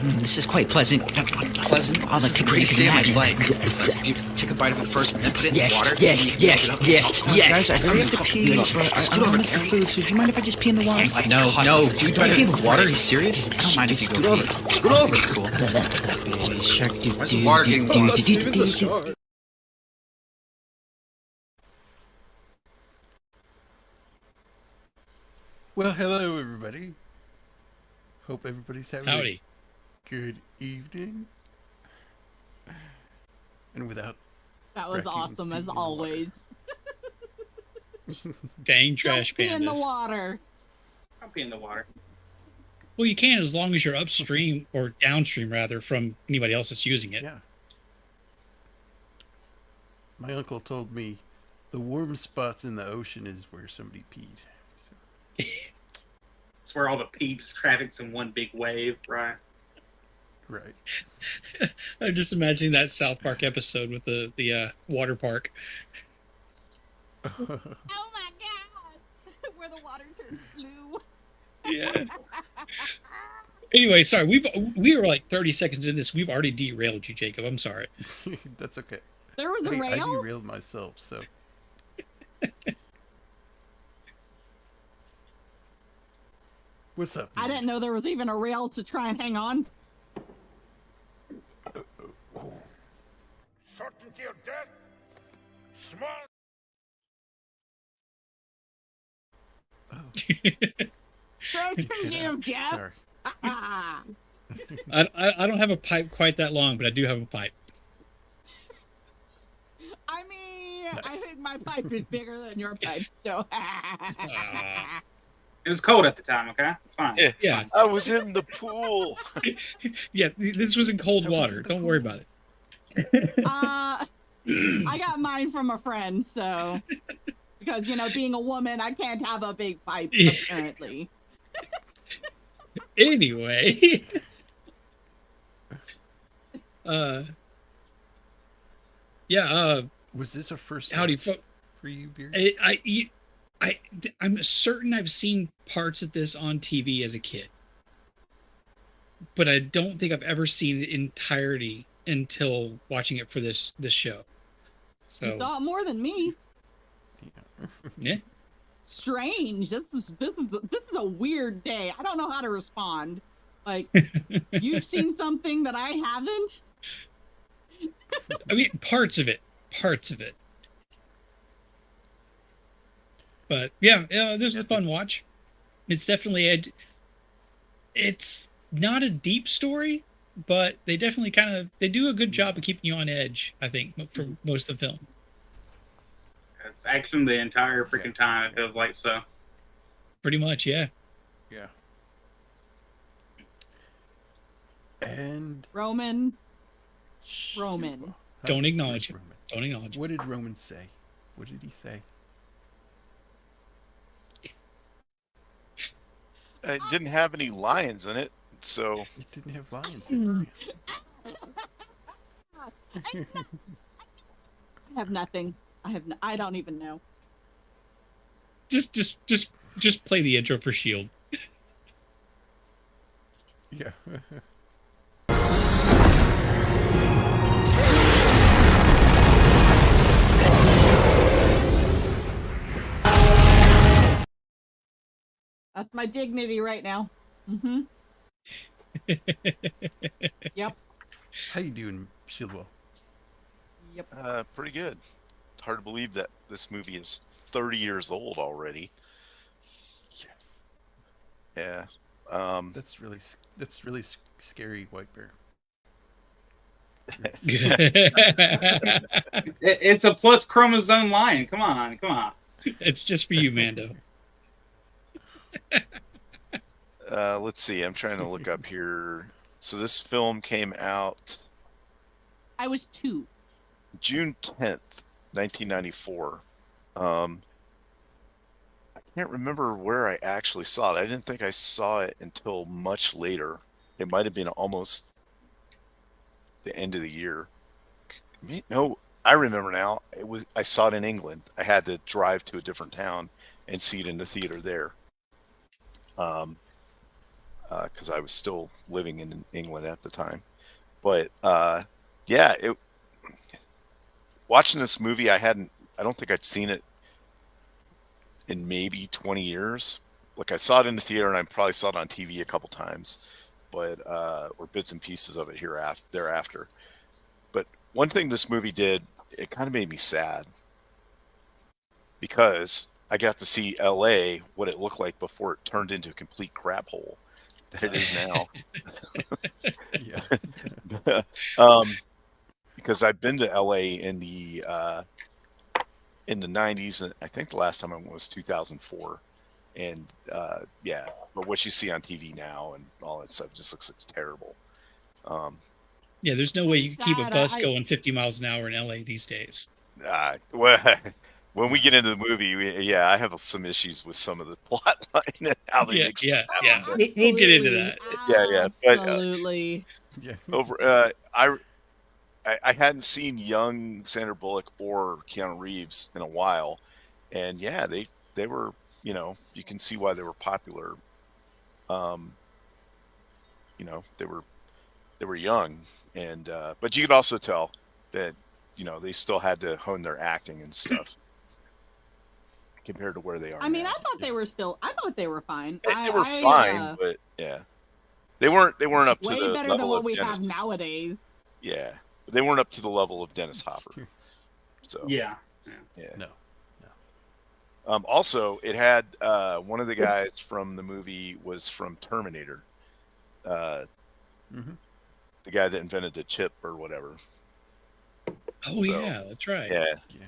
This is quite pleasant. Pleasant? All the Grease you sandwich, can like, imagine. if you take a bite of it first and then put it in Yes, the water. yes, and you yes, get it up. yes, Oh, yes. Guys, I really have to pee, but I don't miss the food, so do you mind if I just pee in the water? No, Dude, do I pee in the water? Are you serious? I don't mind if you Scoot go over. pee. Scoot over. Cool. Baby shark. Why's the water getting warm? Well, hello everybody. Hope everybody's having Howdy. a good evening. And without That was raccoons awesome as peeing in the always. Dang trash Don't pee in the pandas. water. I'll be in the water. Well, you can as long as you're upstream or downstream rather from anybody else that's using it. Yeah. My uncle told me the warm spots in the ocean is where somebody peed. So, It's where all the pee just traffics in one big wave, right? right. I'm just imagining that South Park episode with the water park. Oh my god! Where the water turns blue. Yeah. Anyway, sorry, we were like 30 seconds in this. We've already derailed you, Jacob. I'm sorry. That's okay. There was a I rail? derailed myself, so. What's up? I didn't know there was even a rail to try and hang on. Certainty of death. Small. Straight from you, Jeff. Sorry. Ah. I don't have a pipe quite that long, but I do have a pipe. I mean, I think my pipe is bigger than your pipe, so. It was cold at the time, okay? It's fine. Yeah. I was in the pool. Yeah, this was in cold water. Don't worry about it. I got mine from a friend, so. Because, you know, being a woman, I can't have a big pipe, apparently. Anyway. Was this a first howdy, watch for you, Beer? I'm certain I've seen parts of this on TV as a kid, but I don't think I've ever seen the entirety until watching it for this show. So You saw it more than me. yeah. Strange. This is a weird day. I don't know how to respond. Like, you've seen something that I haven't? I mean, parts of it. But yeah, this is a fun watch. It's definitely it's not a deep story, but they definitely they do a good job of keeping you on edge, I think, for most of the film. It's action the entire freaking time, it feels like, so. Pretty much, yeah. Yeah. And Roman. Don't acknowledge it. Roman? Don't acknowledge it. What did Roman say? What did he say? It didn't have any lions in it, so It didn't have lions in it. I have nothing. I don't even know. Just play the intro for Shield. Yeah. That's my dignity right now. Mm-hmm. Yep. How you doing, Shieldwall? Yep. pretty good. It's hard to believe that this movie is 30 years old already. Yes. Yeah. That's really scary, WhiteBear. It's a plus chromosome lion. Come on. It's just for you, Mando. Let's see. I'm trying to look up here. So this film came out I was 2. June 10th, 1994. I can't remember where I actually saw it. I didn't think I saw it until much later. It might have been almost the end of the year. No, I remember now. I saw it in England. I had to drive to a different town and see it in the theater there. because I was still living in England at the time. But yeah, watching this movie, I don't think I'd seen it in maybe 20 years. Like I saw it in the theater, and I probably saw it on TV a couple times, but or bits and pieces of it thereafter. But one thing this movie did, it kind of made me sad, because I got to see LA, what it looked like before it turned into a complete crap hole that it is now. Yeah. Because I've been to LA in the 90s, and I think the last time I went was 2004. And yeah, but what you see on TV now and all that stuff just looks like it's terrible. Yeah, there's no way you can keep a Sad, bus going 50 miles an hour in LA these days. Well, when we get into the movie, I have some issues with some of the plot line and how they mix it up. Yeah. We'll get into that. Yeah. But, Absolutely. Yeah. I hadn't seen young Sandra Bullock or Keanu Reeves in a while, and yeah, they were, you can see why they were popular. They were young, and but you could also tell that they still had to hone their acting and stuff compared to where they are. I mean, now. I thought they were fine. They were fine, but yeah, they weren't up to way the better level than what of we Dennis. have nowadays. Yeah, but they weren't up to the level of Dennis Hopper. So Yeah. No. Also, it had one of the guys from the movie was from Terminator. The guy that invented the chip or whatever. Oh, yeah, that's right.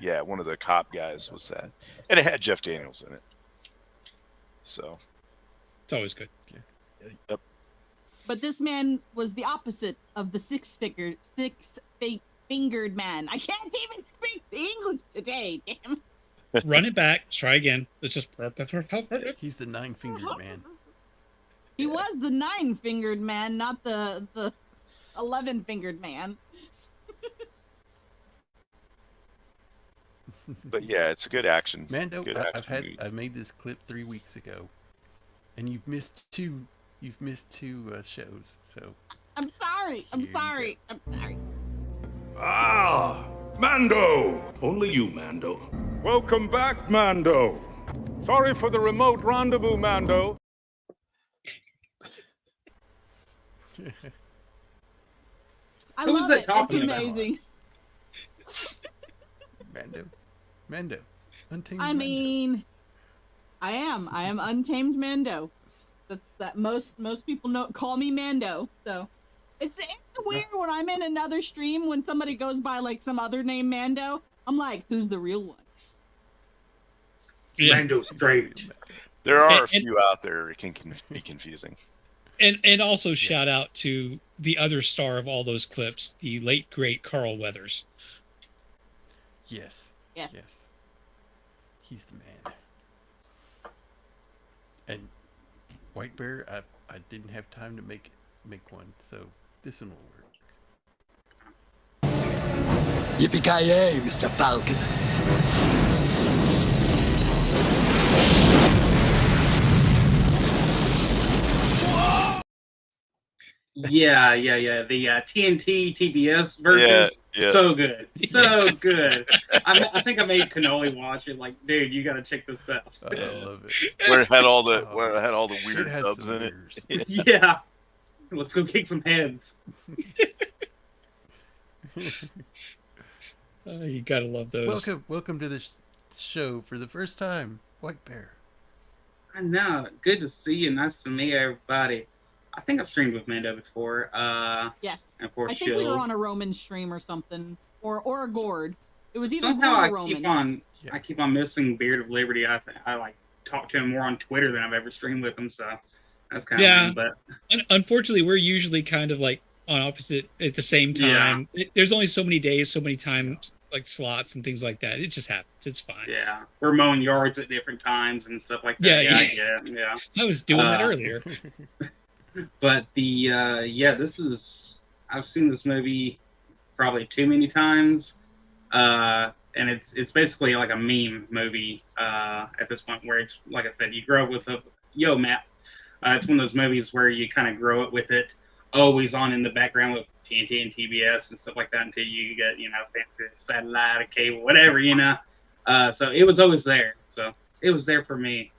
Yeah, one of the cop guys was that. And it had Jeff Daniels in it. So. It's always good. Yep. But this man was the opposite of the six-fingered man. I can't even speak the English today, damn. Run it back. Try again. It's just. He's the 9-fingered man. He was the 9-fingered man, not the 11-fingered man. But yeah, it's a good action. Mando, good I made this clip 3 weeks ago, and you've missed two shows. So I'm sorry. Ah, Mando! Only you, Mando. Welcome back, Mando. Sorry for the remote rendezvous, Mando. I Who was love that it. talking It's about? amazing. Mando, Untamed I Mando. mean, I am Untamed Mando. That most people call me Mando. So it's weird when I'm in another stream when somebody goes by like some other name Mando. I'm like, who's the real one? Yeah. Mando straight. There are a And- few out there that can be confusing. And also shout out to the other star of all those clips, the late great Carl Weathers. Yes. Yes. He's the man. And WhiteBear, I didn't have time to make one, so this one will work. Yippee-ki-yay, Mr. Falcon. Yeah. The TNT TBS version. Yeah. So good. Good. I think I made Cannoli watch it. Like, dude, you got to check this out. I love it. Where it had all the It weird has dubs some in it. mirrors. Yeah. Let's go kick some heads. You gotta love those. Welcome to the show for the first time, WhiteBear. I know. Good to see you. Nice to meet everybody. I think I've streamed with Mando before. Yes. And of course, I think we were Shield. on a Roman stream or something, or a Gord. It was either Somehow Gord I or Roman. keep on missing Beard of Liberty. I like talk to him more on Twitter than I've ever streamed with him. So that's kind of but Unfortunately, we're usually kind of like on opposite at the same time. There's only so many days, so many times, like slots and things like that. It just happens. It's fine. yeah, we're mowing yards at different times and stuff like that. Yeah. I was doing that earlier. But this is I've seen this movie probably too many times, and it's basically like a meme movie at this point where it's like I said, you grow up with Matt, It's one of those movies where you kind of grow up with it always on in the background with TNT and TBS and stuff like that until you get, fancy satellite or cable, whatever, So it was always there. So it was there for me.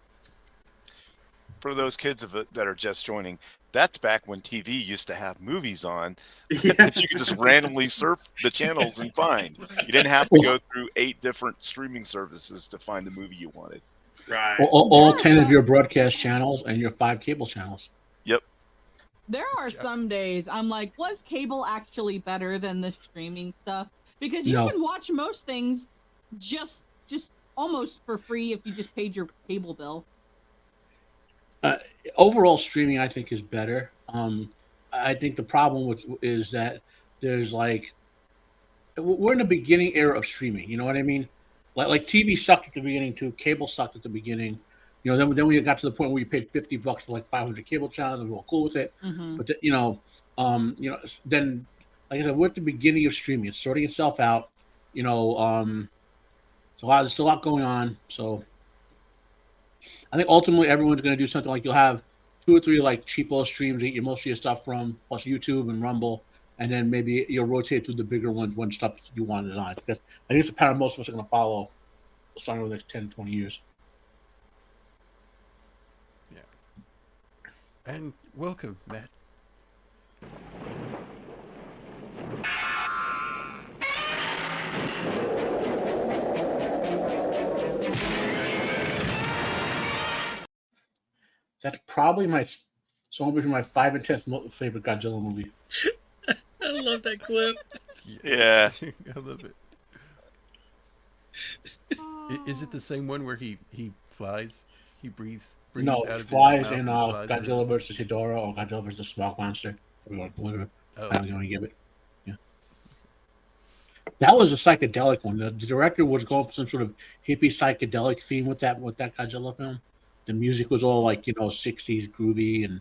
For those kids that are just joining, that's back when TV used to have movies on Yeah. that you could just randomly surf the channels and find. You didn't have to go through 8 different streaming services to find the movie you wanted. Right. All 10 of your broadcast channels and your 5 cable channels. Yep. There are some days I'm like, was cable actually better than the streaming stuff? Because you can watch most things just almost for free if you just paid your cable bill. Overall, streaming I think is better. I think the problem is that there's we're in the beginning era of streaming. You know what I mean? Like TV sucked at the beginning too. Cable sucked at the beginning. Then we got to the point where you paid $50 for like 500 cable channels, and we were cool with it. Mm-hmm. But then, like I said, we're at the beginning of streaming. It's sorting itself out. There's a lot going on. So I think ultimately everyone's going to do something like you'll have 2 or 3 like cheapo streams that you get most of your stuff from, plus YouTube and Rumble, and then maybe you'll rotate through the bigger ones when stuff you want is on. Because I think it's the pattern most of us are going to follow starting over the next 10, 20 years. Yeah. And welcome, Matt. That's probably somewhere between my 5 and 10th favorite Godzilla movie. I love that clip. Yeah. I love it. Is it the same one where he flies? He breathes No, out it of flies his in mouth and Godzilla versus Hedorah or Godzilla versus the Smog Monster. Whatever. I'm going to give it. Yeah. That was a psychedelic one. The director was going for some sort of hippie psychedelic theme with that Godzilla film. The music was all like 60s groovy, and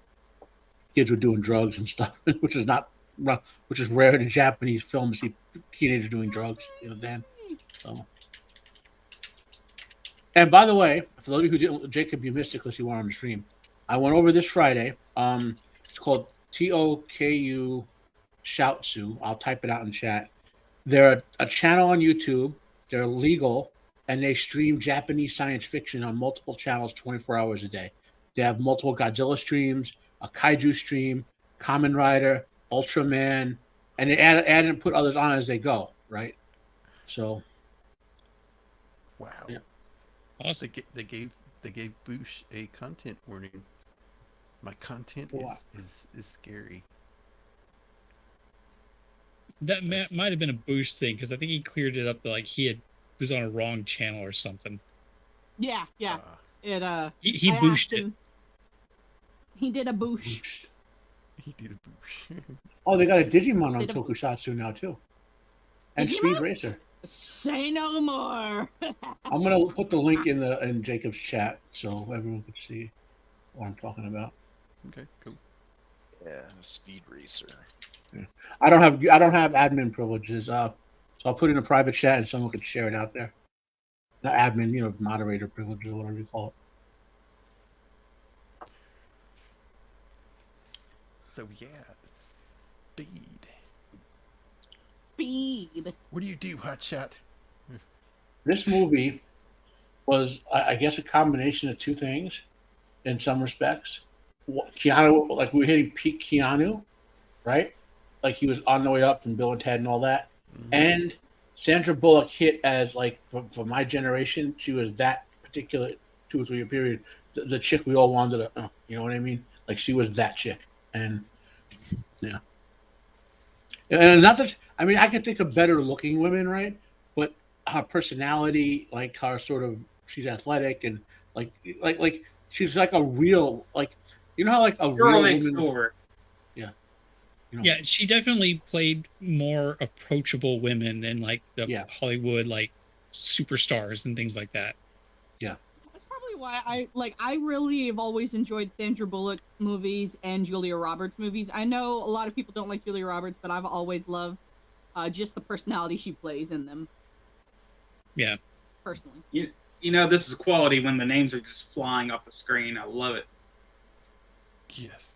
kids were doing drugs and stuff, which is rare in Japanese films to see teenagers doing drugs. Dan. So. And by the way, for those of you who didn't, Jacob, you missed it because you weren't on the stream. I went over this Friday. It's called TOKU Shoutsu. I'll type it out in chat. They're a channel on YouTube. They're legal, and they stream Japanese science fiction on multiple channels 24 hours a day. They have multiple Godzilla streams, a Kaiju stream, Kamen Rider, Ultraman, and they add and put others on as they go, right? So, wow. Yeah. Awesome. They gave Boosh a content warning. My content is scary. That might have been a Boosh thing because I think he cleared it up that he was on a wrong channel or something. Yeah. He booshed it. He did a boosh. He did a boosh. Oh, they got a Digimon on Tokusatsu now too, and Digimon? Speed Racer. Say no more. I'm gonna put the link in Jacob's chat so everyone can see what I'm talking about. Okay, cool. Yeah, Speed Racer. Yeah. I don't have admin privileges. So I'll put it in a private chat and someone could share it out there. Not admin, moderator privileges or whatever you call it. So yeah, Speed. What do you do, Hotshot? This movie was, I guess, a combination of 2 things in some respects. Keanu, we were hitting peak Keanu, right? Like he was on the way up from Bill and Ted and all that. Mm-hmm. And Sandra Bullock hit as, for my generation, she was that particular 2 or 3 year period, the chick we all wanted to, you know what I mean? Like she was that chick. And yeah. And not that, I could think of better looking women, right? But her personality, her sort of, she's athletic and like she's like a real, how a Girl real next woman. door. Yeah. Yeah, she definitely played more approachable women than the Hollywood superstars and things like that. Yeah. That's probably why I really have always enjoyed Sandra Bullock movies and Julia Roberts movies. I know a lot of people don't like Julia Roberts, but I've always loved just the personality she plays in them. Yeah. Personally. This is quality when the names are just flying off the screen. I love it. Yes.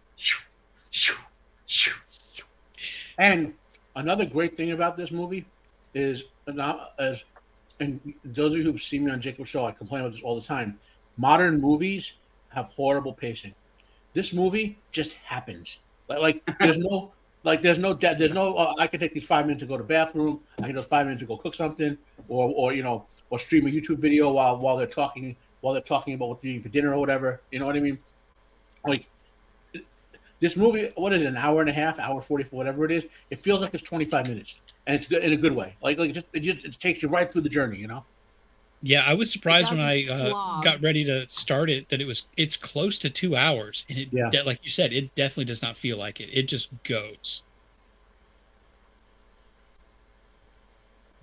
And another great thing about this movie is, and those of you who've seen me on Jacob's show, I complain about this all the time. Modern movies have horrible pacing. This movie just happens. Like there's no I can take these 5 minutes to go to the bathroom. I can those 5 minutes to go cook something, or stream a YouTube video while they're talking about what they're eating for dinner or whatever. You know what I mean? Like this movie, what is it, an hour and a half, hour 44, whatever it is? It feels like it's 25 minutes, and it's good in a good way. It takes you right through the journey, you know. Yeah, I was surprised when I slog. got ready to start it that it's close to 2 hours, and like you said, it definitely does not feel like it. It just goes.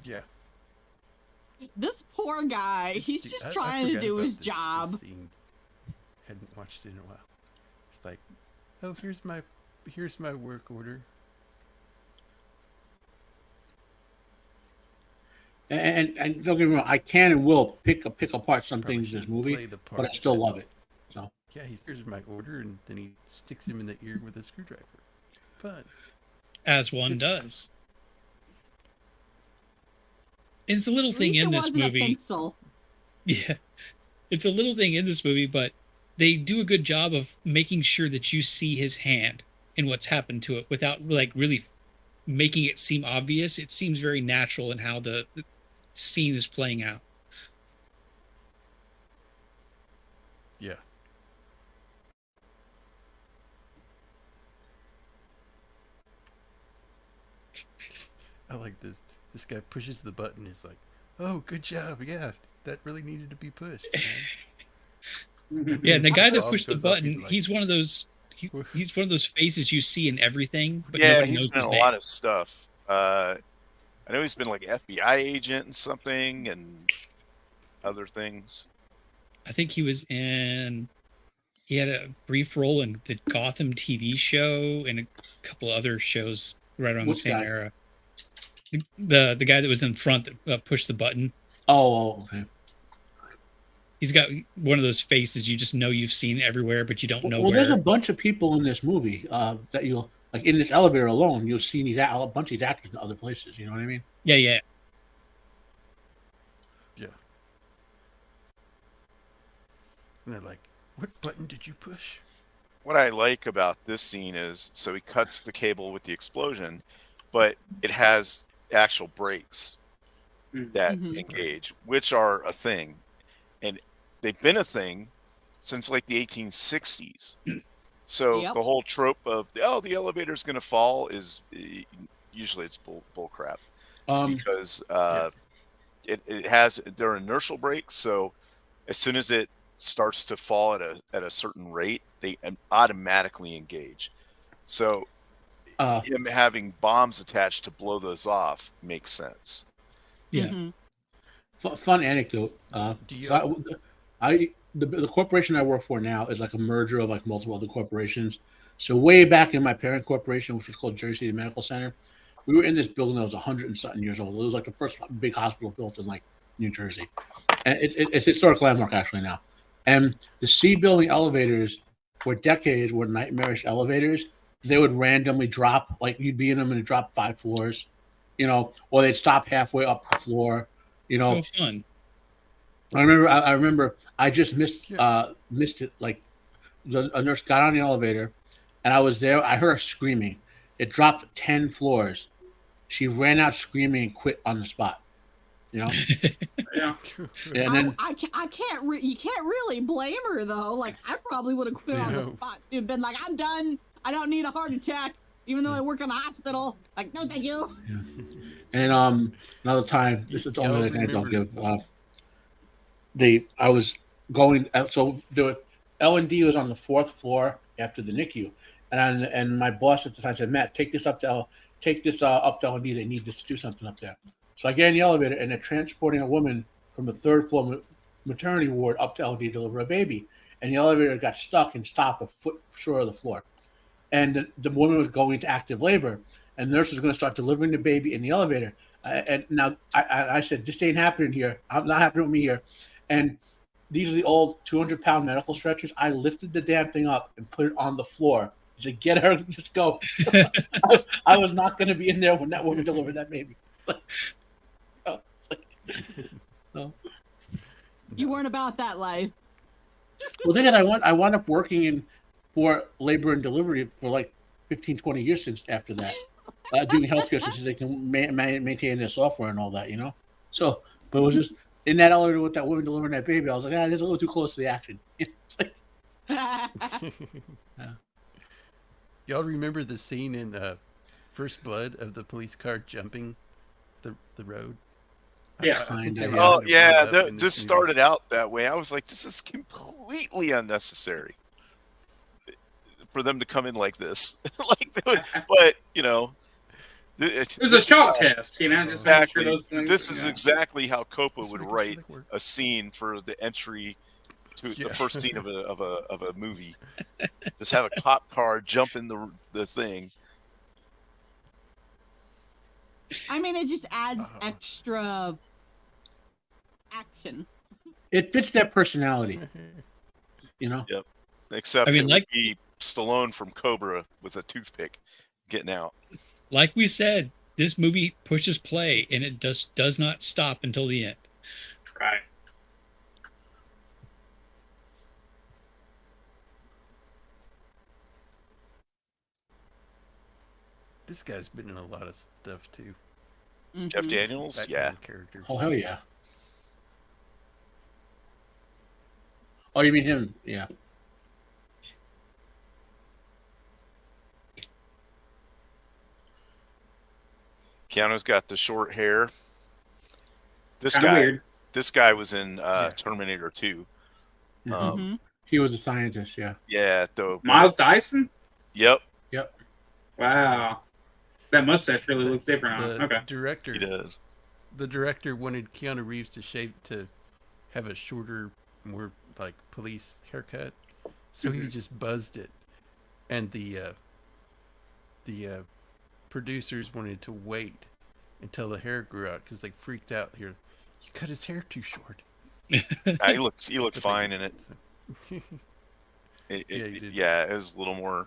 Yeah. This poor guy, he's just trying to do his job. This scene. Hadn't watched it in a while. It's like, oh, here's my work order. And don't get me wrong, I can and will pick apart some Probably things in this shouldn't movie, play the but I part still that- love it. So Yeah, here's my order, and then he sticks him in the ear with a screwdriver. Fun. As one does. It's a little At thing least in it this wasn't a movie. pencil. Yeah. It's a little thing in this movie, but they do a good job of making sure that you see his hand and what's happened to it without like really making it seem obvious. It seems very natural in how the scene is playing out. Yeah. I like this. This guy pushes the button. He's like, "Oh, good job. Yeah, that really needed to be pushed." Yeah, and the guy that Soft pushed the goes off, button, like, he's one of those he's one of those faces you see in everything, but Yeah, nobody he's knows been his in a name. lot of stuff. I know he's been like FBI agent and something and other things. I think he had a brief role in the Gotham TV show and a couple of other shows right around Which the same guy? era. The guy that was in front that pushed the button. Oh, okay. He's got one of those faces you just know you've seen everywhere, but you don't know Well, where. there's a bunch of people in this movie that you'll like in this elevator alone. You'll see a bunch of these actors in other places. You know what I mean? Yeah, yeah. Yeah. And they're like, "What button did you push?" What I like about this scene is, so he cuts the cable with the explosion, but it has actual brakes that engage, which are a thing. And they've been a thing since like the 1860s. So Yep. the whole trope of, the elevator's going to fall is usually it's bull crap. Because it has, they're inertial brakes. So as soon as it starts to fall at a certain rate, they automatically engage. So him having bombs attached to blow those off makes sense. Yeah. Mhm. Fun anecdote. Do you- The corporation I work for now is like a merger of like multiple other corporations. So way back in my parent corporation, which was called Jersey City Medical Center, we were in this building that was 100 and something years old. It was like the first big hospital built in like New Jersey, and it's a historic landmark actually now. And the C building elevators for decades were nightmarish elevators. They would randomly drop, like you'd be in them and it'd drop 5 floors, or they'd stop halfway up the floor, So fun. I remember I just missed it. Like a nurse got on the elevator and I was there. I heard her screaming. It dropped 10 floors. She ran out screaming and quit on the spot. Yeah. And then You can't really blame her though. Like I probably would have quit on the No. spot. You've been like, I'm done. I don't need a heart attack, even though I work in a hospital. Like, no, thank you. and another time, this is only the example I'll give. I was going so the L&D was on the 4th floor after the NICU, and my boss at the time said, Matt, take this up to L&D. They need this to do something up there. So I get in the elevator and they're transporting a woman from the 3rd floor maternity ward up to L&D to deliver a baby, and the elevator got stuck and stopped a foot short of the floor, and the woman was going into active labor, and the nurse was going to start delivering the baby in the elevator. And now I said, this ain't happening here. I'm not happening with me here. And these are the old 200-pound medical stretchers. I lifted the damn thing up and put it on the floor. I said, get her, just go. I was not going to be in there when that woman delivered that baby. No. You weren't about that life. Well, then I wound up working for labor and delivery for like 15, 20 years since after that, doing healthcare so they can maintain their software and all that, you know. So, but it was just in that elevator with that woman delivering that baby. I was like, that's a little too close to the action. Yeah. Y'all remember the scene in First Blood of the police car jumping the road? Yeah. Oh yeah, that just started out that way. I was like, this is completely unnecessary for them to come in like this. But you know, it was a chalk test, you know, just making sure those things. This is exactly how Coppola would write a scene for the entry to the first scene of a movie. Just have a cop car jump in the thing. I mean, it just adds extra action. It fits their personality, you know. Yep. Except I mean, it would be Stallone from Cobra with a toothpick getting out. Like we said, this movie pushes play, and it does not stop until the end. Right. This guy's been in a lot of stuff too. Jeff Daniels, Batman characters. Oh hell yeah. Oh, you mean him? Yeah. Keanu's got the short hair. This Kinda guy, weird. this guy was in Terminator 2. He was a scientist. Yeah. Yeah. Miles Dyson? Yep. Wow. That mustache really looks different on it. Okay. Director. He does. The director wanted Keanu Reeves to have a shorter, more like police haircut, so he just buzzed it, and the producers wanted to wait until the hair grew out because they freaked out. Here, you cut his hair too short. He looked fine in it. It was a little more.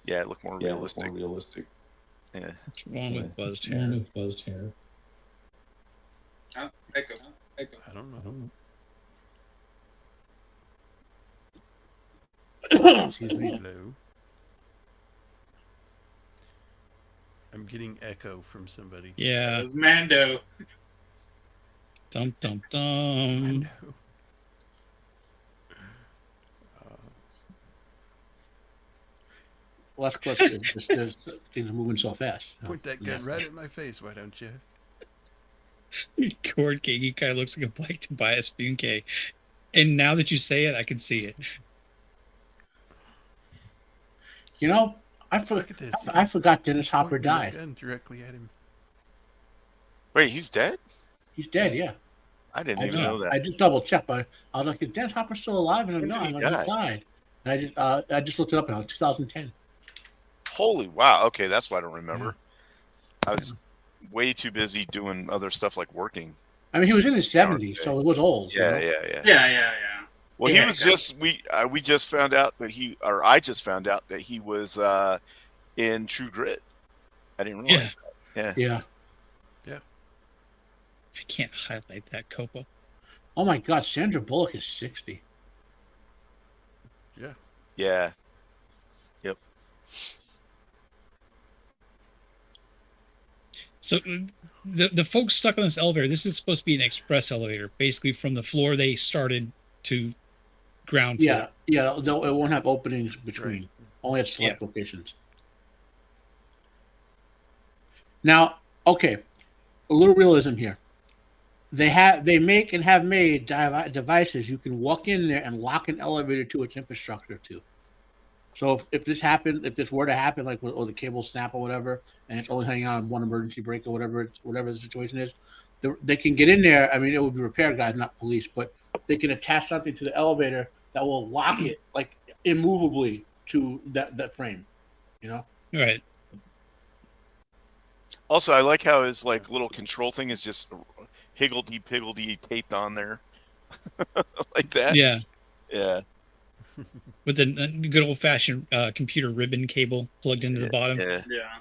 Yeah, it looked more realistic. Yeah. What's wrong with buzzed hair? Echo. I don't know. Excuse me. Hello. I'm getting echo from somebody. Yeah. It was Mando. Dum dum I dum. know. Well, that's because there's things are moving so fast. Point that gun right at my face, why don't you? Cord King, he kind of looks like a Black Tobias Funke. And now that you say it, I can see it. You know, Look at this. I forgot Dennis Hopper Pointing that died. gun directly at him. Wait, he's dead? He's dead. Yeah. I didn't even know that. I just double checked, but I was like, "Is Dennis Hopper still alive?" And I'm When no, did he he die? died. And I just looked it up now. 2010. Holy wow! Okay, that's why I don't remember. I was way too busy doing other stuff like working. I mean, he was in his 70s, so he was old. Yeah, you know? Yeah. Well, Yeah, he was we just found out that I just found out that he was in True Grit. I didn't realize that. Yeah. I can't highlight that, Copo. Oh my God, Sandra Bullock is 60. Yeah. Yeah. Yep. So the folks stuck on this elevator, this is supposed to be an express elevator, basically from the floor they started to ground floor. Yeah. It won't have openings between. Right. Only at select locations. Now, okay, a little realism here. They make and have made devices you can walk in there and lock an elevator to its infrastructure to. So if this were to happen, like or the cable snap or whatever, and it's only hanging on one emergency brake or whatever the situation is, they can get in there. I mean, it would be repair guys, not police, but they can attach something to the elevator that will lock it like immovably to that frame. You know? Right. Also, I like how his like little control thing is just higgledy-piggledy taped on there. like that. Yeah, Yeah. with the good old fashioned computer ribbon cable plugged into the bottom. Yeah. Yeah.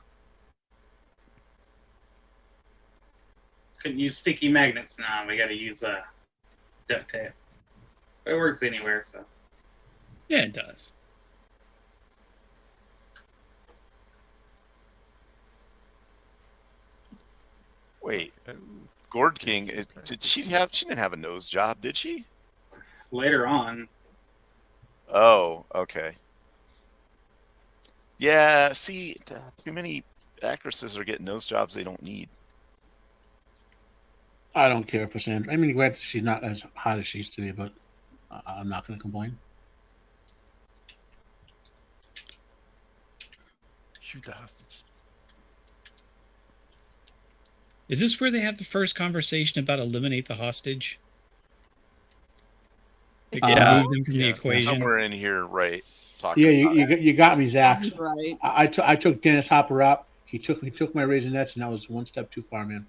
Couldn't use sticky magnets now. We got to use duct tape. It works anywhere, so. Yeah, it does. Wait, Oh, Gord King. Yes, She didn't have a nose job, did she? Later on, Oh, okay. Yeah. See, too many actresses are getting nose jobs they don't need. I don't care for Sandra. I mean, granted, she's not as hot as she used to be, but I'm not going to complain. shoot the hostage. Is this where they have the first conversation about eliminate the hostage? Like, Yeah. remove them from the Yeah. equation. Somewhere in here, right? Talking Yeah, about it. you got me, Zach. Sounds right. I took Dennis Hopper out. He took my Raisinets, and that was one step too far, man.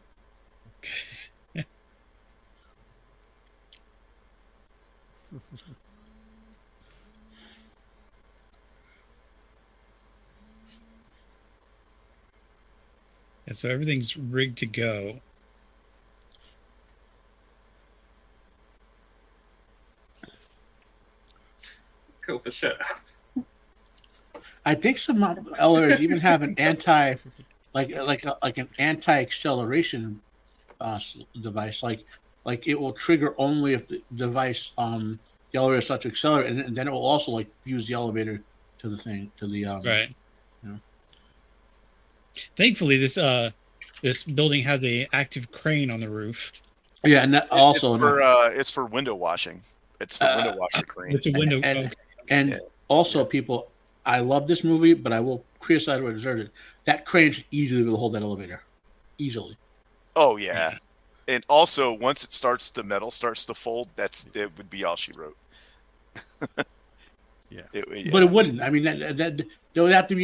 And so everything's rigged to go. Copa, shut up. I think some elevators even have an an anti-acceleration device. Like it will trigger only if the device the elevator starts to accelerate, and then it will also like fuse the elevator to the thing Right. you know. Thankfully, this building has a active crane on the roof. Yeah, and that also It's for window washing. It's the window washer crane. It's a window. and Yeah. also people. I love this movie, but I will criticize where it deserves it. That crane should easily be able to hold that elevator, easily. Oh yeah, and also once the metal starts to fold, it would be all she wrote. Yeah. But it wouldn't. I mean, that there would have to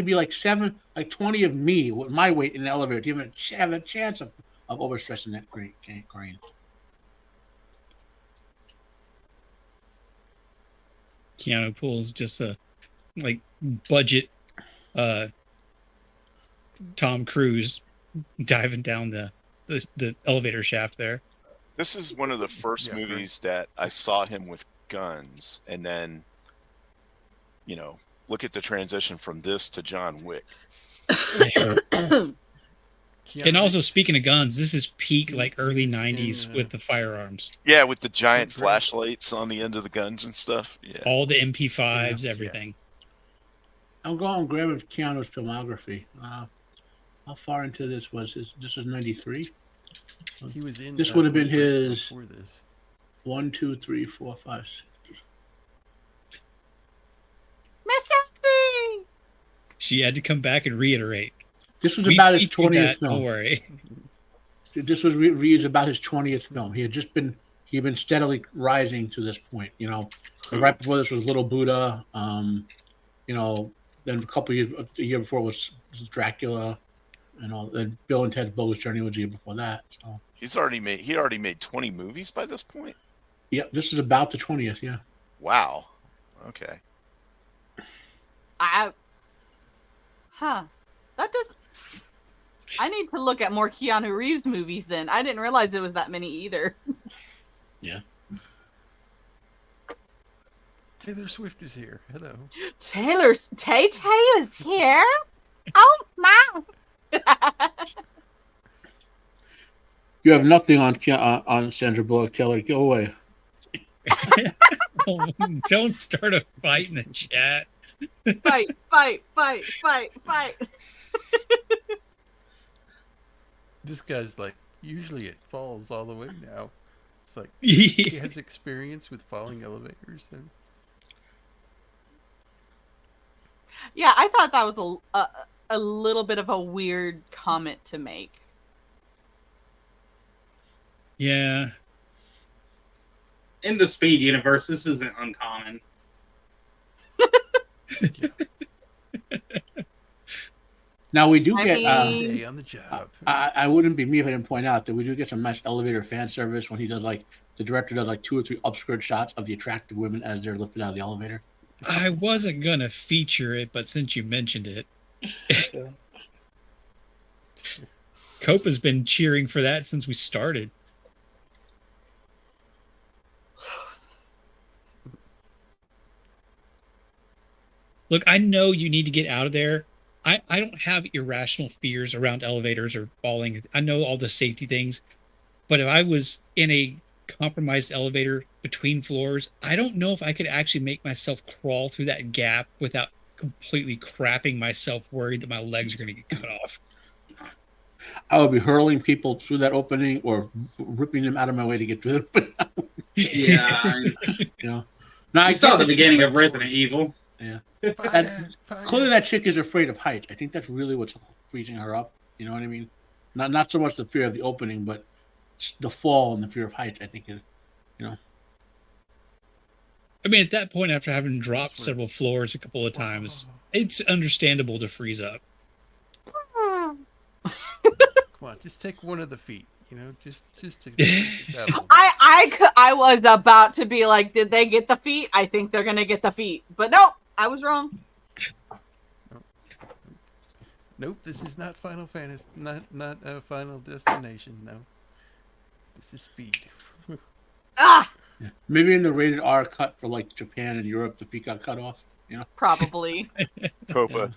be like 20 of me with my weight in the elevator to even have a chance of overstressing that crane. Keanu pulls just a like budget Tom Cruise diving down the elevator shaft there. This is one of the first movies that I saw him with guns, and then, look at the transition from this to John Wick. And also, speaking of guns, this is peak like early '90s with the firearms. Yeah, with the giant flashlights on the end of the guns and stuff. Yeah, all the MP5s, everything. I'm going grabbing Keanu's filmography. How far into this was his? This was '93. He was in. This would have been his before this. 1, 2, 3, 4, 5, 6. Mississippi! She had to come back and reiterate. This was about his featured 20th that, film. Don't worry. This was Reeves about his 20th film. He'd been steadily rising to this point. Right before this was Little Buddha. Then a year before was Dracula, and all. Then Bill and Ted's Bogus Journey was a year before that. So he already made 20 movies by this point. yeah, this is about the 20th. Yeah. Wow. Okay. That does. I need to look at more Keanu Reeves movies then. I didn't realize it was that many either. Yeah. Taylor Swift is here. Hello. Taylor's here? Oh, Mom! You have nothing on Sandra Bullock, Taylor. Go away. Don't start a fight in the chat. Fight. This guy's like, usually it falls all the way now. It's like, he has experience with falling elevators. And... Yeah, I thought that was a little bit of a weird comment to make. Yeah. In the Speed universe, this isn't uncommon. Now we do I get. mean- Day on the job. I wouldn't be me if I didn't point out that we do get some nice elevator fan service when he does like the director does like 2 or 3 upskirt shots of the attractive women as they're lifted out of the elevator. I wasn't gonna feature it, but since you mentioned it, Copa's been cheering for that since we started. Look, I know you need to get out of there. I don't have irrational fears around elevators or falling. I know all the safety things. But if I was in a compromised elevator between floors, I don't know if I could actually make myself crawl through that gap without completely crapping myself, worried that my legs are going to get cut off. I would be hurling people through that opening or ripping them out of my way to get through it. Yeah. You know, now I saw the beginning of Resident Evil. Yeah. Fire. Clearly, that chick is afraid of heights. I think that's really what's freezing her up. You know what I mean? Not so much the fear of the opening, but the fall and the fear of heights. I think is, you know. I mean, at that point, after having dropped several floors a couple of times, it's understandable to freeze up. Come on, just take one of the feet. You know, just to get this out of the way. I was about to be like, did they get the feet? I think they're gonna get the feet, but nope, I was wrong. Nope, this is not Final Fantasy, not a Final Destination. No, this is Speed. Ah, Yeah. Maybe in the rated R cut for like Japan and Europe, the feet got cut off. You know. probably. Copa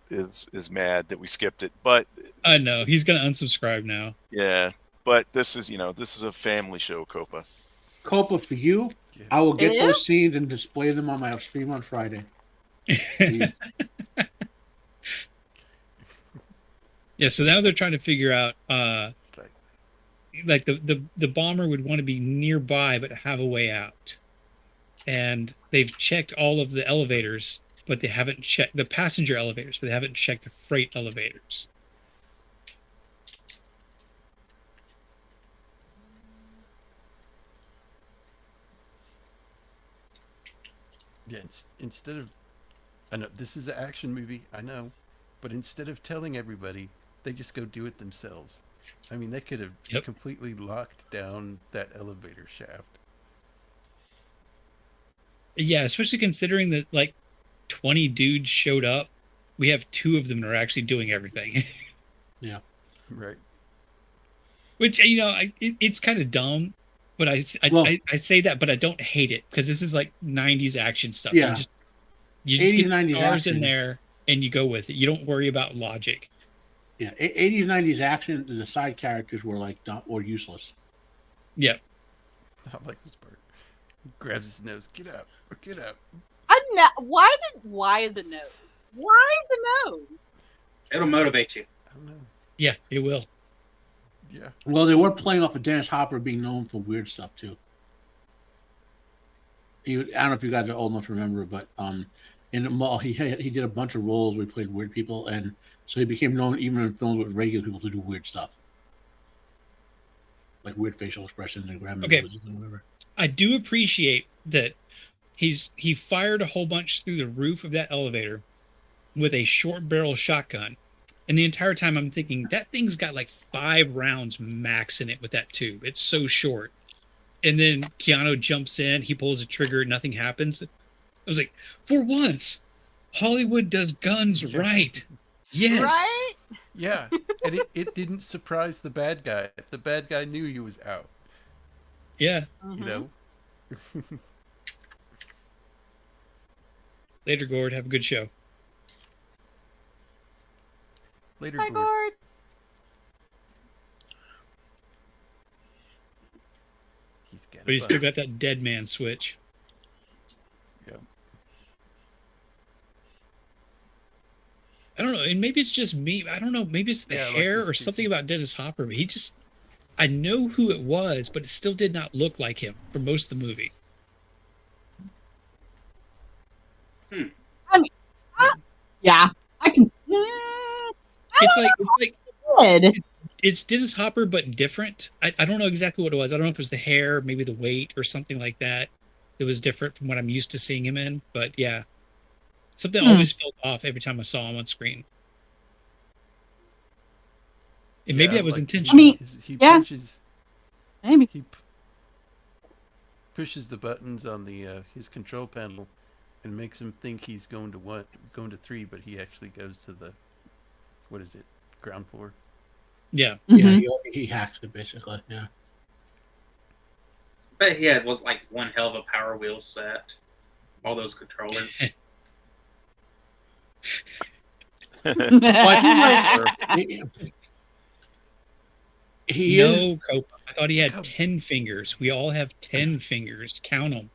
is mad that we skipped it, but I know he's gonna unsubscribe now. yeah, but this is a family show, Copa. Copa, for you, Yeah. I will get It those is? scenes and display them on my stream on Friday. Yeah, so now they're trying to figure out It's like like, the bomber would want to be nearby but have a way out. And they've checked all of the elevators, but they haven't checked the passenger elevators, but they haven't checked the freight elevators. yeah, instead of, I know this is an action movie, I know, but instead of telling everybody, they just go do it themselves. I mean, they could have Yep. completely locked down that elevator shaft. Yeah, especially considering that like 20 dudes showed up. We have 2 of them that are actually doing everything. Right. Which, it's kind of dumb, but I say that, but I don't hate it because this is like 90s action stuff. Yeah. You just 80s, get 90s stars in action. there and you go with it. You don't worry about logic. Yeah, 80s, 90s action. The side characters were like or useless. Yeah. I like this part. He grabs his nose. Get up. Get up. Why the nose? Why the nose? It'll motivate you. I don't know. Yeah, it will. Yeah. Well, they were playing off of Dennis Hopper being known for weird stuff too. I don't know if you guys are old enough to remember, but in the mall, he did a bunch of roles where he played weird people, and so he became known even in films with regular people to do weird stuff, like weird facial expressions and grabbing Okay. noses and whatever. I do appreciate that he fired a whole bunch through the roof of that elevator with a short barrel shotgun. And the entire time I'm thinking that thing's got like 5 rounds max in it with that tube. It's so short. And then Keanu jumps in, he pulls the trigger, nothing happens. I was like, for once, Hollywood does guns right. Yes. Right? Yeah. And it didn't surprise the bad guy. The bad guy knew he was out. Yeah. Mhm. You know? Later, Gord. Have a good show. Later, Hi, Gord. Gord. He's got But he's still got that dead man switch. Yeah. I don't know. And maybe it's just me. I don't know. Maybe it's the Yeah, I like hair this or too, something too. about Dennis Hopper. But I know who it was, but it still did not look like him for most of the movie. Yeah, I can. It's like Good. it's Dennis Hopper, but different. I don't know exactly what it was. I don't know if it was the hair, maybe the weight or something like that. It was different from what I'm used to seeing him in. But yeah, something always felt off every time I saw him on screen. And maybe Yeah, that was like, intentional. I mean, he yeah. punches. Maybe. He pushes the buttons on the his control panel, and makes him think he's going to 3, but he actually goes to the, what is it, ground floor. Yeah. Yeah, Mhm. he hacks it basically. Yeah. But he had like one hell of a Power Wheel set. All those controllers. Well, I think like he is. No, Copa. I thought he had Copa. 10 fingers. We all have 10 fingers. Count them.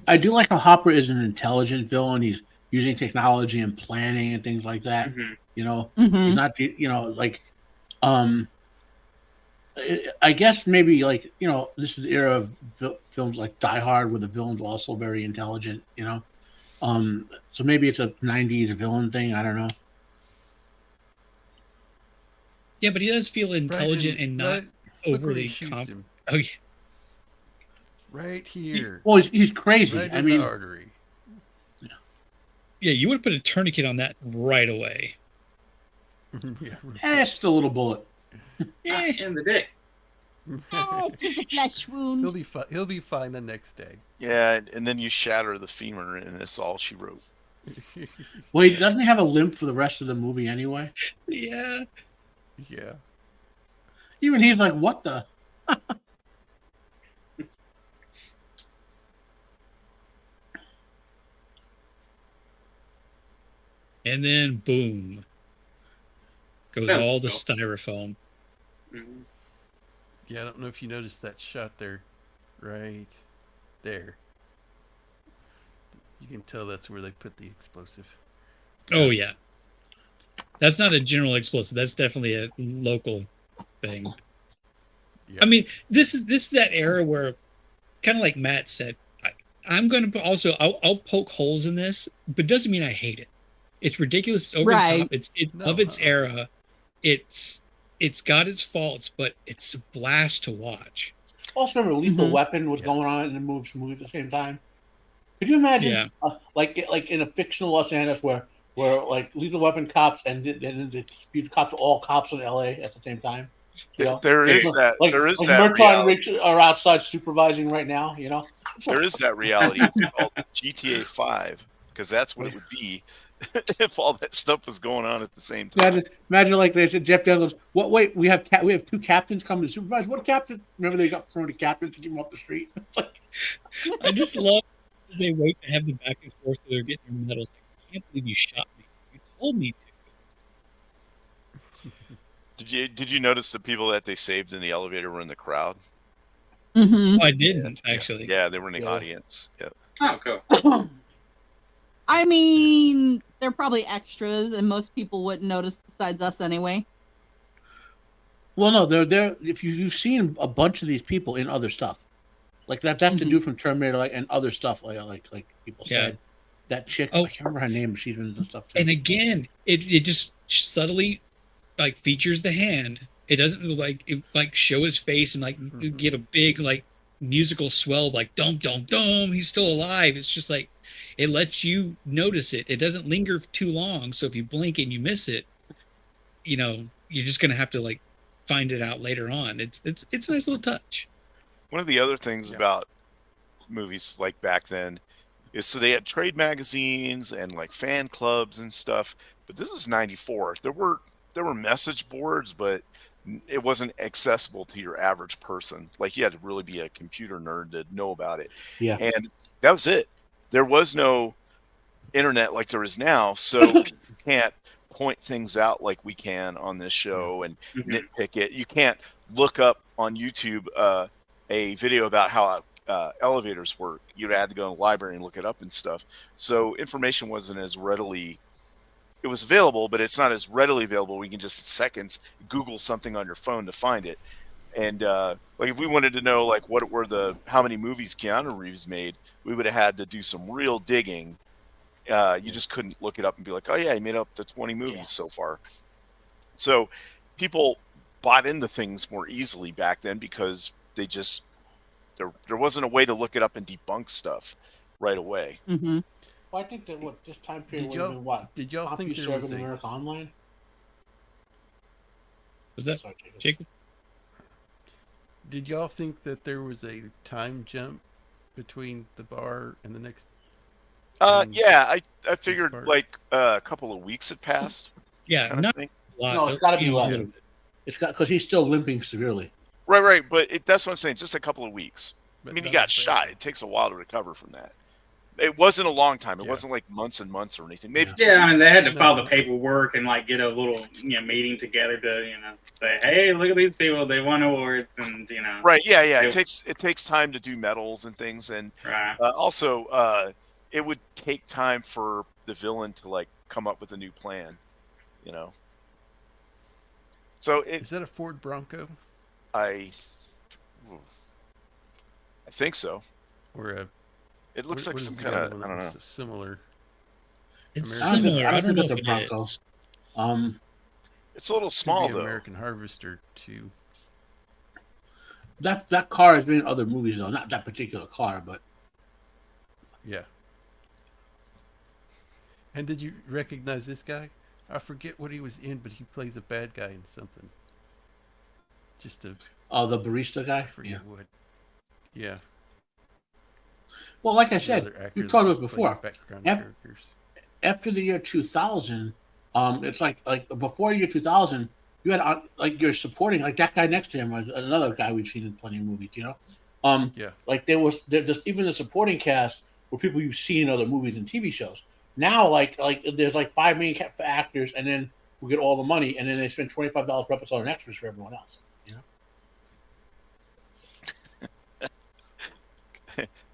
I do like how Hopper is an intelligent villain. He's using technology and planning and things like that. Mhm. You know, Mhm. he's not. Like, I guess maybe like this is the era of films like Die Hard, where the villain's also very intelligent. So maybe it's a '90s villain thing. I don't know. Yeah, but he does feel intelligent and not look where he overly shoots confident. him. Oh, yeah. Right here. Well, he's crazy. Right I in mean, the artery. Yeah, you would put a tourniquet on that right away. Yeah. it's just a little bullet. Eh. In the dick. Oh, it's just a flesh wound. He'll be fine. He'll be fine the next day. Yeah, and then you shatter the femur, and it's all she wrote. Wait, doesn't he have a limp for the rest of the movie anyway? Yeah. Yeah. Even he's like, what the? And then boom goes Yeah, all the so- styrofoam. Mhm. Yeah, I don't know if you noticed that shot there. Right there. You can tell that's where they put the explosive. Oh yeah. That's not a general explosive. That's definitely a local thing. Yeah. I mean, this is that era where, kind of like Matt said, I'm going to also I'll poke holes in this, but doesn't mean I hate it. It's ridiculous. It's over the Right. top. It's No, of its uh-uh. era. It's got its faults, but it's a blast to watch. Also, remember Lethal Mhm. Weapon was Yeah. going on in the movie at the same time. Could you imagine, Yeah. like in a fictional Los Angeles where like Lethal Weapon cops and the cops are all cops in LA at the same time? There is that. Like, There is like that Murtaugh and reality. Rich are outside supervising right now. There is that reality. It's called GTA 5, because that's what it would be if all that stuff was going on at the same time. Imagine like there's Jeff Daniels. What? Wait, we have two captains coming to supervise. What captain? Remember they got promoted captains to keep them off the street. It's like, I just love that they wait to have the back and forth so they're getting their medals. Like, I can't believe you shot me. You told me to. Did you notice the people that they saved in the elevator were in the crowd? Mhm. Oh, I didn't actually. Yeah, they were in the Yeah. audience. Yeah. Oh, cool. I mean, they're probably extras, and most people wouldn't notice besides us anyway. well, no, they're. If you've seen a bunch of these people in other stuff, like that's the Mhm. dude from Terminator, like and other stuff, like people Yeah. said. That chick, Oh. I can't remember her name, but she's been in some stuff too. And again, it just subtly like features the hand. It doesn't like show his face and like get a big like musical swell like dum dum dum. He's still alive. It's just like it lets you notice it. It doesn't linger for too long. So if you blink and you miss it, you're just gonna have to like find it out later on. It's a nice little touch. One of the other things about movies like back then is so they had trade magazines and like fan clubs and stuff. But this is '94. There were message boards, but it wasn't accessible to your average person. Like you had to really be a computer nerd to know about it. Yeah. And that was it. There was no internet like there is now, so you can't point things out like we can on this show and nitpick it. You can't look up on YouTube a video about how elevators work. You'd had to go to the library and look it up and stuff. So information wasn't as readily. It was available, but it's not as readily available. We can just in seconds Google something on your phone to find it. And like if we wanted to know like what were how many movies Keanu Reeves made, we would have had to do some real digging. You just couldn't look it up and be like, oh yeah, he made up to 20 movies so far. So people bought into things more easily back then because they just there wasn't a way to look it up and debunk stuff right away. Mm-hmm. Well, I think that this time period Did would have been what? Did y'all think there CompuServe was and a America Online? Was that Sorry, Jacob. Jacob? Did y'all think that there was a time jump between the bar and the next? Yeah, I figured part? like a couple of weeks had passed. Yeah, kind of not thing. a lot. No, it's got to be You know, less. It's got because he's still limping severely. Right. But that's what I'm saying. Just a couple of weeks. But I mean, he not got as shot. bad. It takes a while to recover from that. It wasn't a long time. It Yeah. wasn't like months and months or anything. Maybe. Yeah, I mean, they had to No, file the no. paperwork and like get a little meeting together to say, hey, look at these people, they won awards, and Right. Yeah. It- It takes time to do medals and things, and right. also it would take time for the villain to like come up with a new plan. So Is that a Ford Bronco I think so. or a? It looks what like is some the kind other of one I that don't know. looks similar. It's American- similar. I don't know think if it's a it Bronco. is. It's a little Could small be though. American Harvester too. That car has been in other movies though, not that particular car, but Yeah. And did you recognize this guy? I forget what he was in, but he plays a bad guy in something. Just a the barista I guy. forget Yeah. what. Yeah. Well, like I The said, other actor we that talked was about it playing before. background Yep. characters. After the year 2000, it's like before year 2000, you had like you're supporting like that guy next to him was another guy we've seen in plenty of movies. Yeah. Like there just even the supporting cast were people you've seen in other movies and TV shows. Now, like there's like 5 main actors, and then we get all the money, and then they spend $25 per episode on extras for everyone else.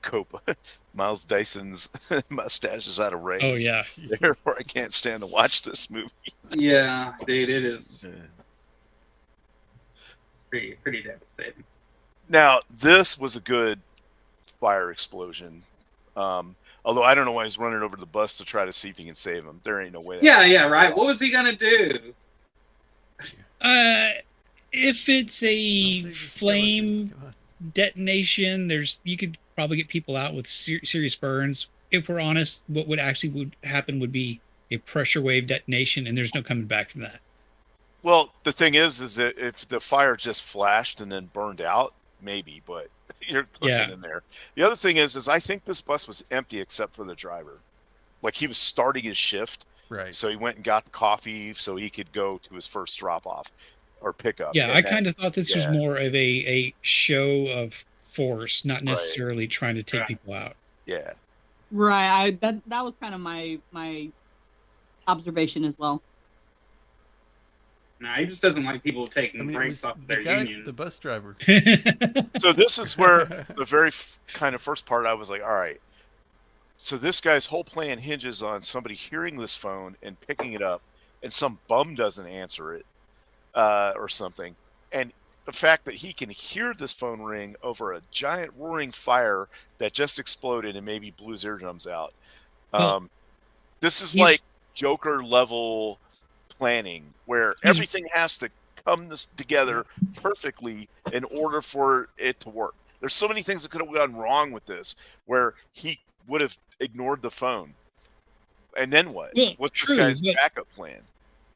Copa. Miles Dyson's mustache is out of range. Oh yeah. Therefore, I can't stand to watch this movie. Yeah, dude, it is. It's pretty devastating. Now, this was a good fire explosion. Although I don't know why he's running over to the bus to try to see if he can save him. There ain't no way. Yeah, right. What was he gonna do? If it's a I'll save the flame skeleton. Come on. detonation, you could probably get people out with serious burns. If we're honest, what would happen would be a pressure wave detonation, and there's no coming back from that. Well, the thing is that if the fire just flashed and then burned out, maybe, but you're cooking in there. The other thing is I think this bus was empty except for the driver. Like he was starting his shift. Right. So he went and got coffee so he could go to his first drop off or pickup. Yeah, And I then- kind of thought this was more of a show of force, not necessarily trying to take people out. Yeah. Right. That was kind of my observation as well. No, he just doesn't like people taking I mean, it breaks was off the their guy, union. the bus driver. So this is where the very kind of first part I was like, all right. So this guy's whole plan hinges on somebody hearing this phone and picking it up, and some bum doesn't answer it or something. And the fact that he can hear this phone ring over a giant roaring fire that just exploded and maybe blew his eardrums out. Well, This is he's- like Joker level planning where everything has to come together perfectly in order for it to work. There's so many things that could have gone wrong with this where he would have ignored the phone. And then what? Well, What's true, this guy's but- backup plan?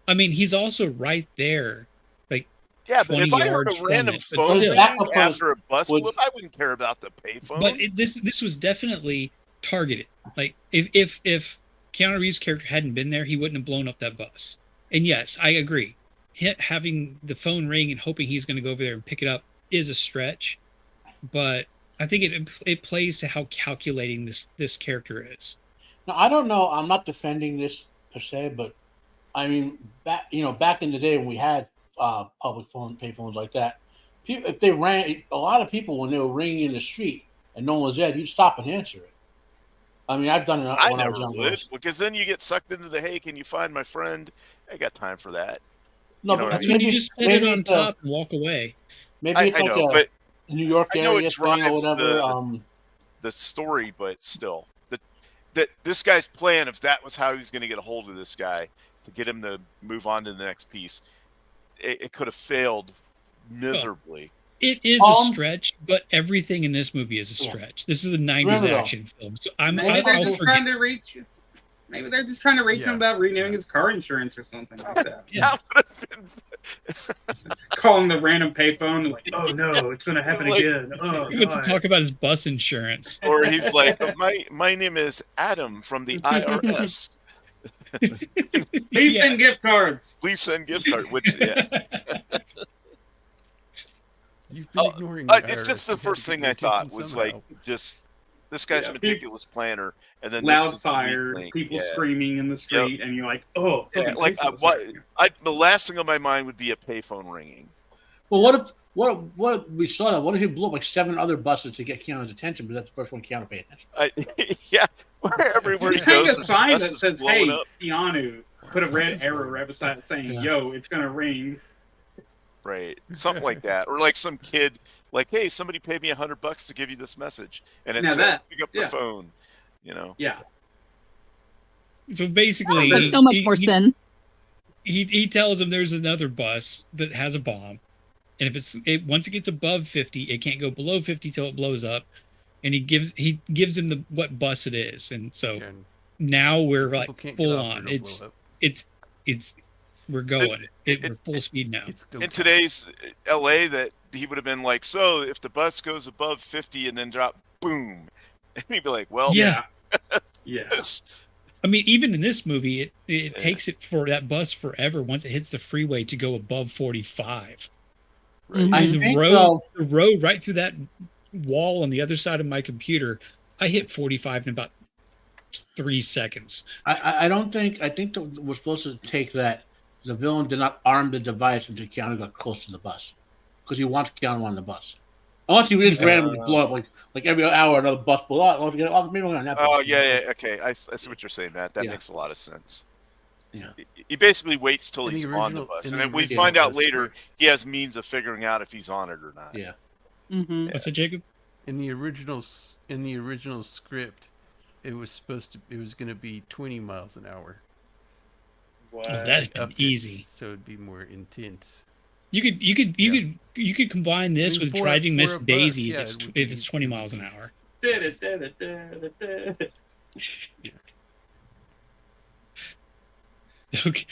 I mean, he's also right there. Like, Yeah, but if 20 I heard yards a from random it, but phone still. ring Backup phone after a bus would- flip, I wouldn't care about the payphone. But this was definitely targeted. Like, if Keanu Reeves' character hadn't been there, he wouldn't have blown up that bus. And yes, I agree. Having the phone ring and hoping he's going to go over there and pick it up is a stretch, but I think it plays to how calculating this character is. Now, I don't know. I'm not defending this per se, but I mean, back in the day when we had public payphones like that, if they rang, a lot of people when they were ringing in the street and no one was there, you'd stop and answer it. I mean, I've done it I when I never was younger. would, because then you get sucked into the hey, can you find my friend? I got time for that. No, You know but what I That's mean? when you just set it maybe on it's top and walk away. maybe I it's like know, a but New York I know area it thing or drives whatever. the story, but still, that this guy's plan, if that was how he was going to get a hold of this guy to get him to move on to the next piece, it could have failed miserably. It is a stretch, but everything in this movie is a stretch. This is a 90s Remember, though, action film, so Maybe I'll they're just forget. trying to reach you. Maybe they're just trying to reach Yeah. him about renewing his car insurance or something like that. That would have been Calling the random payphone, like, oh no, it's gonna happen Like- again. Oh, He wants to God. talk about his bus insurance. or he's like, my name is Adam from the IRS. Please Yeah. send gift cards. Please send gift card. Which You've been ignoring the it's IRS. just You the had first to get thing their I thought attention was somehow. like, just this guy's Yeah, a meticulous planner, and then this Loud is the weak fire, link. people Yeah. screaming in the street, and you're like, oh, Yeah, fucking like payphone's what? here. The last thing on my mind would be a payphone ringing. Well, what if we saw that? What if he blew up like 7 other buses to get Keanu's attention, but that's the first one Keanu paid attention? Yeah, everywhere he Just hang goes, a there's sign that buses says, blowing hey, up. Keanu. Put a red arrow right beside it saying, Yeah. yo, it's gonna ring. Right, something like that, or like some kid, like, hey, somebody paid me $100 to give you this message, and it Now says, that- pick up yeah. the phone. You know, Yeah. So basically, There's so much more he, sin. he tells him there's another bus that has a bomb, and if once it gets above 50, it can't go below 50 till it blows up, and he gives him what bus it is, and so And now we're like people can't get full off or on. it'll blow up. It's we're going. We're full speed now. It's go in time. today's LA, that he would have been like, so if the bus goes above 50 and then drop, boom, and he'd be like, well, Yeah. Yeah. yes. I mean, even in this movie, it Yeah. takes it for that bus forever once it hits the freeway to go above 45. Right. Mhm. I The think road right through that wall on the other side of my computer, I hit 45 in about 3 seconds. I don't think. I think that we're supposed to take that the villain did not arm the device until Keanu got close to the bus, because he wants Keanu on the bus. Unless he just randomly blow up like every hour another bus blew up. Maybe I'm on that. Oh bus. yeah, okay. I see what you're saying, Matt. That Yeah. makes a lot of sense. Yeah. He basically waits till In the he's on the original- bus, in and the then we original find out bus later script- he has means of figuring out if he's on it or not. Yeah. Mm-hmm. What's that, Jacob? In the original script, it was going to be 20 miles an hour. What? Oh, that's been Upped it, easy. so it'd be more intense. You could combine this I mean, with for driving a Miss bus, Daisy yeah, if it would if be- it's 20 miles an hour. Okay.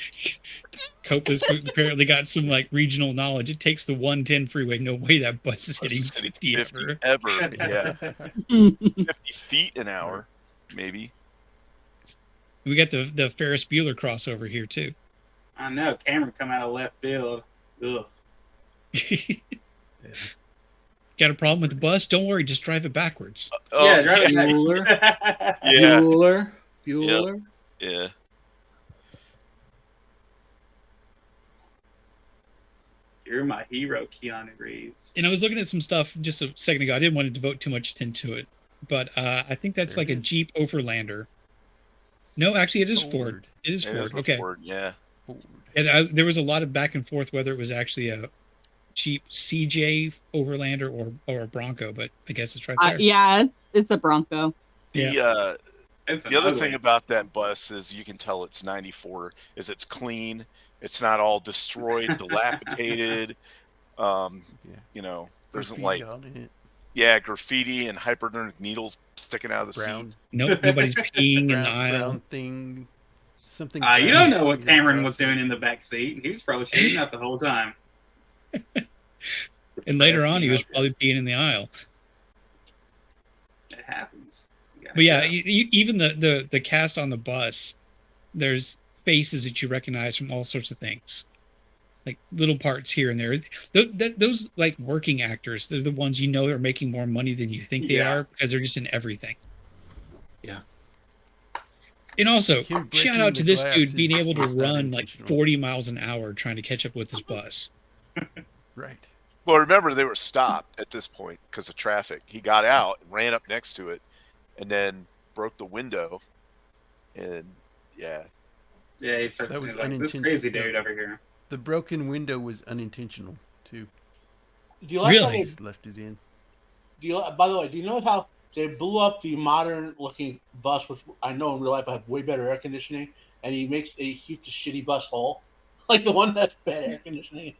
Copa's apparently got some like regional knowledge. It takes the 110 freeway. No way that bus is hitting 50 ever. Yeah, 50 feet an hour, maybe. We got the Ferris Bueller crossover here too. I know. Cameron come out of left field. Ugh. Got a problem with the bus? Don't worry, just drive it backwards. Oh, yeah, drive it yeah, back. Bueller. yeah, Bueller. yeah. You're my hero, Keanu Reeves. And I was looking at some stuff just a second ago. I didn't want to devote too much attention to it, but I think that's There like it a is. Jeep Overlander. No, actually, it is Ford. It is It Ford. is a Okay. Ford, yeah. Forward. And there was a lot of back and forth whether it was actually a Jeep CJ Overlander or a Bronco, but I guess it's right there. Yeah, it's a Bronco. The It's the other ugly. thing about that bus is you can tell it's 94 is it's clean. It's not all destroyed, dilapidated. Yeah. You know, there's Graffiti like on it. graffiti and hypodermic needles sticking out of the Brown, seat. Nope, nobody's peeing in the brown aisle. thing. Something. You brown don't know what smeared Cameron across was doing it. in the back seat. He was probably shooting out the whole time. And later on, he was Nasty probably peeing in the aisle. It happens. You gotta But yeah, go. even the cast on the bus, there's faces that you recognize from all sorts of things, like little parts here and there. Those like working actors, they're the ones you know are making more money than you think they Yeah. are because they're just in everything. Yeah. And also, Him shout breaking out to the this dude being glasses able to was not run like intentional. 40 miles an hour trying to catch up with his bus. Right. Well, remember they were stopped at this point because of traffic. He got out, ran up next to it, and then broke the window. And yeah, Yeah, he starts That being was like, this unintentional. crazy dude over here. The broken window was unintentional too. Do you like how Really? They they, just left it in. by the way, do you know how they blew up the modern looking bus, which I know in real life I have way better air conditioning, and he keeps the shitty bus whole, like the one that's bad air conditioning.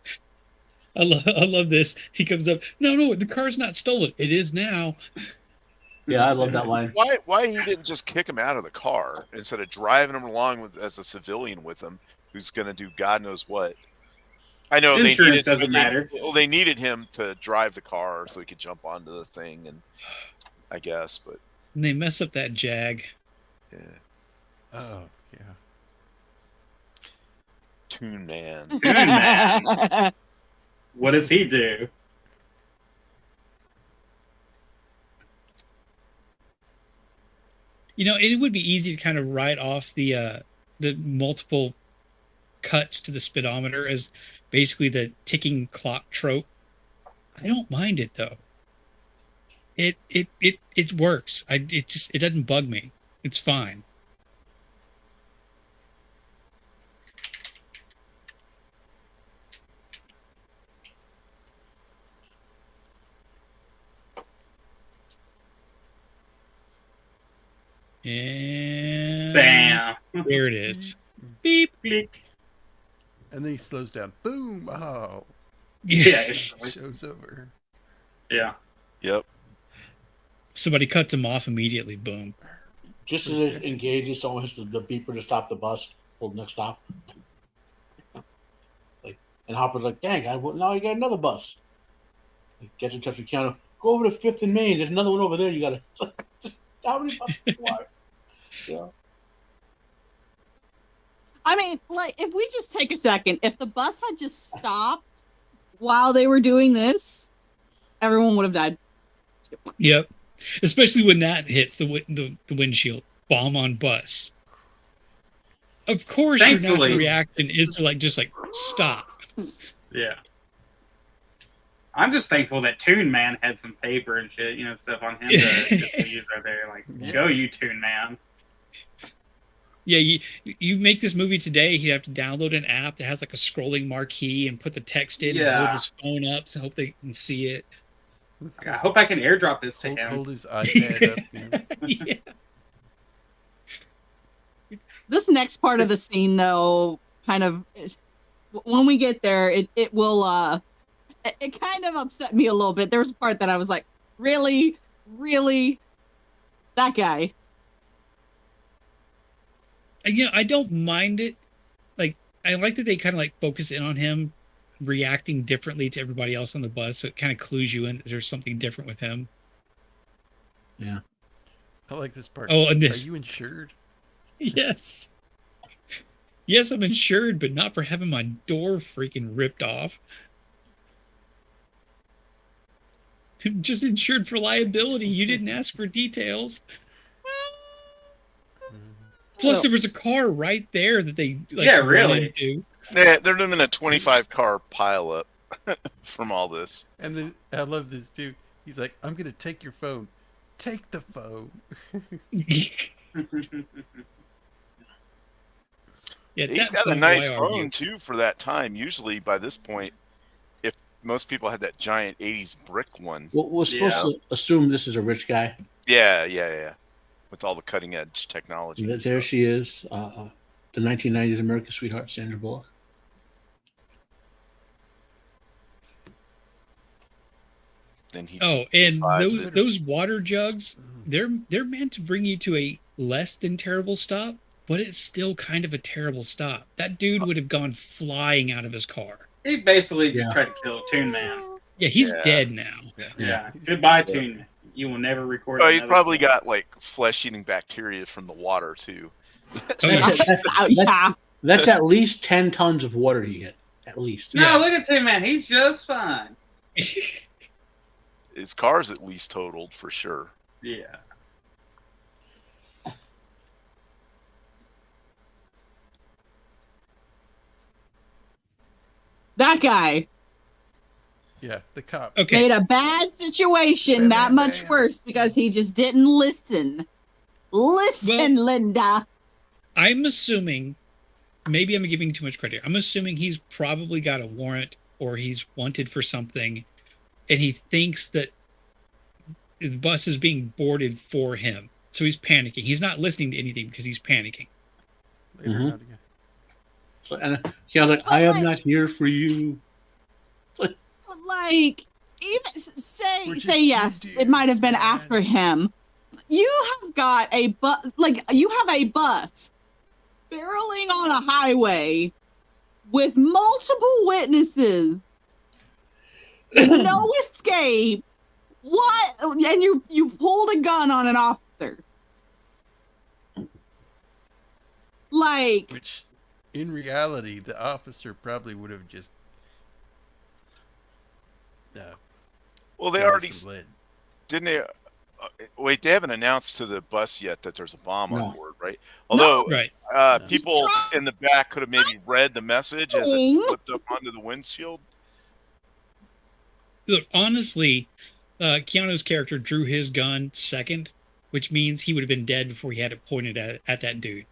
I love this. He comes up. No, the car's not stolen. It is now. Yeah, I love that line. Why he didn't just kick him out of the car instead of driving him along with as a civilian with him, who's going to do God knows what. I know Insurance doesn't matter. They needed him to drive the car so he could jump onto the thing, and I guess, but And they mess up that Jag. yeah. Oh, yeah. Toon Man. Toon Man. What does he do? You know, it would be easy to kind of write off the multiple cuts to the speedometer as basically the ticking clock trope. I don't mind it though. It works. It doesn't bug me. It's fine. And Bam. there it is. Beep. Click. And then he slows down. Boom! Oh, Yeah. show's over. Yeah. Yep. Somebody cuts him off immediately. Boom. Just as it engages, someone hits the beeper to stop the bus for the next stop. Like, and Hopper's like, "Dang, now you got another bus." He gets in touch with Keanu. Go over to 5th and Main. There's another one over there. You gotta. How many buses? Why? Yeah. I mean, like, if we just take a second, if the bus had just stopped while they were doing this, everyone would have died. Yep. Especially when that hits the windshield. Bomb on bus. Of course, your natural Thankfully- reaction is to just stop. Yeah. I'm just thankful that Toon Man had some paper and shit, stuff on him to use right there. Like, go you, Toon Man. Yeah, you make this movie today, he'd have to download an app that has like a scrolling marquee and put the text in and Yeah. hold his phone up to hope they can see it. I hope I can airdrop this to him. Hold his iPad up. You know? Yeah. This next part of the scene, though, kind of, when we get there, it will, it kind of upset me a little bit. There was a part that I was like, really? That guy? I don't mind it. Like, I like that they kind of focus in on him reacting differently to everybody else on the bus, so it kind of clues you in that there's something different with him. Yeah. I like this part. Oh, and this. Are you insured? Yes. Yes, I'm insured, but not for having my door freaking ripped off. I'm just insured for liability. You didn't ask for details. Plus, there was a car right there that they Yeah, run really. into. Yeah, they're doing a 25 car pileup from all this. And then I love this too. He's like, "I'm gonna take your phone. Take the phone." Yeah, He's that got a point, nice why phone argue? too for that time. Usually by this point, if most people had that giant 80s brick one. Well, we're supposed to assume this is a rich guy. Yeah. With all the cutting edge technology. and There stuff. she is, the 1990s American sweetheart, Sandra Bullock. Then he Oh, and fives it. those water jugs, they're meant to bring you to a less than terrible stop, but it's still kind of a terrible stop. That dude would have gone flying out of his car. He basically just Yeah. tried to kill Toon Man. Yeah, he's Yeah. dead now. Yeah. Goodbye, Toon Man. You will never record. Oh, he's another probably film. got like flesh-eating bacteria from the water too. Oh, yeah. Yeah. That's at least 10 tons of water you get. At least. No, Yeah. look at Toon Man. He's just fine. His car's at least totaled for sure. Yeah. That guy Yeah, the cop. Okay. made a bad situation that much worse because he just didn't listen. Listen, Linda. I'm assuming, maybe I'm giving too much credit. I'm assuming he's probably got a warrant or he's wanted for something, and he thinks that the bus is being boarded for him. So he's panicking. He's not listening to anything because he's panicking. Later Mhm. on again. So, and he was like, I am not here for you. Like, even We're just say two yes, it might have been dudes, man. after him, You have got a bus, like you have a bus barreling on a highway with multiple witnesses, no escape. What? And you pulled a gun on an officer. Like, Which, in reality, the officer probably would have just. Well, they given already some lead. didn't they? Wait, they haven't announced to the bus yet that there's a bomb No. on board, right? Although Right. people in the back could have maybe read the message as it flipped up onto the windshield. Look, honestly, Keanu's character drew his gun second, which means he would have been dead before he had it pointed at that dude.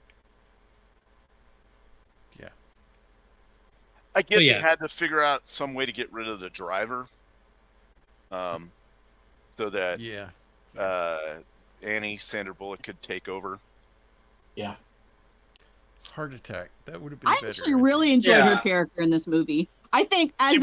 Yeah. I get yeah. they had to figure out some way to get rid of the driver, so that Yeah. Annie Sandra Bullock could take over. Yeah. Heart attack. That would have been I better. actually really enjoyed her character in this movie. I think as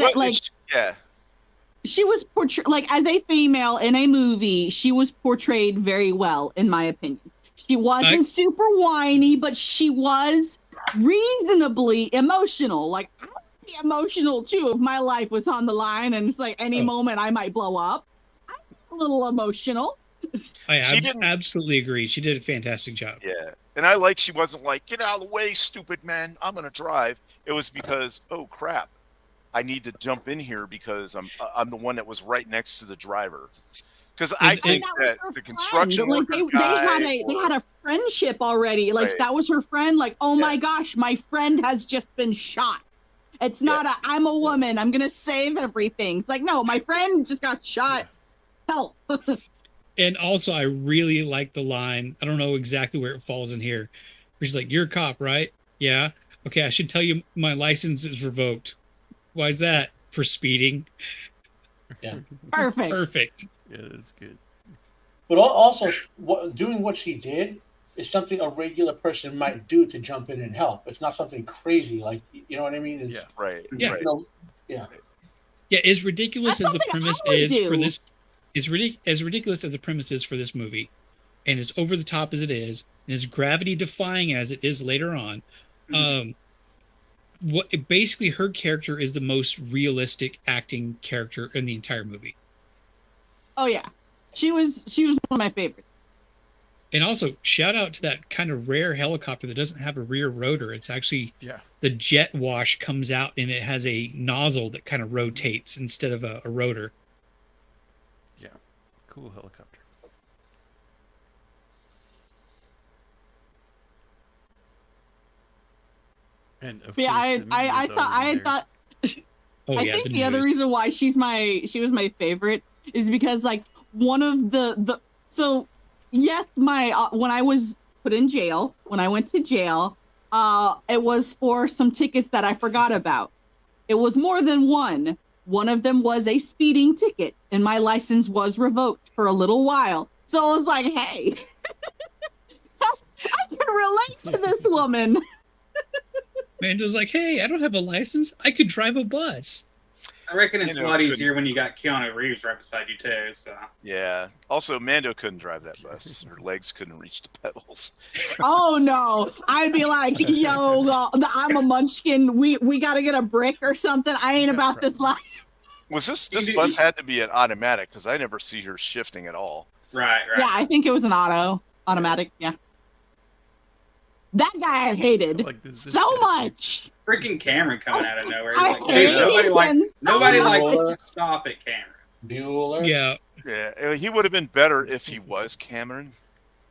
she was portrayed, like as a female in a movie, she was portrayed very well, in my opinion. She wasn't super whiny, but she was reasonably emotional. Like, I would be emotional too if my life was on the line and it's like any moment I might blow up. I'm a little emotional. I absolutely agree. She did a fantastic job. Yeah. And I like she wasn't like, get out of the way, stupid man. I'm going to drive. It was because, oh, crap. I need to jump in here because I'm the one that was right next to the driver. Because I think that the construction worker they had a friendship already. Like that was her friend. Like, oh my gosh, my friend has just been shot. It's not I'm a woman. I'm gonna save everything. It's like, no, my friend just got shot. Help. And also, I really like the line. I don't know exactly where it falls in here. Where she's like, "You're a cop, right? Yeah. Okay, I should tell you my license is revoked. Why is that? For speeding." Yeah. Perfect. Yeah, that's good. But also, doing what she did is something a regular person might do to jump in and help. It's not something crazy, like, you know what I mean? It's, right. Yeah. Right. Yeah. Yeah, as ridiculous That's as the something premise I would is do. for this, as ridiculous as the premise is for this movie, and as over the top as it is, and as gravity defying as it is later on, basically her character is the most realistic acting character in the entire movie. Oh yeah, she was one of my favorites. And also, shout out to that kind of rare helicopter that doesn't have a rear rotor. It's actually the jet wash comes out and it has a nozzle that kind of rotates instead of a rotor. Yeah, cool helicopter. And of Yeah, course, I thought. I think the other reason why she was my favorite is because like one of the so yes, when I was put in jail, when I went to jail, it was for some tickets that I forgot about. It was more than one. One of them was a speeding ticket, and my license was revoked for a little while. So I was like, hey, I can relate to this woman. Mando's like, hey, I don't have a license. I could drive a bus. I reckon it's a lot easier when you got Keanu Reeves right beside you too. So yeah. Also, Mando couldn't drive that bus. Her legs couldn't reach the pedals. Oh no! I'd be like, yo, I'm a munchkin. We got to get a brick or something. I ain't about this life. Was this bus had to be an automatic because I never see her shifting at all. Right. Yeah, I think it was an automatic. Yeah. That guy I hated so much. Freaking Cameron coming out of nowhere. I Like, dude, nobody likes Bueller. to stop at Cameron. Bueller. Yeah. Yeah, he would have been better if he was Cameron.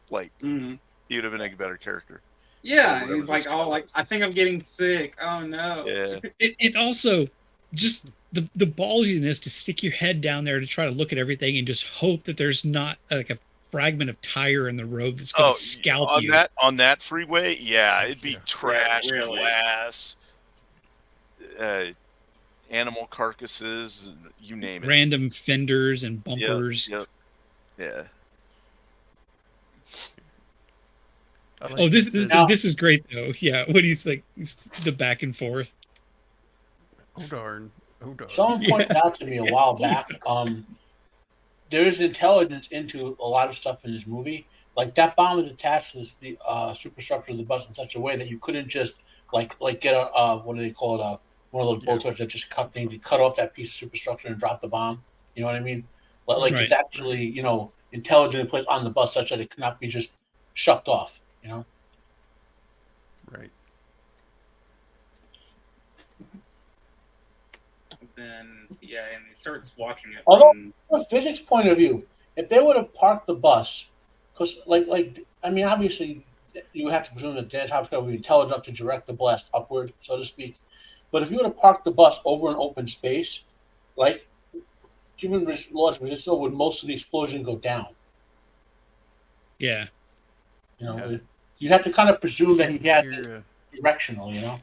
Like, he would have been a better character. Yeah, So he's like, I think I'm getting sick. Oh no. Yeah. It also just the ballsiness to stick your head down there to try to look at everything and just hope that there's not like a fragment of tire in the road that's going to scalp you. On that freeway, yeah, it'd be trash, really. glass, animal carcasses, you name it. Random fenders and bumpers. Yep. Yeah. Oh, this is great though. Yeah, when he's like the back and forth. Oh darn. Someone pointed out to me a while back. there is intelligence into a lot of stuff in this movie. Like that bomb is attached to the superstructure of the bus in such a way that you couldn't just like get a what do they call it, one of those blowtorches that just cut off that piece of superstructure and drop the bomb. You know what I mean? Like Right. it's actually intelligently placed on the bus such that it cannot be just shucked off. You know. Right. Then and he starts watching it. Although, and- from a physics point of view, if they would have parked the bus, because obviously you have to presume that Dan Hopkins would be intelligent enough to direct the blast upward, so to speak. But if you would have parked the bus over an open space, like given laws of resistance, would most of the explosion go down? Yeah. You have to kind of presume that he has it Here, directional. yeah.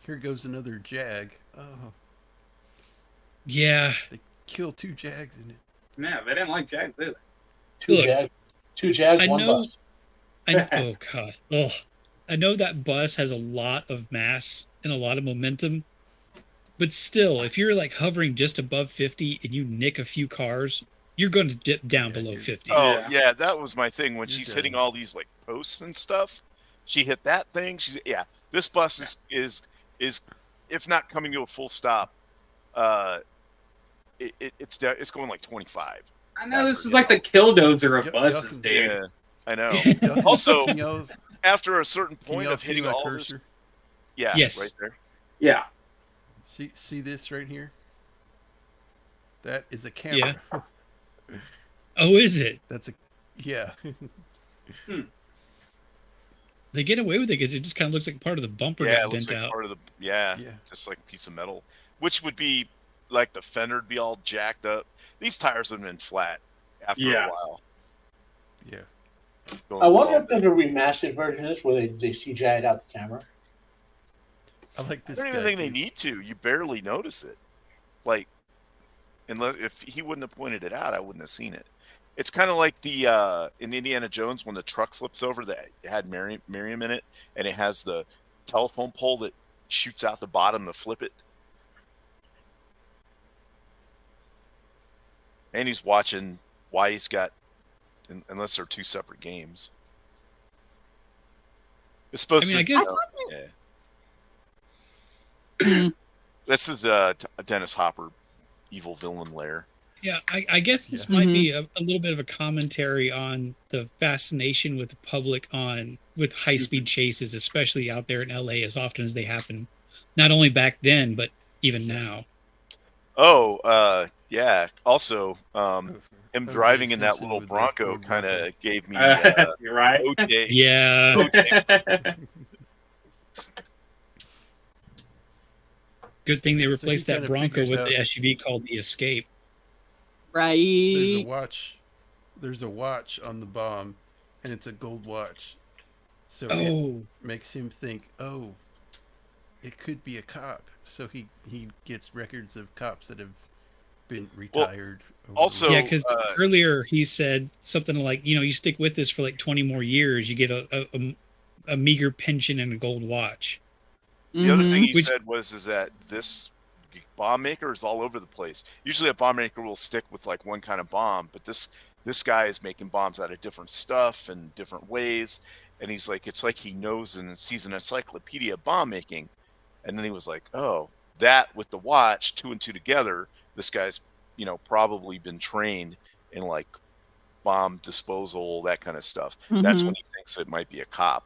Here goes another Jag. Oh, Yeah. they kill 2 Jags in it. Yeah, they didn't like Jags either. Two Jags, I one know- bus. Oh god. Ugh. I know that bus has a lot of mass and a lot of momentum, but still, if you're like hovering just above 50 and you nick a few cars, you're going to dip down below 50. Oh yeah, that was my thing when You're she's done. hitting all these like posts and stuff. She hit that thing. This bus is if not coming to a full stop, it's going like 25. I know this is like the killdozer of Yuck, buses, yuck. dude. Yeah, I know. Y'all- Also, can y'all- after a certain can point y'all of see hitting my all this, cursor? yeah, Yes. right there. Yeah. See this right here? That is a camera. Oh, is it? That's a yeah. They get away with it because it just kind of looks like part of the bumper Yeah, it got looks bent like out. part of the yeah, just like a piece of metal, which would be like the fender would be all jacked up. These tires have been flat after Yeah. a while. Yeah. Going I wonder well. if there's a remastered version of this where they CGI'd out the camera. I like I this don't guy. even think they too. need to. You barely notice it. Like, unless if he wouldn't have pointed it out, I wouldn't have seen it. It's kind of like the in Indiana Jones when the truck flips over that it had Miriam in it, and it has the telephone pole that shoots out the bottom to flip it. And he's watching why he's got, unless they're 2 separate games. It's supposed I to. guess- Yeah. This is Dennis Hopper, evil villain lair. Yeah, I guess this might be a little bit of a commentary on the fascination with the public with high-speed chases, especially out there in LA as often as they happen. Not only back then, but even now. Oh, yeah. Also, him Oh, driving in that Simpson little with the Bronco Ford kind Bronco. of gave me You're right. OJ. Yeah. OJ. Good thing they So he replaced that kinda Bronco figures with out- the SUV called the Escape. There's a Right. watch. There's a watch on the bomb, and it's a gold watch. So it Oh, makes him think, oh, it could be a cop. So he gets records of cops that have been retired. over the also- yeah, years. because earlier he said something like, you stick with this for like 20 more years, you get a meager pension and a gold watch. The other thing he Which- said is that this bomb maker is all over the place. Usually a bomb maker will stick with like one kind of bomb, but this guy is making bombs out of different stuff and different ways. And he's like, it's like he knows and sees an encyclopedia of bomb making. And then he was like, oh, that with the watch, 2 and 2 together, this guy's, probably been trained in like bomb disposal, that kind of stuff. That's when he thinks it might be a cop.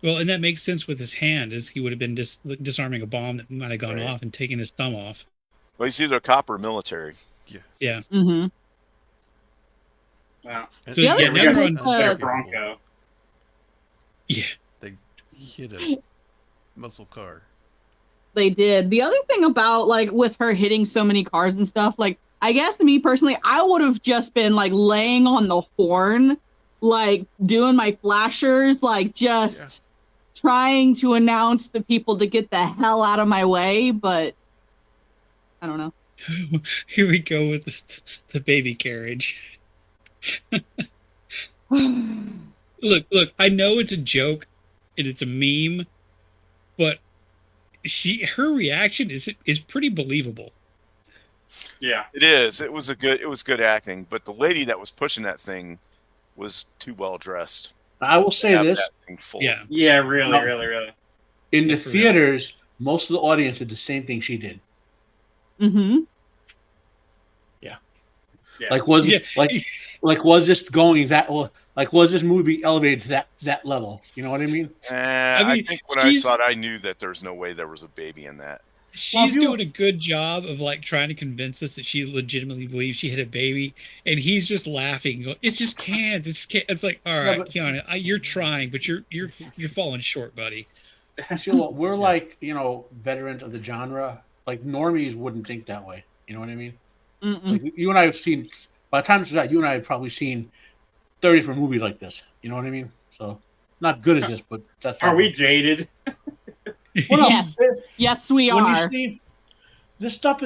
Well, and that makes sense with his hand, as he would have been disarming a bomb that might have gone Right. off and taken his thumb off. Well, he's either a cop or military. Yeah. Mm-hmm. Wow. And So, The other yeah, thing now we're with, on. Their Bronco. Yeah. They hit a muscle car. They did. The other thing about with her hitting so many cars and stuff, I guess me personally, I would have just been laying on the horn, doing my flashers, just trying to announce to people to get the hell out of my way. But I don't know. Here we go with the baby carriage. Look, I know it's a joke and it's a meme, but her reaction is pretty believable. Yeah. It is. It was good acting, but the lady that was pushing that thing was too well dressed. I will to say have this: that thing full. Yeah. Yeah, really, No. really. in the For real. theaters, most of the audience did the same thing she did. Mm-hmm. Yeah. Like was Yeah. like was this going that like was this movie elevated to that level? You know what I mean? I mean, think when I saw it, I knew that there's no way there was a baby in that. She's doing a good job of like trying to convince us that she legitimately believes she had a baby, and he's just laughing. Going, it just can't. It's can't. It's like, all right, but- Keanu, you're trying, but you're falling short, buddy. Sheila, we're like veterans of the genre. Like normies wouldn't think that way. You know what I mean? Mm-mm. Like you and I have seen. By the time it's that, you and I have probably seen 30 different movies like this. You know what I mean? So not good as this, but that's. Are we jaded? Well, no, Yes. Yes, we when are. you see this stuff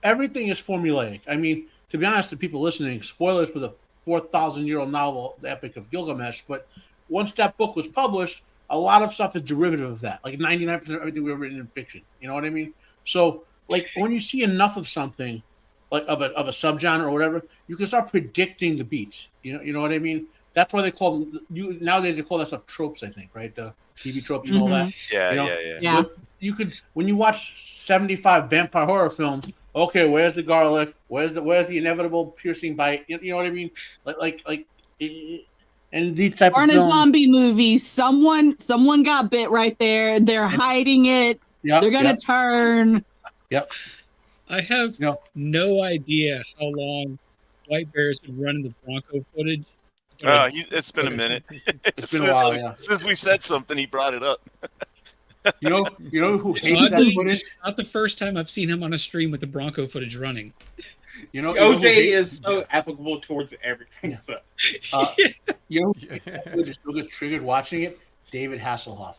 everything is formulaic. I mean, to be honest, to people listening, spoilers for the 4,000-year-old novel, The Epic of Gilgamesh. But once that book was published, a lot of stuff is derivative of that. Like 99% of everything we've written in fiction. You know what I mean? So, like when you see enough of something, like of a subgenre or whatever, you can start predicting the beats. You know what I mean? That's why they call them nowadays. They call that stuff tropes. I think, right? The TV tropes and all that. Yeah, You know? Yeah. But you could, when you watch 75 vampire horror films, okay, where's the garlic? Where's the inevitable piercing bite? You know what I mean? And these type Or of in a films. zombie movie, someone got bit right there. They're hiding it. Yep, They're gonna yep, turn. yep. I have no idea how long WhiteBear's been running the Bronco footage. It's been a minute. It's been a while, yeah. Since we said something, he brought it up. You know who hates that Oddly, footage? it's not the first time I've seen him on a stream with the Bronco footage running. You know, OJ is so applicable towards everything. So, you know, who just triggered watching it? David Hasselhoff.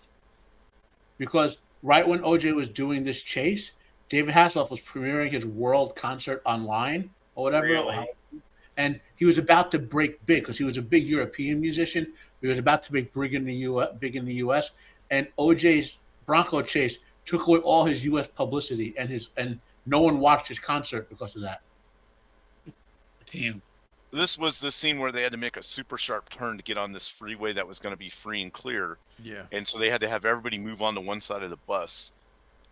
Because right when OJ was doing this chase, David Hasselhoff was premiering his world concert online or whatever. Really? And he was about to break big because he was a big European musician. He was about to make big in the U.S. And OJ's Bronco chase took away all his U.S. publicity, and no one watched his concert because of that. Damn. This was the scene where they had to make a super sharp turn to get on this freeway that was going to be free and clear. Yeah. And so they had to have everybody move on to one side of the bus.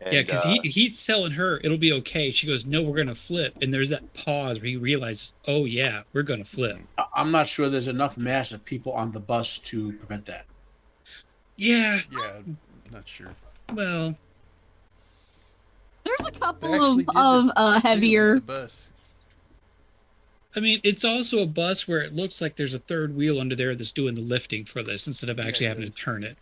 And, Yeah, because he's telling her it'll be okay. She goes, "No, we're gonna flip." And there's that pause where he realizes, "Oh yeah, we're gonna flip." I'm not sure there's enough mass of people on the bus to prevent that. Yeah. Yeah, I'm not sure. Well, There's a They couple actually did of this too with heavier. the bus. I mean, it's also a bus where it looks like there's a third wheel under there that's doing the lifting for this instead of actually having to turn it.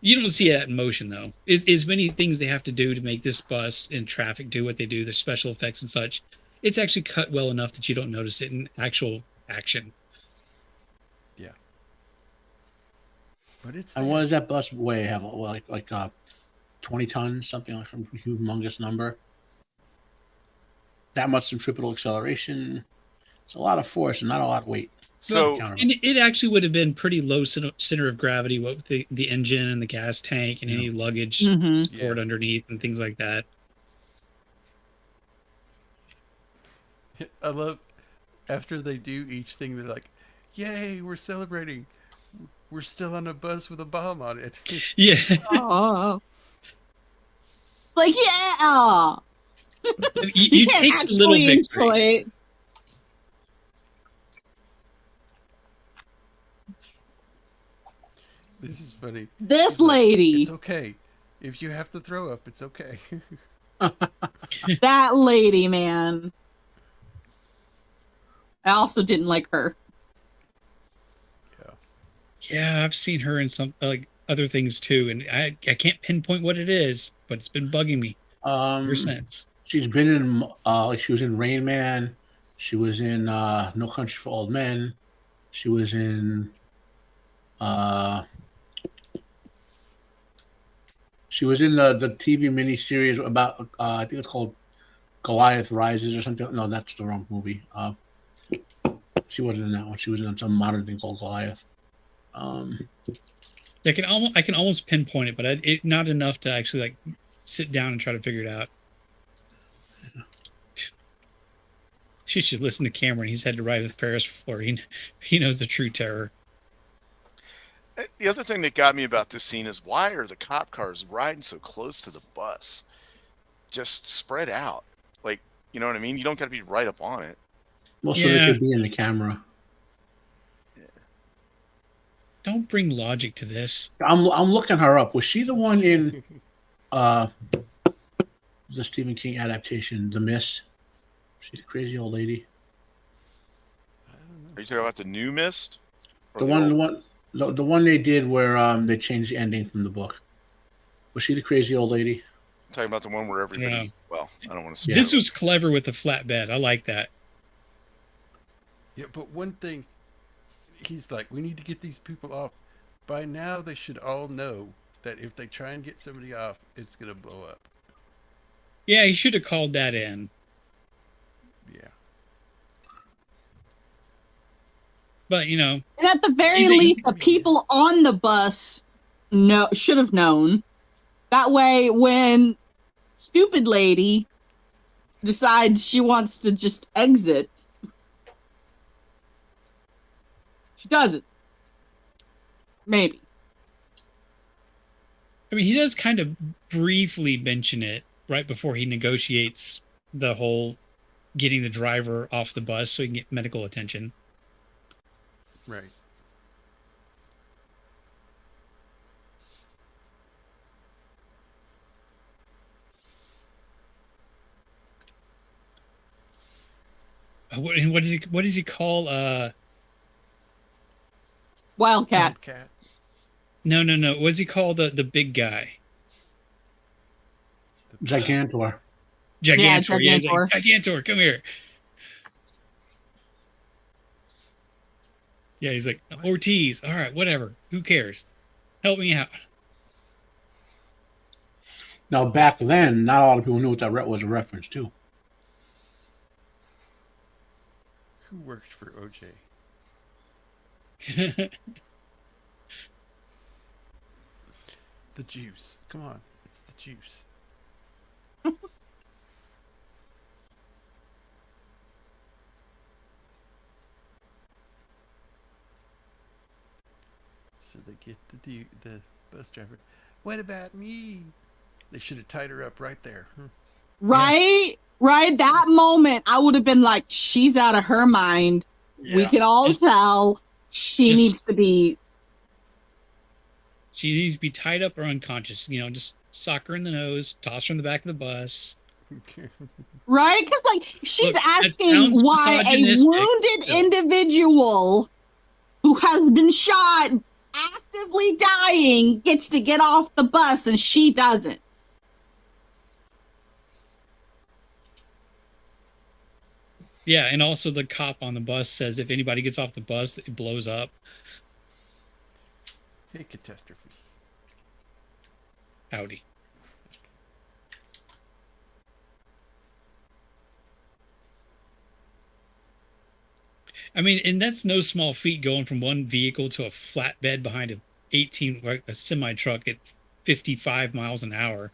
You don't see that in motion, though. As many things they have to do to make this bus in traffic do what they do, their special effects and such. It's actually cut well enough that you don't notice it in actual action. Yeah. But it's And what does that bus weigh? Have like 20 tons, something like some humongous number. That much centripetal acceleration. It's a lot of force and not a lot of weight. So And it actually would have been pretty low center of gravity, what with the engine and the gas tank and any luggage Mhm. stored underneath and things like that. I love after they do each thing, they're like, "Yay, we're celebrating! We're still on a bus with a bomb on it." Yeah. Oh. Like yeah. You can't take the little actually victories. enjoy it. This is funny. This It's like, lady. It's okay. If you have to throw up, it's okay. That lady, man. I also didn't like her. Yeah, I've seen her in some like other things too, and I can't pinpoint what it is, but it's been bugging me ever since. She's been in she was in Rain Man. She was in No Country for Old Men. She was in the TV miniseries about I think it's called Goliath Rises or something. No, that's the wrong movie. She wasn't in that one. She was in some modern thing called Goliath. I can almost pinpoint it, but it not enough to actually like sit down and try to figure it out. She should listen to Cameron. He's had to ride with Ferris before. He knows the true terror. The other thing that got me about this scene is why are the cop cars riding so close to the bus? Just spread out. Like, you know what I mean? You don't got to be right up on it. Well, so they could be in the camera. Don't bring logic to this. I'm looking her up. Was she the one in the Stephen King adaptation, The Mist? She's a crazy old lady. Are you talking about the new Mist? The one they did where they changed the ending from the book. Was she the crazy old lady? I'm talking about the one where everybody. Yeah. Well, I don't want to. This was clever with the flatbed. I like that. Yeah, but one thing, he's like, we need to get these people off. By now, they should all know that if they try and get somebody off, it's gonna blow up. Yeah, he should have called that in. Yeah. But, you know. And at the very least, the people on the bus should have known. That way, when stupid lady decides she wants to just exit, she doesn't. Maybe. I mean, he does kind of briefly mention it right before he negotiates the whole getting the driver off the bus so he can get medical attention. Right. What does he call Wildcat? No. What does he call the big guy? Gigantor. Gigantor. Yeah, Gigantor. Gigantor, come here. Yeah, he's like, Ortiz. All right, whatever. Who cares? Help me out. Now, back then, not a lot of people knew what that was a reference to. Who worked for OJ? The juice. Come on. It's the juice. So they get the bus driver. What about me? They should have tied her up right there. Right? Right? That moment, I would have been like, she's out of her mind. Yeah. We can all tell she needs to be... She needs to be tied up or unconscious. You know, just sock her in the nose, toss her in the back of the bus. Right? Because, like, she's Look, asking why a wounded individual who has been shot, actively dying, gets to get off the bus and she doesn't. Yeah, and also the cop on the bus says if anybody gets off the bus, it blows up. Hey, catastrophe. Howdy. I mean, and that's no small feat going from one vehicle to a flatbed behind a semi truck at 55 miles an hour.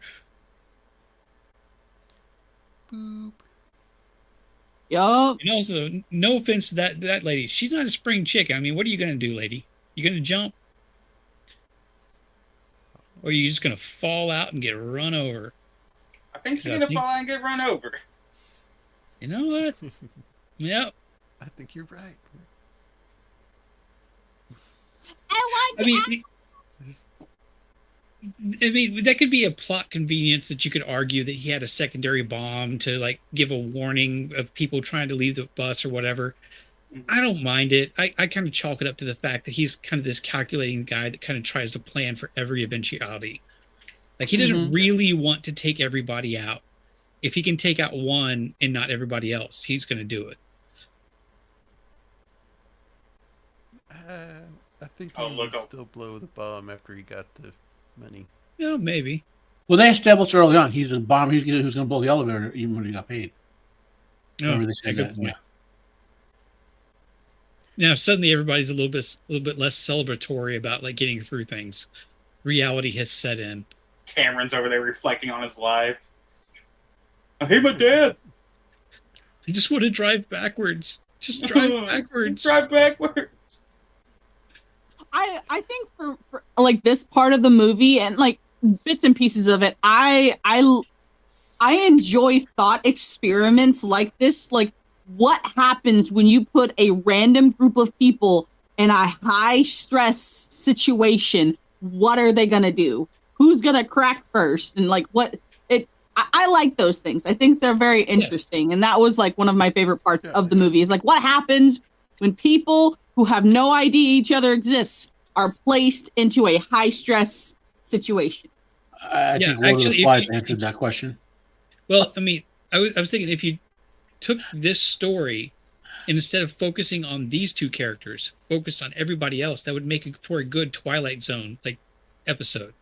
Boop. Yup. And also, no offense to that lady. She's not a spring chicken. I mean, what are you going to do, lady? You going to jump? Or are you just going to fall out and get run over? I think she's going to fall out and get run over. You know what? Yep. I think you're right. I mean, that could be a plot convenience that you could argue that he had a secondary bomb to like give a warning of people trying to leave the bus or whatever. I don't mind it. I kind of chalk it up to the fact that he's kind of this calculating guy that kind of tries to plan for every eventuality. Like he doesn't really want to take everybody out. If he can take out one and not everybody else, he's going to do it. I think he would still blow the bomb after he got the money. Yeah, maybe. Well, they established early on he's a bomb. He's going to blow the elevator even when he got paid. Remember they said that? Yeah. Now suddenly everybody's a little bit less celebratory about like getting through things. Reality has set in. Cameron's over there reflecting on his life. I hate my dad. I just want to drive backwards. Just drive backwards. Drive backwards. I think for like this part of the movie and like bits and pieces of it, I enjoy thought experiments like this. Like, what happens when you put a random group of people in a high stress situation? What are they gonna do? Who's gonna crack first? And like what it I like those things. I think they're very interesting. Yes. And that was like one of my favorite parts of the movie is like what happens when people who have no idea each other exists are placed into a high stress situation. I think Lord of the Flies answered that question. Well, I mean, I was thinking if you took this story and instead of focusing on these two characters, focused on everybody else, that would make it for a good Twilight Zone like episode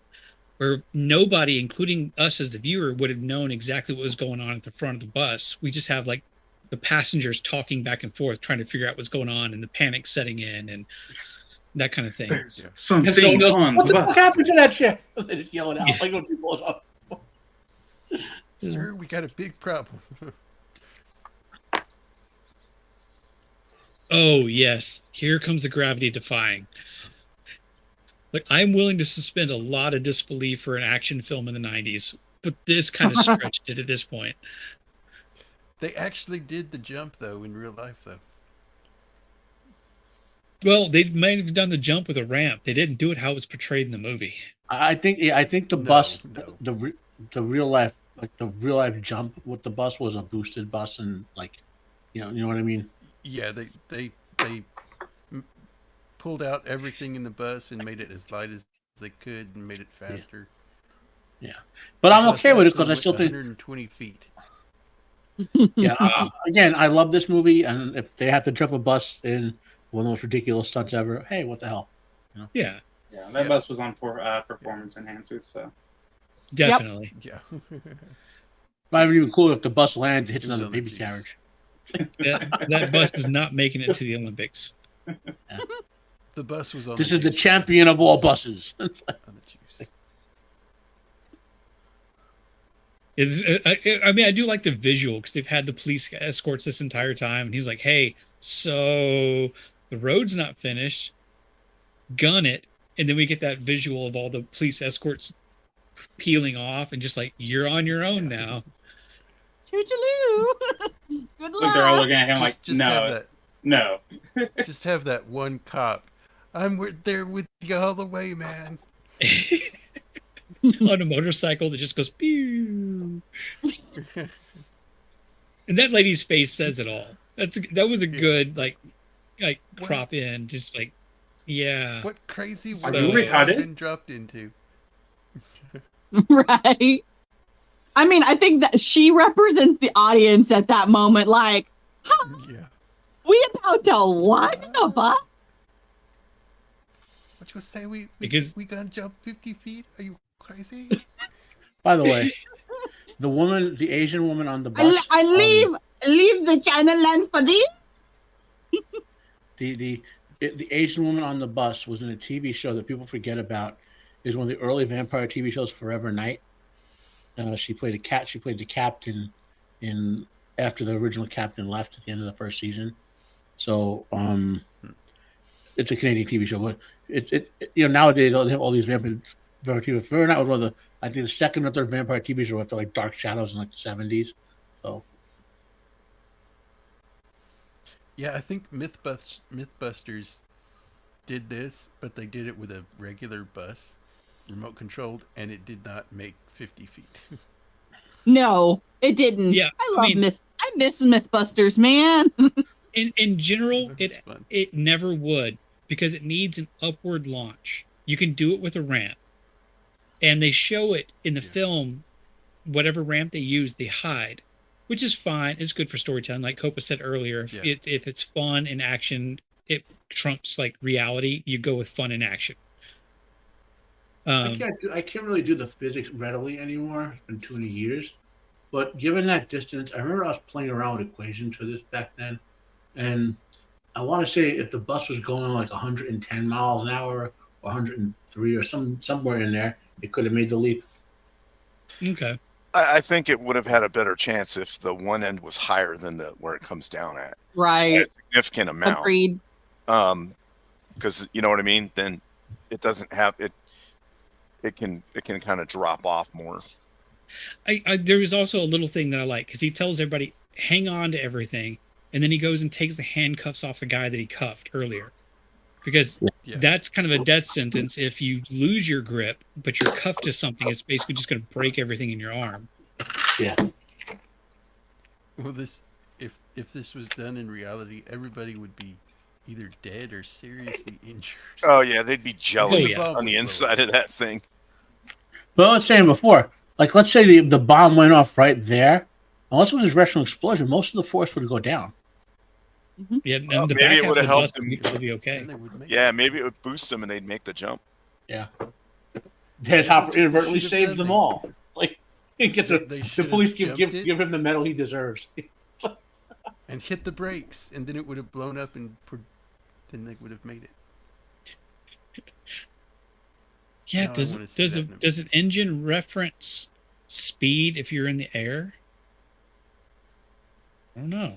where nobody, including us as the viewer, would have known exactly what was going on at the front of the bus. We just have like the passengers talking back and forth, trying to figure out what's going on and the panic setting in and that kind of thing. Something on what the fuck happened to that chick? They just yelling out like when people up. Sir, we got a big problem. Oh, yes. Here comes the gravity defying. Like, I'm willing to suspend a lot of disbelief for an action film in the 90s, but this kind of stretched it at this point. They actually did the jump, though, in real life, though. Well, they might have done the jump with a ramp. They didn't do it how it was portrayed in the movie. I think the bus, the real life, like the real life jump with the bus was a boosted bus, and like, you know what I mean. Yeah, they pulled out everything in the bus and made it as light as they could and made it faster. Yeah. But I'm okay with it because I still think 120 feet. Yeah. Again, I love this movie, and if they have to jump a bus in one of the most ridiculous stunts ever, hey, what the hell? You know? Yeah. Yeah, that bus was on for performance enhancers, so definitely. Yeah. Might be even cool if the bus lands and hits another baby carriage. That bus is not making it to the Olympics. Yeah. The bus was on. This is the champion of all buses. On the juice. I mean, I do like the visual because they've had the police escorts this entire time, and he's like, "Hey, so the road's not finished. Gun it," and then we get that visual of all the police escorts peeling off, and just like, "You're on your own now." Toodaloo. Good luck. like they're all looking at him like, Just no. Just have that one cop. I'm there with you all the way, man. On a motorcycle that just goes pew. And that lady's face says it all. That was a good like crop in, just like, yeah. What crazy world have I been dropped into? Right. I mean, I think that she represents the audience at that moment. Like, huh? Yeah. We about to what in a bus? What you say? We gonna jump 50 feet? Are you crazy? By the way, the Asian woman on the bus. I leave the China land for this. The Asian woman on the bus was in a TV show that people forget about. It was one of the early vampire TV shows, Forever Night. She played She played the captain in after the original captain left at the end of the first season. So it's a Canadian TV show, but it nowadays they have all these vampire TV. Forever Night was one of the, I think, the second or third vampire TV show after like Dark Shadows in like the 70s. So yeah, I think Mythbusters did this, but they did it with a regular bus, remote controlled, and it did not make 50 feet. No, it didn't. Yeah, I miss Mythbusters, man. In general, it never would, because it needs an upward launch. You can do it with a ramp, and they show it in the film. Whatever ramp they use, they hide, which is fine. It's good for storytelling, like Copa said earlier. If it's fun and action, it trumps like reality. You go with fun and action. I can't really do the physics readily anymore. It's been too many years. But given that distance, I remember I was playing around with equations for this back then. And I want to say if the bus was going like 110 miles an hour or 103 or somewhere in there, it could have made the leap. Okay. I think it would have had a better chance if the one end was higher than the where it comes down at. Right. A significant amount. Agreed. Because you know what I mean. Then it doesn't have it. It can kind of drop off more. There was also a little thing that I like because he tells everybody hang on to everything, and then he goes and takes the handcuffs off the guy that he cuffed earlier, because that's kind of a death sentence if you lose your grip, but you're cuffed to something. It's basically just going to break everything in your arm. Yeah. Well, if this was done in reality, everybody would be either dead or seriously injured. Oh yeah, they'd be jelly Oh, yeah. on the inside of that thing. But I was saying before, like let's say the bomb went off right there. Unless it was a directional explosion, most of the force would go down. Yeah, and the maybe back it half would of have the bus helped would them. be okay. And they would make Yeah, maybe it would boost them and they'd make the jump. Yeah. Dennis Hopper inadvertently Should've saves done them that. all. Like he gets They the should've police give jumped it. him the medal he deserves. and hit the brakes, and then it would have blown up, and then they would have made it. Yeah, Now I does wanna see that in a does an engine reference speed if you're in the air? I don't know.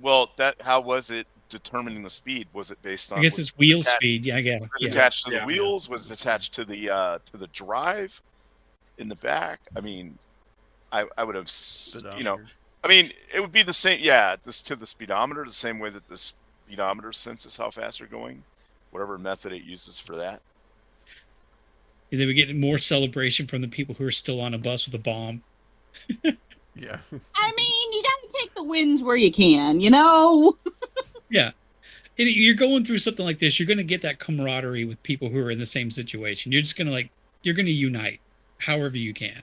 Well, how was it determining the speed? Was it based on? I guess was it's wheel attached- speed. Yeah, I guess. Was it Yeah. attached to the Yeah. wheels? Was it attached to the drive in the back? I mean, I would have, Speedometer. I mean, it would be the same. Yeah, this to the speedometer, the same way that the speedometer senses how fast you're going, whatever method it uses for that. And then we get more celebration from the people who are still on a bus with a bomb. Yeah. I mean, you gotta take the wins where you can, you know? Yeah. And you're going through something like this, you're going to get that camaraderie with people who are in the same situation. You're just going to you're going to unite however you can.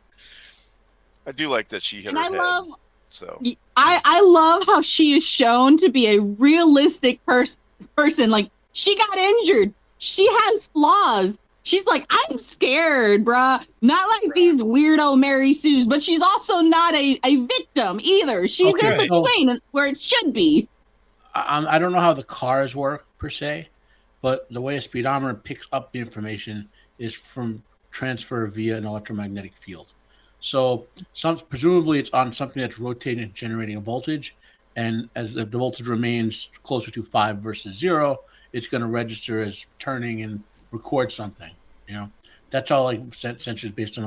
I do like that she hit And her I head. love So I love how she is shown to be a realistic person. Like, she got injured. She has flaws. She's like, I'm scared, bruh. Not like these weirdo Mary Sues, but she's also not a victim either. She's in Okay. between where it should be. I don't know how the cars work per se, but the way a speedometer picks up the information is from transfer via an electromagnetic field. So presumably it's on something that's rotating and generating a voltage, and as if the voltage remains closer to 5 versus 0, it's going to register as turning and record something. You know, that's how like sensors based on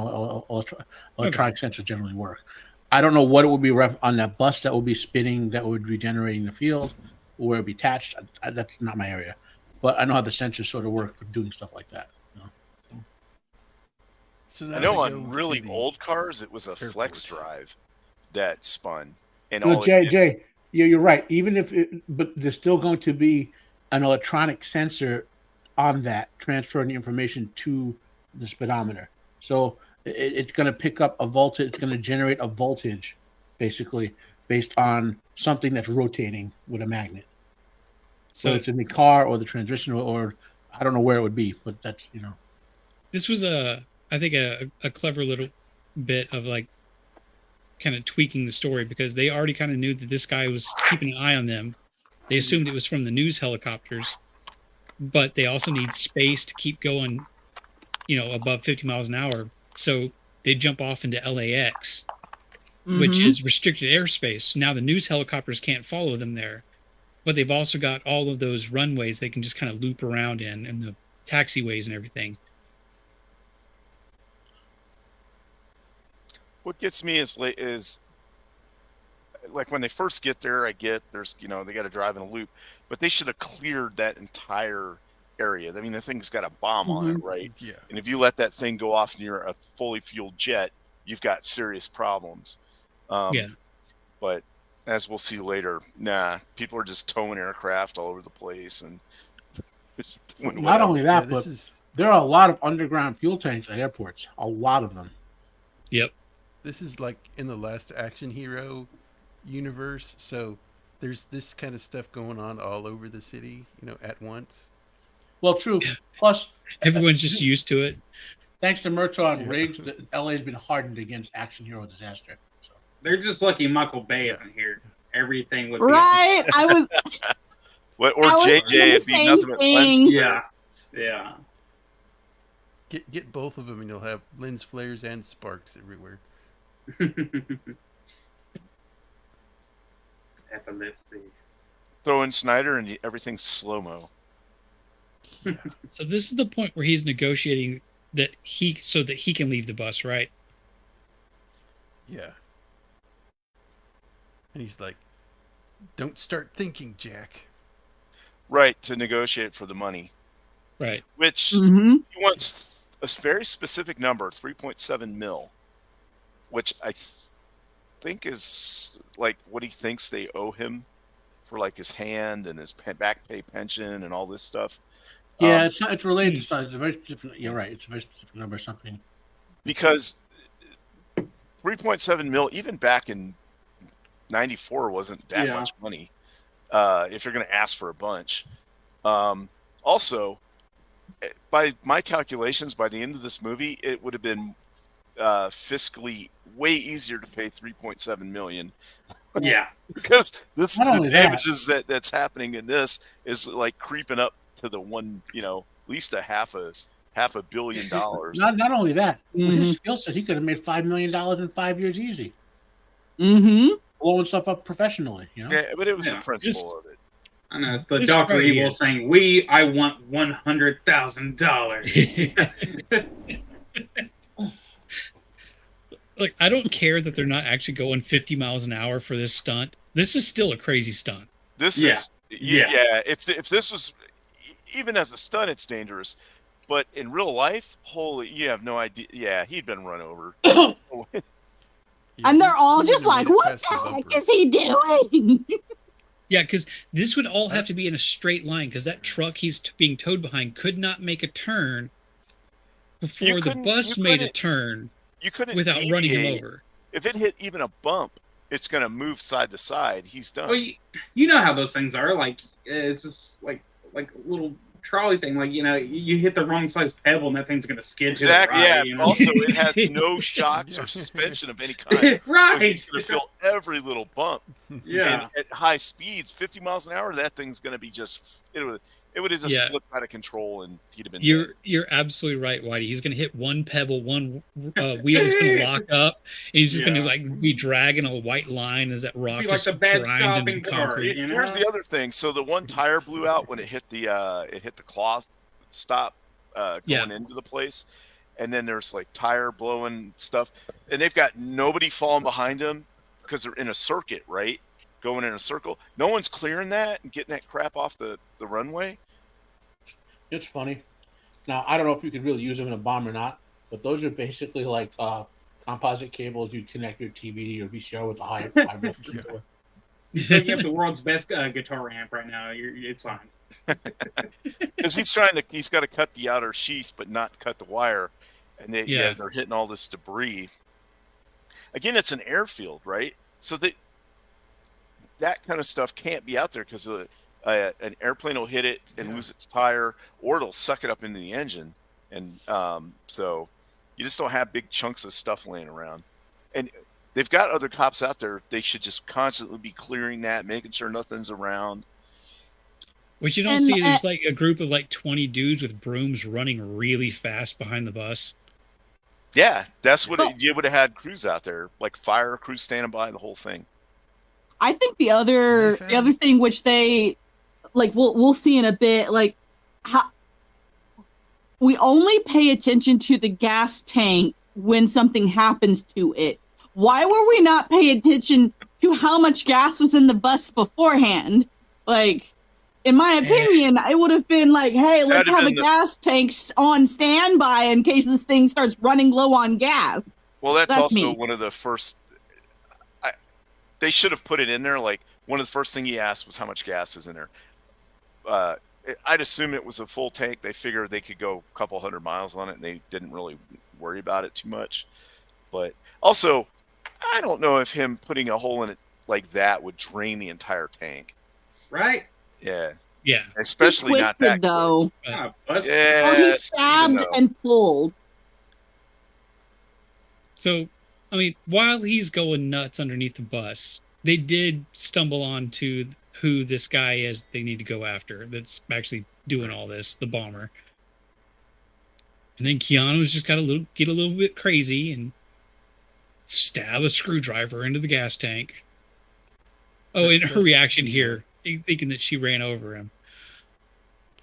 electronic sensors generally work. I don't know what it would be on that bus that would be spinning, that would be generating the field, or where it would be attached. That's not my area, but I know how the sensors sort of work for doing stuff like that. You know? So I now know they go on to really the old cars, it was a airport. flex drive that spun. And Well, all it did- Jay, you're right. Even if, but there's still going to be an electronic sensor on that transferring the information to the speedometer. So it's going to pick up a voltage. It's going to generate a voltage, basically based on something that's rotating with a magnet. So it's in the car or the transmission, or I don't know where it would be, but that's This was I think a clever little bit of like kind of tweaking the story, because they already kind of knew that this guy was keeping an eye on them. They assumed it was from the news helicopters, but they also need space to keep going, above 50 miles an hour. So they jump off into LAX, which is restricted airspace. Now the news helicopters can't follow them there, but they've also got all of those runways they can just kind of loop around in, and the taxiways and everything. What gets me is like when they first get there, I get there's they got to drive in a loop, but they should have cleared that entire area. I mean, the thing's got a bomb on it, right? Yeah. And if you let that thing go off near a fully fueled jet, you've got serious problems. Yeah. But as we'll see later, people are just towing aircraft all over the place, and just doing not whatever. only that, Yeah, but this is there are a lot of underground fuel tanks at airports. A lot of them. Yep. this is like in the Last Action Hero universe, so there's this kind of stuff going on all over the city, at once. Well, true. Plus, Everyone's just used to it. thanks to Murtaugh and Riggs, LA has been hardened against action hero disaster. So. They're just lucky Michael Bay isn't here. Everything would be Right? I was Or I was JJ, thinking the it'd be same nothing but thing. lens. Yeah. Yeah. Get both of them, and you'll have lens flares and sparks everywhere. Epilepsy. Throw in Snyder, and everything's slow mo. Yeah. So this is the point where he's negotiating that he can leave the bus, right? Yeah. And he's like, "Don't start thinking, Jack." Right, to negotiate for the money, Right. which Mm-hmm. he wants a very specific number, 3.7 mil, which I think is like what he thinks they owe him for like his hand and his back pay pension and all this stuff. Yeah, it's not. It's related to size. It's a very different. You're right. It's a very specific number. Something. Because 3.7 mil, even back in '94, wasn't that much money. If you're going to ask for a bunch. Also, by my calculations, by the end of this movie, it would have been fiscally way easier to pay 3.7 million. Yeah, because Not the only that- damages that's happening in this is like creeping up to the one, at least a half a billion dollars. Not only that, with Mhm. his skill set, he could have made $5 million in 5 years easy, Mm-hmm. blowing stuff up professionally. Yeah, but it was the Yeah. principle of it. I know. It's the This Doctor right Evil here. saying, I want $100,000. Look, I don't care that they're not actually going 50 miles an hour for this stunt. This is still a crazy stunt. This Yeah. is Yeah. If this was even as a stunt, it's dangerous. But in real life, you have no idea. Yeah, he'd been run over. Yeah, And they're he all wouldn't just have like, made it what past the bumper. heck is he doing? Yeah, because this would all have to be in a straight line because that truck he's being towed behind could not make a turn before the couldn't- bus you made a couldn't turn You couldn't without running him deviate. over. If it hit even a bump, it's going to move side to side. He's done. Well, you know how those things are. Like, it's just like a little trolley thing. Like, you hit the wrong size pebble and that thing's going to skid Exactly. to the right. Yeah. You know? Also, it has no shocks or suspension of any kind. So Right. he's going to feel every little bump. Yeah. And at high speeds, 50 miles an hour, that thing's going to be just. It would have just Yeah. flipped out of control, and he'd have been. You're absolutely right, Whitey. He's going to hit one pebble, one wheel is going to lock up, and he's just going to be dragging a white line as that rock Be like just the bad grinds into shopping the cart. concrete. You know? Here's the other thing. So the one tire blew out when it hit the cloth stop going into the place, and then there's like tire blowing stuff, and they've got nobody falling behind them because they're in a circuit, right? Going in a circle. No one's clearing that and getting that crap off the runway. It's funny. Now, I don't know if you could really use them in a bomb or not, but those are basically like composite cables you'd connect your TV to your VCR with a high voltage. You think you have the world's best guitar amp right now. It's fine. Because he's got to cut the outer sheath, but not cut the wire, and they're hitting all this debris. Again, it's an airfield, right? So that kind of stuff can't be out there because an airplane will hit it and lose its tire, or it'll suck it up into the engine, and so you just don't have big chunks of stuff laying around. And they've got other cops out there. They should just constantly be clearing that, making sure nothing's around. What you don't And, see is like a group of like 20 dudes with brooms running really fast behind the bus. Yeah, that's what you would have had crews out there, like fire crews standing by, the whole thing. I think the other thing which they like we'll see in a bit, like how we only pay attention to the gas tank when something happens to it. Why were we not paying attention to how much gas was in the bus beforehand? Like, in my opinion, it would have been like, hey, let's have a gas tank on standby in case this thing starts running low on gas. Well, that's also me. one of the first. They should have put it in there. Like, one of the first thing he asked was how much gas is in there. I'd assume it was a full tank. They figured they could go a couple 100 miles on it, and they didn't really worry about it too much. But also, I don't know if him putting a hole in it like that would drain the entire tank. Right? Yeah. Yeah. Especially not that though. Ah, Or he Yes, stabbed even though. and pulled. So, I mean, while he's going nuts underneath the bus, they did stumble onto who this guy is they need to go after that's actually doing all this, the bomber. And then Keanu's just got get a little bit crazy and stab a screwdriver into the gas tank. Oh, and her reaction here, thinking that she ran over him.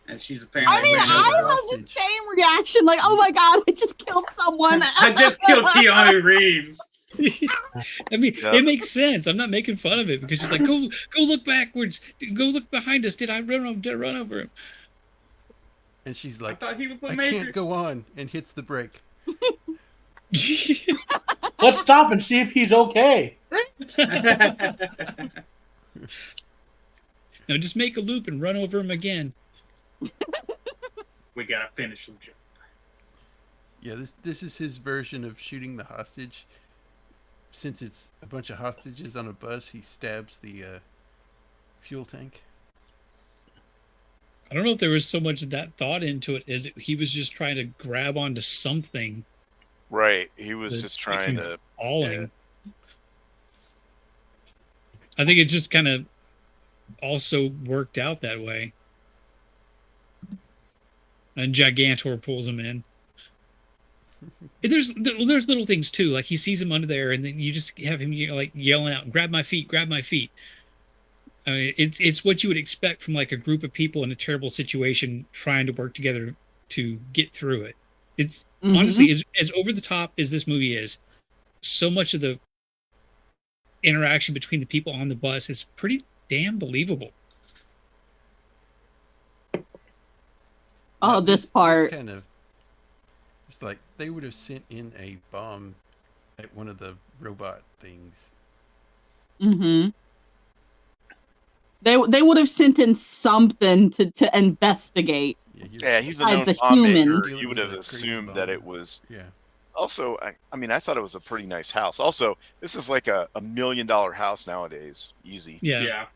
And she's apparently. I mean, I have the same reaction. Like, oh my god, I just killed someone. I just killed Keanu Reeves. I mean, it makes sense. I'm not making fun of it because she's like, go look backwards. Go look behind us. Did I run over him? And she's like, I thought he was the I Matrix. can't go on, and hits the brake. Let's stop and see if he's okay. No, just make a loop and run over him again. We gotta finish him. Yeah, this is his version of shooting the hostage. Since it's a bunch of hostages on a bus, he stabs the fuel tank. I don't know if there was so much of that thought into it as he was just trying to grab onto something. Right. He was just trying to falling. Yeah. I think it just kind of also worked out that way. And Gigantor pulls him in. And there's little things too, like he sees him under there, and then you just have him like yelling out, "Grab my feet! Grab my feet!" I mean, it's what you would expect from like a group of people in a terrible situation trying to work together to get through it. It's honestly as over the top as this movie is, so much of the interaction between the people on the bus is pretty damn believable. Oh, this part. Kind of. It's like they would have sent in a bomb at one of the robot things. Mm-hmm. They would have sent in something to investigate. Yeah, he's a known Besides a bomb human. maker. He would have assumed that it was. Yeah. Also, I mean, I thought it was a pretty nice house. Also, this is like a $1 million house nowadays. Easy. Yeah.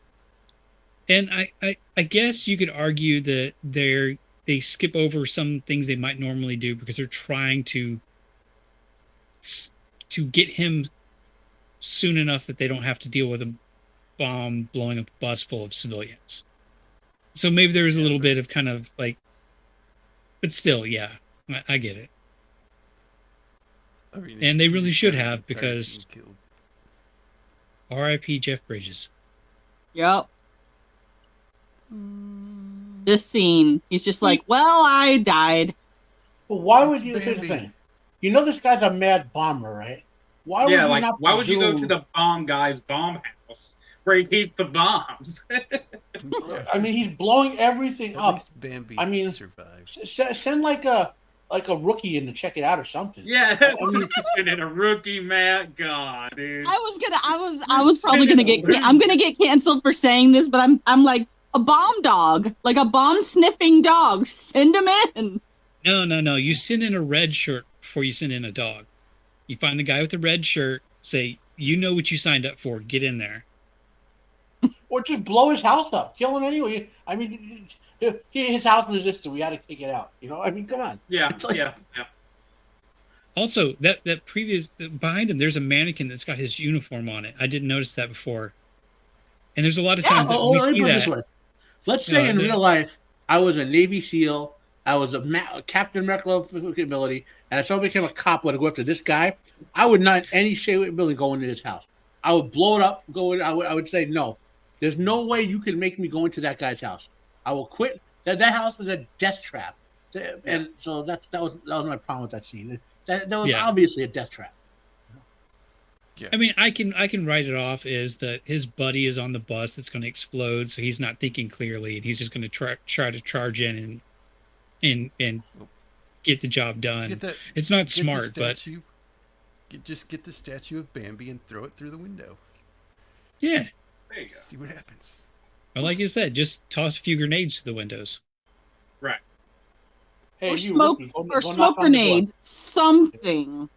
And I guess you could argue that they skip over some things they might normally do because they're trying to get him soon enough that they don't have to deal with a bomb blowing up a bus full of civilians. So maybe there was a little bit of kind of like, but still, yeah, I get it. I mean, And they really should have, because R.I.P. Jeff Bridges. Yep. This scene, he's just like, well, I died. But why would you? Here's the thing. You know this guy's a mad bomber, right? Why would you not why would you go to presume- the bomb guy's bomb house where he keeps the bombs? I mean, he's blowing everything At up. least Bambi I mean, survived. send like a rookie in to check it out or something. Yeah, I mean, in a rookie Matt. God, dude. I was probably gonna get. I'm gonna get canceled for saying this, but I'm like a bomb dog, like a bomb sniffing dog. Send him in. No. You send in a red shirt before you send in a dog. You find the guy with the red shirt, say, you know what you signed up for, get in there. Or just blow his house up, kill him anyway. I mean, his house resisted. We got to kick it out. You know, I mean, come on. Yeah, It's like- yeah. Also, that previous behind him, there's a mannequin that's got his uniform on it. I didn't notice that before. And there's a lot of times that we let me see put it this that. way. Let's say in real life, I was a Navy SEAL. I was a Captain America ability, and if someone became a cop to go after this guy, I would not in any shape or ability go into his house. I would blow it up. Go in. I would say no. There's no way you can make me go into that guy's house. I will quit. That house was a death trap, and so that was my problem with that scene. That was obviously a death trap. Yeah. I mean, I can write it off as that his buddy is on the bus that's going to explode, so he's not thinking clearly, and he's just going to try to charge in and get the job done. It's not smart, but just get the statue of Bambi and throw it through the window. Yeah. There you go. See what happens. Well, like you said, just toss a few grenades to the windows. Right. Hey, Or you smoke rookie, go or knock smoke on the door. grenades. Something.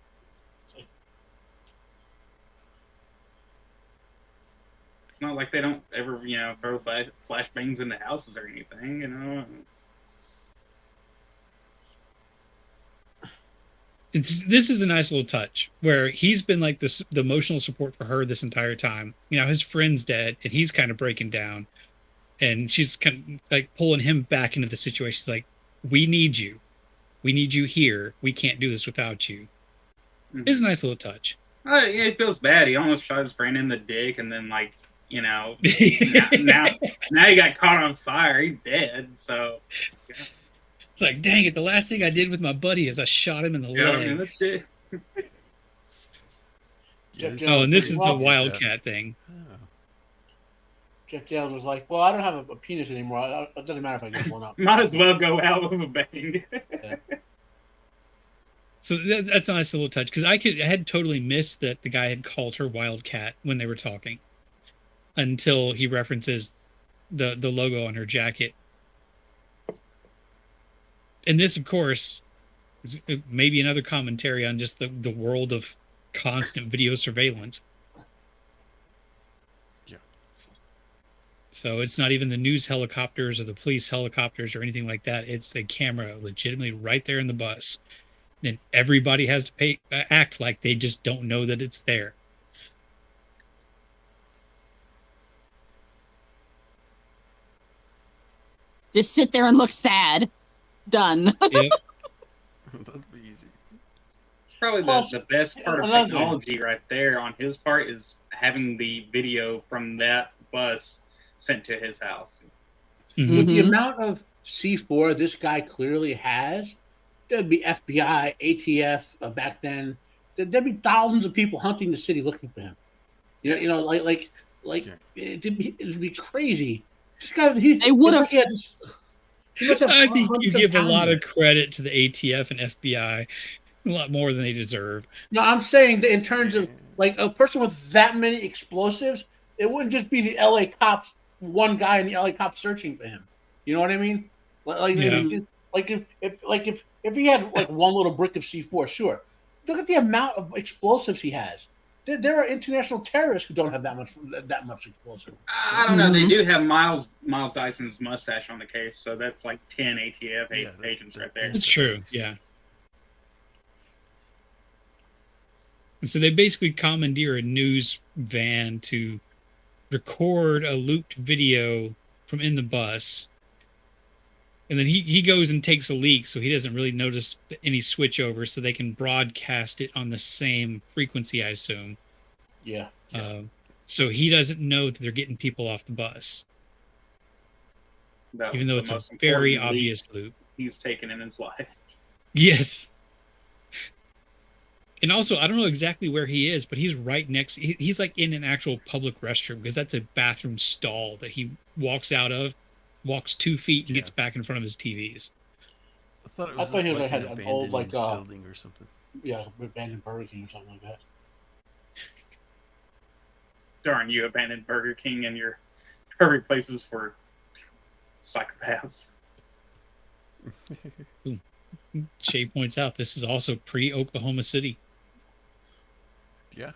It's not like they don't ever, throw flashbangs into houses or anything, This is a nice little touch where he's been like the emotional support for her this entire time. His friend's dead and he's kind of breaking down, and she's kind of like pulling him back into the situation. She's like, "We need you. We need you here. We can't do this without you. It's a nice little touch. Yeah, he feels bad. He almost shot his friend in the dick, and then now he got caught on fire. He's dead. So yeah. It's like, dang it! The last thing I did with my buddy is I shot him in the leg. Oh, and this is the Wildcat thing. Jeff Daniels was like, "Well, I don't have a penis anymore. It doesn't matter if I get one up. Might as well go out with a bang." Yeah. So that's a nice little touch, because I had totally missed that the guy had called her Wildcat when they were talking, until he references the logo on her jacket. And this, of course, is maybe another commentary on just the world of constant video surveillance. Yeah. So it's not even the news helicopters or the police helicopters or anything like that. It's the camera legitimately right there in the bus. Then everybody has to act like they just don't know that it's there. Just sit there and look sad. Done. Yep. That'd be easy. It's probably the best part of technology right there on his part is having the video from that bus sent to his house. Mm-hmm. With the amount of C4 this guy clearly has, there'd be FBI, ATF back then. There'd be thousands of people hunting the city looking for him. It'd be crazy. This guy, they would have. I think you give a lot of credit to the ATF and FBI, a lot more than they deserve. No, I'm saying that in terms of like a person with that many explosives, it wouldn't just be the LA cops, one guy in the LA cops searching for him. You know what I mean? If he had like one little brick of C4, sure. Look at the amount of explosives he has. There are international terrorists who don't have that much explosive. I don't know. They do have Miles Dyson's mustache on the case, so that's like 10 ATF agents right there. It's true, yeah. And so they basically commandeer a news van to record a looped video from in the bus. And then he goes and takes a leak, so he doesn't really notice any switchover, so they can broadcast it on the same frequency, I assume. Yeah. So he doesn't know that they're getting people off the bus. Even though it's a very obvious loop. He's taken in his life. Yes. And also, I don't know exactly where he is, but he's right next. He's like in an actual public restroom, because that's a bathroom stall that he walks out of. Walks 2 feet and gets back in front of his TVs. I thought he was had an old building or something. Yeah, abandoned Burger King or something like that. Darn, you abandoned Burger King and your perfect places for psychopaths. Shay points out this is also pre-Oklahoma City. Yeah.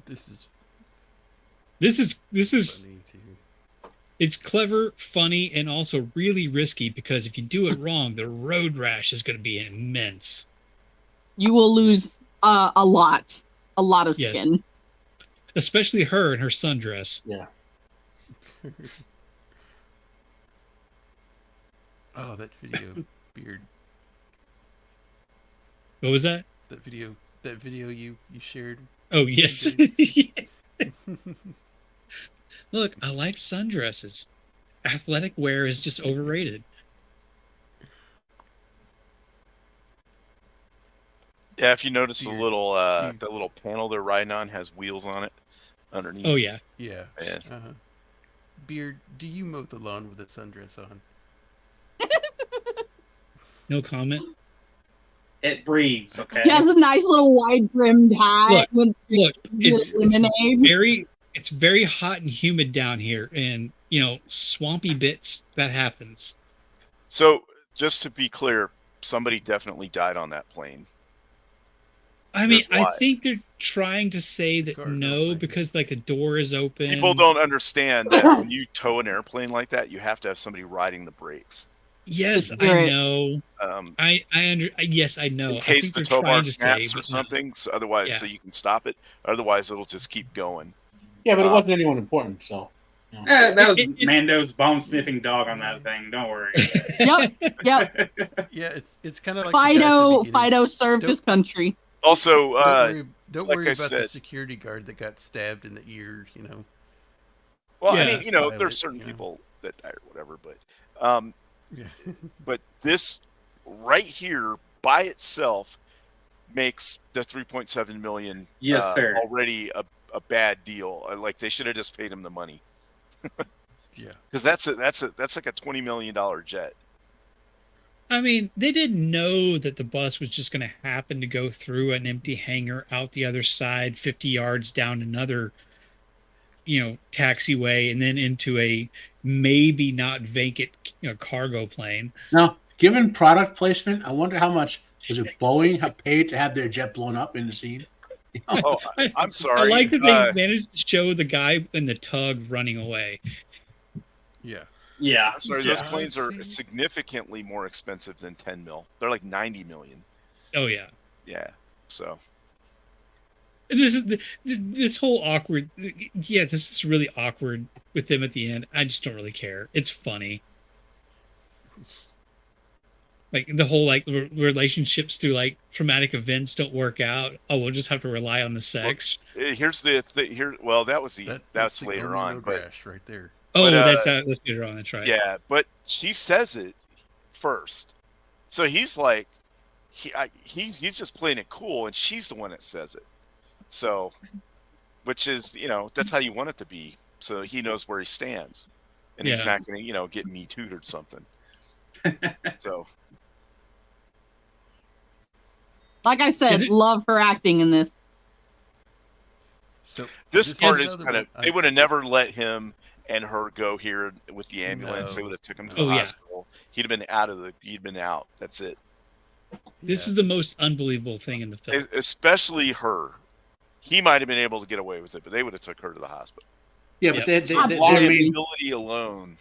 This is it's clever, funny, and also really risky, because if you do it wrong, the road rash is going to be immense. You will lose a lot of skin. Especially her in her sundress. Yeah. Oh, that video, Beard. What was that? That video you shared. Oh, yes. Look, I like sundresses. Athletic wear is just overrated. Yeah, if you notice the little panel they're riding on has wheels on it underneath. Oh, yeah. Yeah. Beard, do you mow the lawn with a sundress on? No comment. It breathes, okay? He has a nice little wide-brimmed hat. Look, it's very hot and humid down here, and swampy bits, that happens. So, just to be clear, somebody definitely died on that plane. I mean, I think they're trying to say that no, because like the door is open. People don't understand that when you tow an airplane like that, you have to have somebody riding the brakes. Yes, I know. Yes, I know. In case the tow bar snaps or something, so otherwise, so you can stop it. Otherwise, it'll just keep going. Yeah, but it wasn't anyone important, so. That was Mando's bomb sniffing dog on that thing. Don't worry. Yep. Yeah, it's kind of like the guy at the beginning. Fido served his country. Also, don't like worry I about said, the security guard that got stabbed in the ear. You know. well, Yeah, I mean, you know, Violet, there's certain you know. people that die or whatever, but Yeah. but this right here by itself makes the 3.7 million Yes, sir. already a bad deal. Like they should have just paid him the money. Yeah. Because that's like a $20 million jet. I mean, they didn't know that the bus was just going to happen to go through an empty hangar out the other side, 50 yards down another, taxiway, and then into a maybe not vacant cargo plane. Now, given product placement, I wonder how much was it Boeing have paid to have their jet blown up in the scene? Oh, I'm sorry. I like that they managed to show the guy in the tug running away. Yeah. Yeah. I'm sorry, Yeah, those planes are see. significantly more expensive than 10 mil. They're like 90 million. Oh yeah. Yeah. So This whole awkward. Yeah, this is really awkward with them at the end. I just don't really care. It's funny. Like the whole relationships through traumatic events don't work out. Oh, we'll just have to rely on the sex. here's the thing. That's That's the later Gomino on. But Dash right there. Oh, but, that's later on. That's right. yeah, but she says it first, so he's like, he's just playing it cool, and she's the one that says it. So, which is that's how you want it to be. So he knows where he stands, and he's Yeah. not going to get me tooed or something. So. Like I said, Is it- love her acting in this. So This part is is another kind of. one. They would have never let him and her go here with the ambulance. No. They would have took him to the Oh, yeah. hospital. He'd have been out. He'd been out. That's it. This is the most unbelievable thing in the film. Especially her. He might have been able to get away with it, but they would have took her to the hospital. Yeah, but Yep. Liability alone.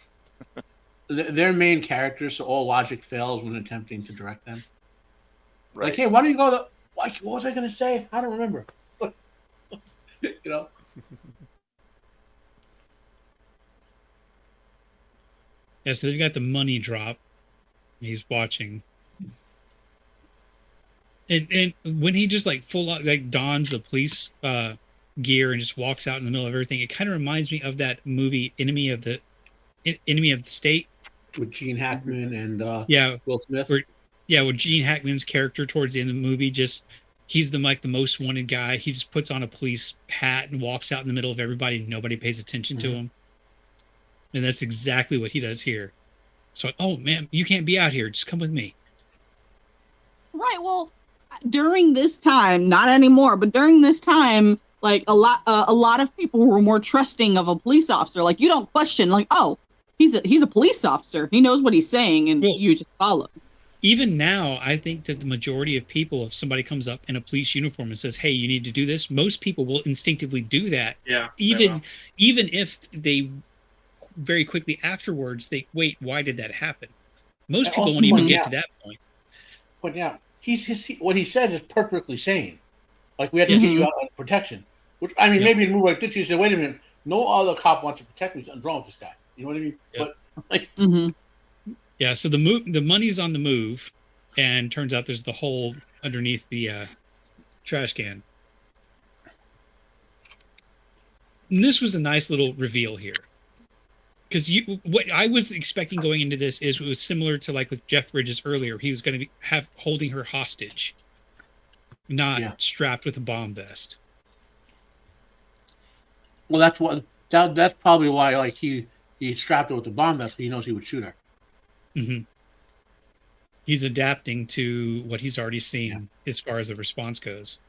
their main characters, so all logic fails when attempting to direct them. Right. Like, hey, why don't you go? What was I going to say? I don't remember. Yeah, so they've got the money drop. He's watching. And when he just full on dons the police gear and just walks out in the middle of everything, it kind of reminds me of that movie Enemy of the State With Gene Hackman and yeah, Will Smith. with Gene Hackman's character towards the end of the movie, he's the most wanted guy. He just puts on a police hat and walks out in the middle of everybody and nobody pays attention to him. And that's exactly what he does here. So, oh man, you can't be out here. Just come with me. Right. Well, during this time, not anymore, but during this time, a lot of people were more trusting of a police officer. Like, you don't question, oh, he's a police officer. He knows what he's saying, and you just follow. Even now, I think that the majority of people, if somebody comes up in a police uniform and says, "Hey, you need to do this," most people will instinctively do that. Yeah. Even if they very quickly afterwards they wait, why did that happen? Most people won't even get to that point. But yeah, what he says is perfectly sane. Like, we had to get you out on protection. Which, I mean, maybe in a movie like this, you say, wait a minute, no other cop wants to protect me. Something's wrong with this guy. You know what I mean? Yeah. But Yeah, so the money's on the move, and turns out there's the hole underneath the trash can. And this was a nice little reveal here, because what I was expecting going into this is it was similar to with Jeff Bridges earlier. He was going to be holding her hostage, not strapped with a bomb vest. well, that's probably why he strapped her with the bomb vest. He knows he would shoot her. Mm-hmm. He's adapting to what he's already seen as far as the response goes.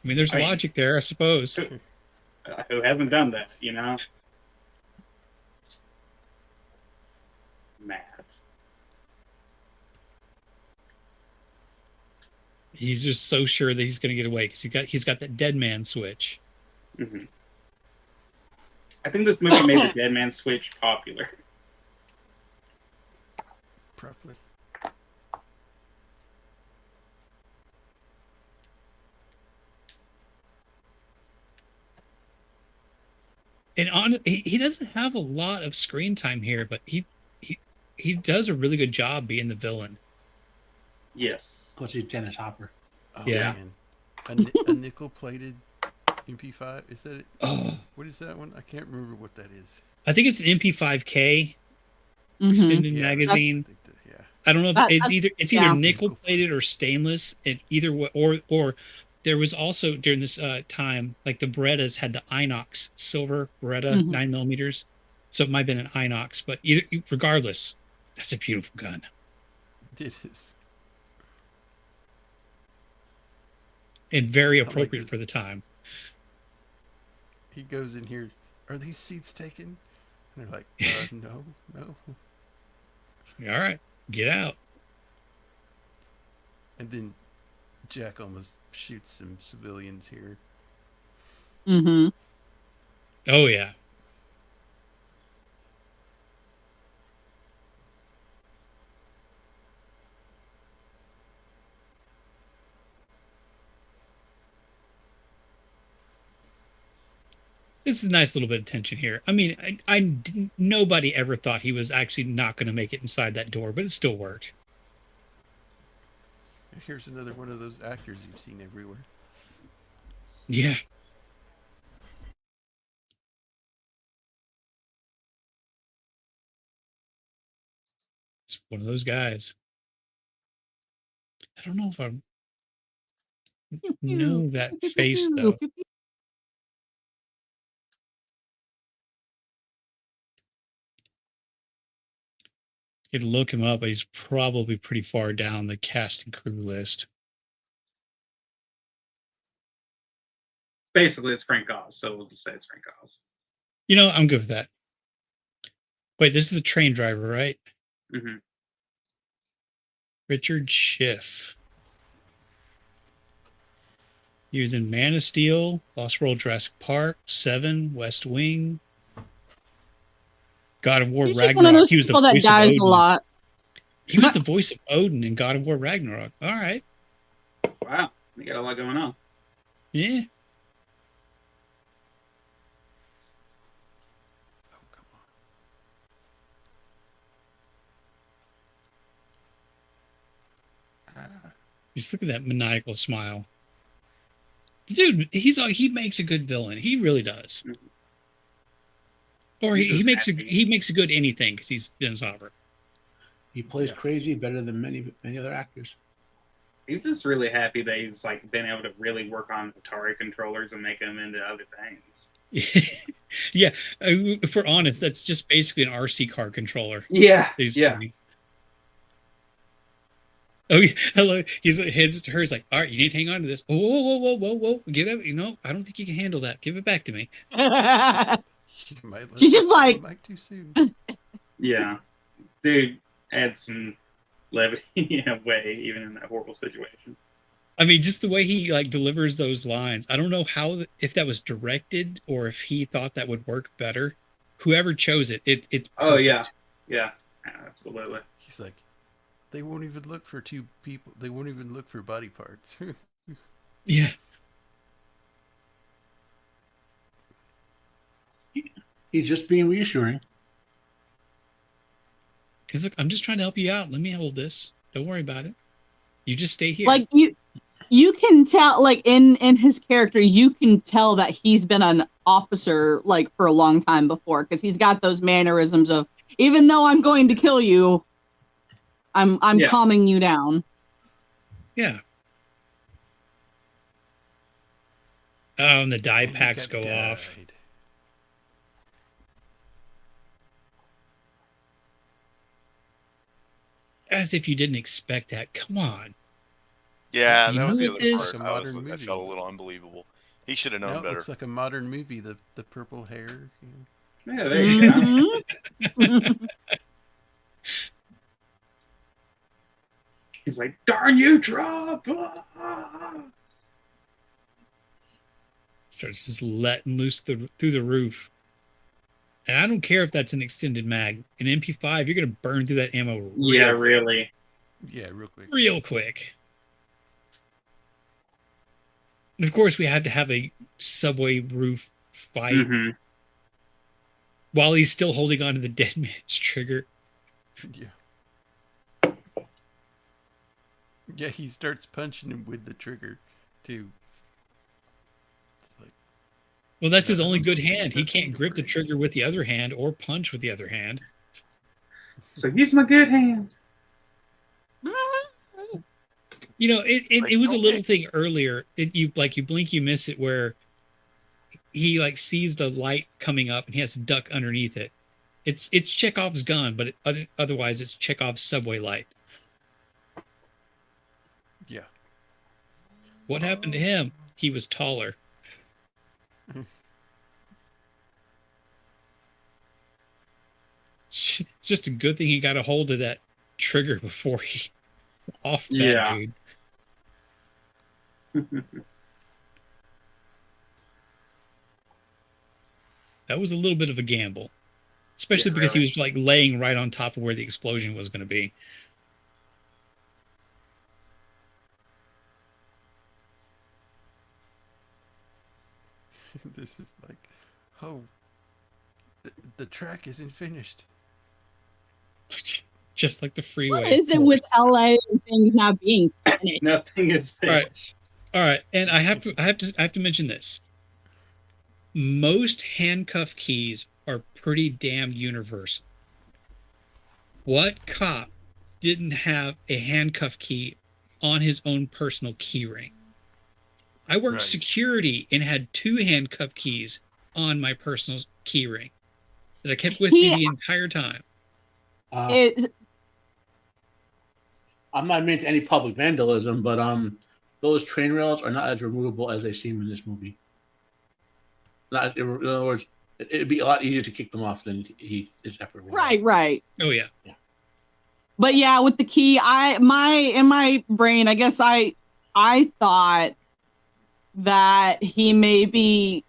I mean, there's logic there, I suppose. Who hasn't done that, Matt. He's just so sure that he's going to get away because he's got that dead man switch. Mm-hmm. I think this movie made the dead man switch popular. Probably. And he doesn't have a lot of screen time here, but he does a really good job being the villain. Yes. Go see Dennis Hopper. Oh, Yeah. Man. A nickel-plated MP5. Is that it? Oh, What is that one? I can't remember what that is. I think it's an MP5K Mhm. extended Yeah, magazine. yeah. I don't know if it's either yeah. nickel plated or stainless. It either or there was also during this time, like the Berettas had the Inox silver Beretta 9mm, so it might have been an Inox, but regardless, that's a beautiful gun. It is. And very I like appropriate this. for the time. He goes in here. Are these seats taken? And they're like, no. It's like, all right, get out. And then Jack almost shoots some civilians here. Mm-hmm. Oh yeah. This is a nice little bit of tension here. I mean, nobody ever thought he was actually not going to make it inside that door, but it still worked. Here's another one of those actors you've seen everywhere. Yeah. It's one of those guys. I don't know if I know that face, though. You could look him up, but he's probably pretty far down the cast and crew list. Basically, it's Frank Oz, so we'll just say it's Frank Oz. You know, I'm good with that. Wait, this is the train driver, right? Mm-hmm. Richard Schiff. He was in Man of Steel, Lost World, Jurassic Park, Seven, West Wing, God of War, He's Ragnarok. just one of those He was the people that voice of dies a Odin. lot. He was the voice of Odin in God of War, Ragnarok. All right. Wow, we got a lot going on. Yeah. Oh, come on. Just look at that maniacal smile. Dude, he makes a good villain. He really does. Or he makes a good anything because he's Dennis Hopper. He plays crazy better than many other actors. He's just really happy that he's like been able to really work on Atari controllers and make them into other things. Yeah, if we're honest, that's just basically an RC car controller. Yeah, Funny. Oh, hello. He's heads to her. He's like, all right, you need to hang on to this. Whoa. Give that. You know, I don't think you can handle that. Give it back to me. She's just like, Mike too soon. Yeah, dude, add some levity away, even in that horrible situation. I mean, just the way he like delivers those lines. I don't know if that was directed or if he thought that would work better. Whoever chose it, it's perfect. Oh yeah, absolutely. He's like, they won't even look for two people. They won't even look for body parts. Yeah. He's just being reassuring. He's like, I'm just trying to help you out. Let me hold this. Don't worry about it. You just stay here. like you can tell, like in his character, you can tell that he's been an officer like for a long time before, because he's got those mannerisms of, even though I'm going to kill you, I'm calming you down. Yeah. Oh, and the die And he packs got go off. died. As if you didn't expect that. Come on. Yeah, You that was know the what other this- part. A modern I movie. felt a little unbelievable. He should have known Now it better. looks like a modern movie. The purple hair. You know. Yeah, there you go. Mhm. He's like, darn you, Trump! Starts just letting loose through the roof. And I don't care if that's an extended mag. An MP5, you're going to burn through that ammo Yeah, really. Yeah, real quick. real quick. And of course, we had to have a subway roof fight. Mm-hmm. while he's still holding on to the dead man's trigger. Yeah. Yeah, he starts punching him with the trigger, too. It's like, Well, that's his I only don't good think hand. He that's can't grip the great. trigger with the other hand or punch with the other hand. So use my good hand. You know, it was a okay. little thing earlier. You blink, you miss it, where he like sees the light coming up and he has to duck underneath it. It's Chekhov's gun, but otherwise it's Chekhov's subway light. Yeah. What happened to him? He was taller. It's just a good thing he got a hold of that trigger before he off that Yeah. dude. That was a little bit of a gamble, especially Yeah, because really. he was like laying right on top of where the explosion was going to be. This is like, oh, the track isn't finished. Just like the freeway. What is it with LA and things not being finished? Nothing is Right. finished. All right, and I have to mention this. Most handcuff keys are pretty damn universal. What cop didn't have a handcuff key on his own personal key ring? I worked Right. security and had 2 handcuff keys on my personal key ring that I kept with me the entire time. I'm not meant to any public vandalism, but those train rails are not as removable as they seem in this movie. Not, in other words, it'd be a lot easier to kick them off than he is ever. Right. Oh yeah. But yeah, with the key, in my brain, I guess I thought that he maybe,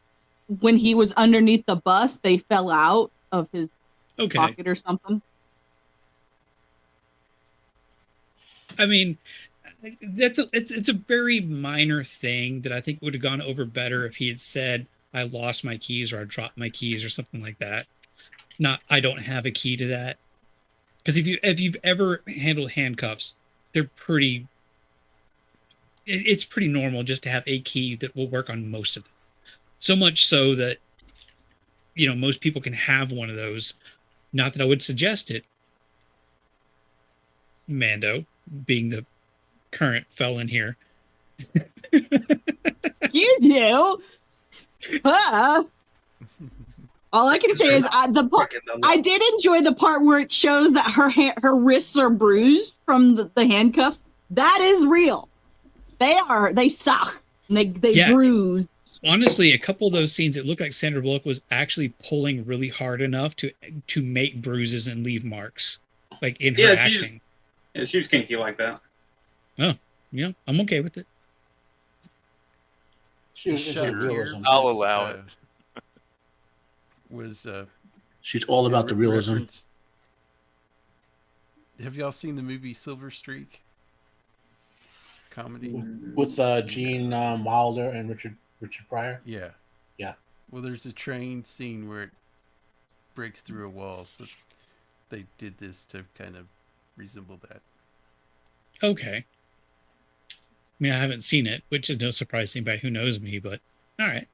when he was underneath the bus, they fell out of his pocket or something. I mean, it's a very minor thing that I think would have gone over better if he had said, I lost my keys or I dropped my keys or something like that. Not, I don't have a key to that. Because if you've ever handled handcuffs, they're pretty, it's pretty normal just to have a key that will work on most of them. So much so that, you know, most people can have one of those. Not that I would suggest it. Mando, being the current felon here. Excuse you. All I can say is I did enjoy the part where it shows that her wrists are bruised from the handcuffs. That is real. They suck. And they bruise. Honestly, a couple of those scenes, it looked like Sandra Bullock was actually pulling really hard enough to make bruises and leave marks, like in her acting. Yeah, she was kinky like that. Oh, yeah, I'm okay with it. She was into realism. I'll allow it. She's all about the realism. Have y'all seen the movie Silver Streak? Comedy with Gene Wilder and Richard Pryor. Yeah. Well, there's a train scene where it breaks through a wall, so they did this to kind of resemble that. Okay. I mean, I haven't seen it, which is no surprise to anybody who knows me, but all right,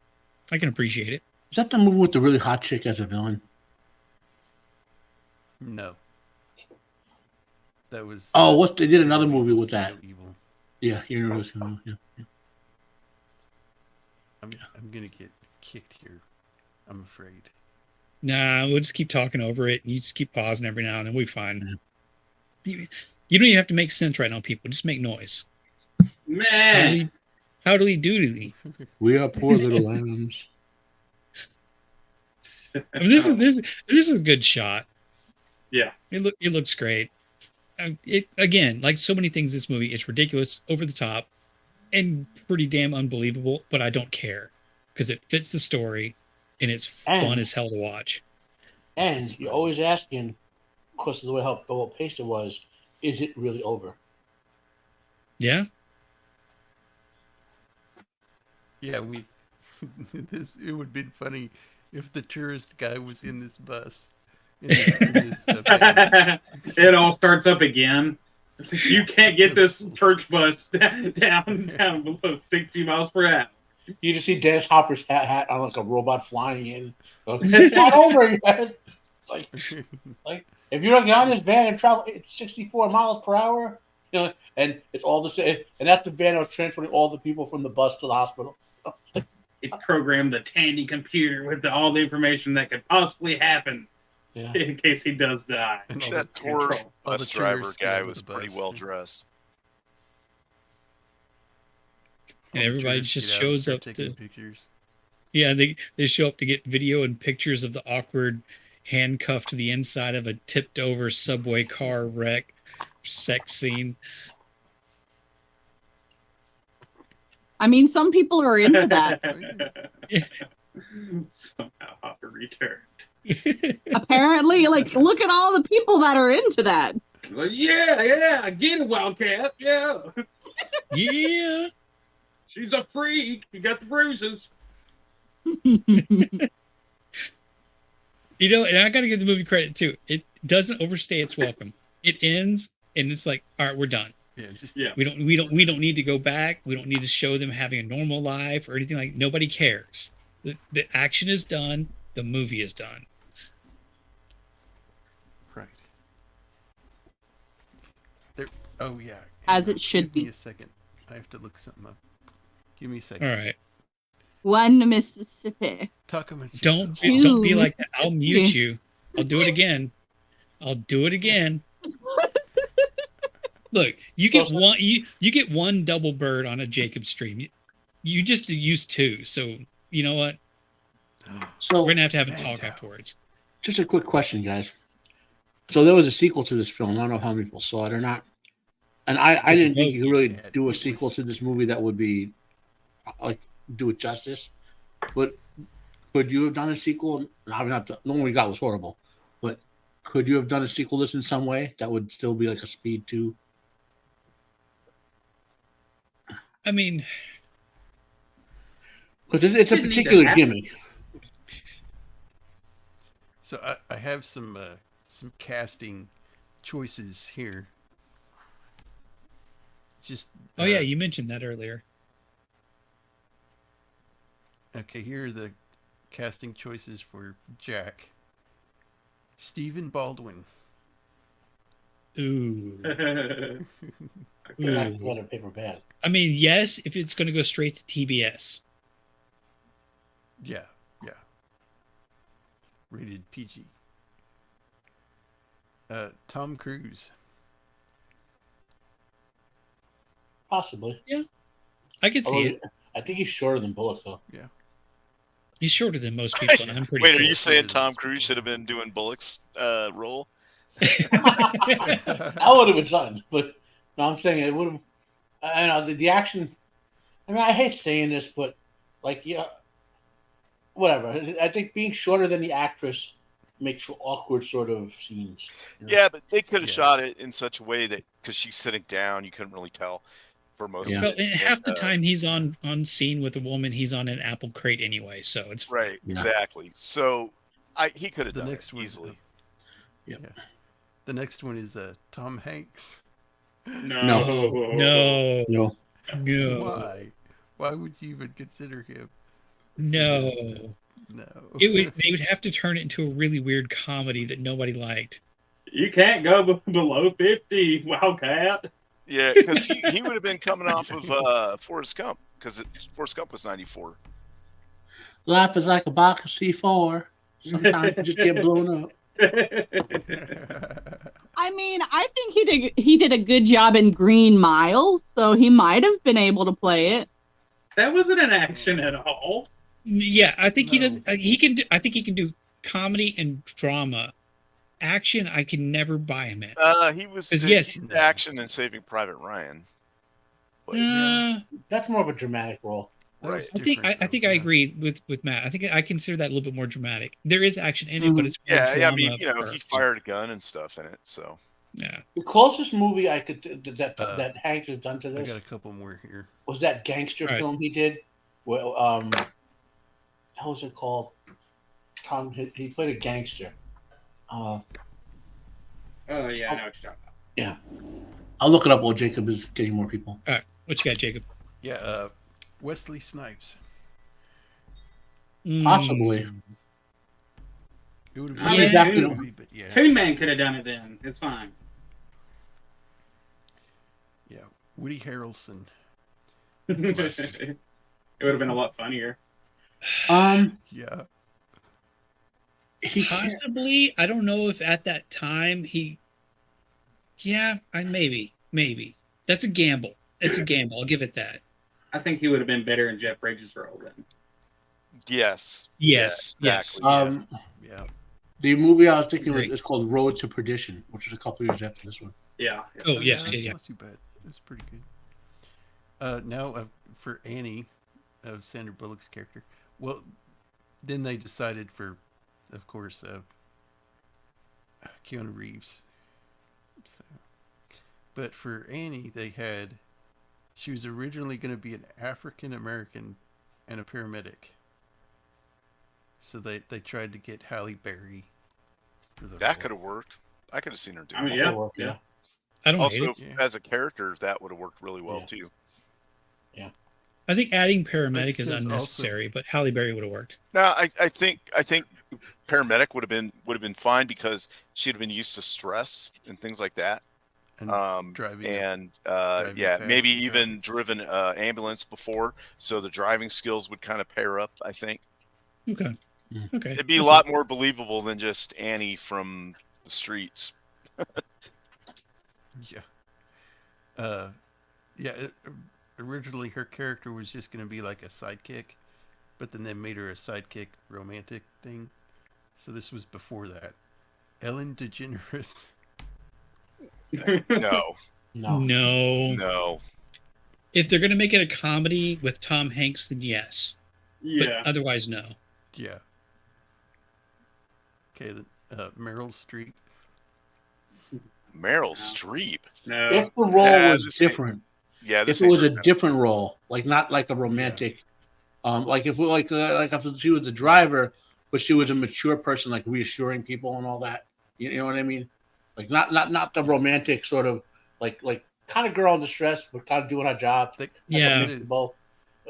I can appreciate it. Is that the movie with the really hot chick as a villain? No. That was. Oh, they did another movie with that. Evil. Yeah, you know what's going on. Yeah. I'm gonna get kicked here. I'm afraid. Nah, we'll just keep talking over it, and you just keep pausing every now and then. We'll be fine. You don't even have to make sense right now, people. Just make noise. Man, howdly doodly. We are poor little lambs. I mean, this is a good shot. Yeah, it looks great. It again, like so many things in this movie, it's ridiculous, over the top, and pretty damn unbelievable. But I don't care because it fits the story, and it's fun as hell to watch. And you're always asking, because of the way how paced it was, is it really over? Yeah. Yeah, it would have been funny if the tourist guy was in this bus. Van. It all starts up again. You can't get this church bus down below 60 miles per hour. You just see Dennis Hopper's hat on like a robot flying in. It's not over yet. Like if you don't get on this van and travel 64 miles per hour, and it's all the same, and that's the van that was transporting all the people from the bus to the hospital. It programmed the Tandy computer with all the information that could possibly happen in case he does die. That tour bus driver guy was pretty well dressed. And everybody just shows up to pictures. Yeah, they show up to get video and pictures of the awkward handcuffed to the inside of a tipped over subway car wreck sex scene. I mean, some people are into that. Somehow Hopper returned. Apparently, like, look at all the people that are into that. Well, yeah, get it, Wildcat. Yeah. Yeah. She's a freak. You got the bruises. And I got to give the movie credit too. It doesn't overstay its welcome. It ends and it's like, all right, we're done. Yeah. We don't need to go back. We don't need to show them having a normal life or anything like. Nobody cares. The action is done. The movie is done. Right. There. Oh yeah. As it should be. Give me a second. I have to look something up. Give me a second. All right. One Mississippi. Talk amongst Don't yourselves. be like that. I'll mute you. I'll do it again. Look, you get one. You get one double bird on a Jacob stream. You just used two. So you know what? So we're gonna have to have a talk afterwards. Just a quick question, guys. So there was a sequel to this film. I don't know how many people saw it or not. And I didn't think you could really do a sequel to this movie that would be like do it justice. But could you have done a sequel? The one we got was horrible. But could you have done a sequel this in some way that would still be like a Speed 2? I mean, because it's a particular gimmick. So I have some casting choices here. Just oh yeah, you mentioned that earlier. Okay, here are the casting choices for Jack. Stephen Baldwin. Ooh. Leather paper bag. I mean, yes, if it's going to go straight to TBS. Yeah. Rated PG. Tom Cruise. Possibly. Yeah. I could see it. I think he's shorter than Bullock, though. Yeah. He's shorter than most people, and I'm pretty Wait, sure. are you saying Tom Cruise should have been doing Bullock's role? That would have been something. But no, I'm saying it would have. I know the action. I mean, I hate saying this, but like, whatever. I think being shorter than the actress makes for awkward sort of scenes. Yeah, but they could have shot it in such a way that because she's sitting down, you couldn't really tell for most of it. And half the time he's on scene with a woman, he's on an apple crate anyway, so it's right. Exactly. So he could have done it easily. Yeah. The next one is Tom Hanks. No. Why would you even consider him? No. They would have to turn it into a really weird comedy that nobody liked. You can't go below 50, Wildcat. Yeah, because he would have been coming off of Forrest Gump, because Forrest Gump was 94. Life is like a box of C4. Sometimes you just get blown up. I mean, I think he did a good job in Green Mile, so he might have been able to play it. That wasn't an action at all. Yeah, I think he does. He can. I think he can do comedy and drama. Action, I can never buy him in. He was action in Saving Private Ryan. But, that's more of a dramatic role. Right. I think I agree with Matt. I think I consider that a little bit more dramatic. There is action in it, but it's more I mean, he fired a gun and stuff in it, so yeah. The closest movie I could that Hanks has done to this. I got a couple more here. Was that gangster film he did? Well, how was it called? Tom. He played a gangster. Oh yeah, I know what you're talking about. Yeah, I'll look it up while Jacob is getting more people. All right, what you got, Jacob? Yeah, Wesley Snipes. Possibly. It would have I been mean, a Toon- good movie, but yeah. Toon Man could have done it then. It's fine. Yeah, Woody Harrelson. It would have been a lot funnier. Yeah. He can't- Possibly. I don't know if at that time he. Yeah, maybe. That's a gamble. It's a gamble. I'll give it that. I think he would have been better in Jeff Bridges' role then. Yes. Yes. Yeah, Yes. exactly. Yeah. The movie I was thinking Great. is called Road to Perdition, which is a couple years after this one. Yeah. Oh yes. that's Yeah. not too bad. That's pretty good. Now for Annie, Sandra Bullock's character. Well, then they decided for, of course, Keanu Reeves. So, but for Annie, she was originally going to be an African American and a paramedic. So they tried to get Halle Berry for the That role. could have worked. I could have seen her do I mean, it. yeah, work, yeah. I don't Also, hate it. Yeah. as a character, that would have worked really well Yeah. too. I think adding But paramedic it is says unnecessary, but Halle Berry would have worked. No, I think paramedic would have been fine because she'd have been used to stress and things like that. And driving. And driving yeah, fast maybe and even driven ambulance before, so the driving skills would kind of pair up. I think Okay. Okay. it'd be a That's lot more believable than just Annie from the streets. Yeah. Originally her character was just going to be like a sidekick, but then they made her a sidekick romantic thing. So this was before that. Ellen DeGeneres. No, No. no. If they're going to make it a comedy with Tom Hanks, then yes. Yeah. But otherwise, no. Yeah. Okay, Meryl Streep. Meryl Streep. No. If the role Yeah, was this ain't- different, Yeah, if this it was ain't a her. different role, like not like a romantic, like if if she was the driver, but she was a mature person, like reassuring people and all that. You know what I mean? Like not the romantic sort of like kind of girl in distress, but kind of doing her job. They, Yeah. Mix of both.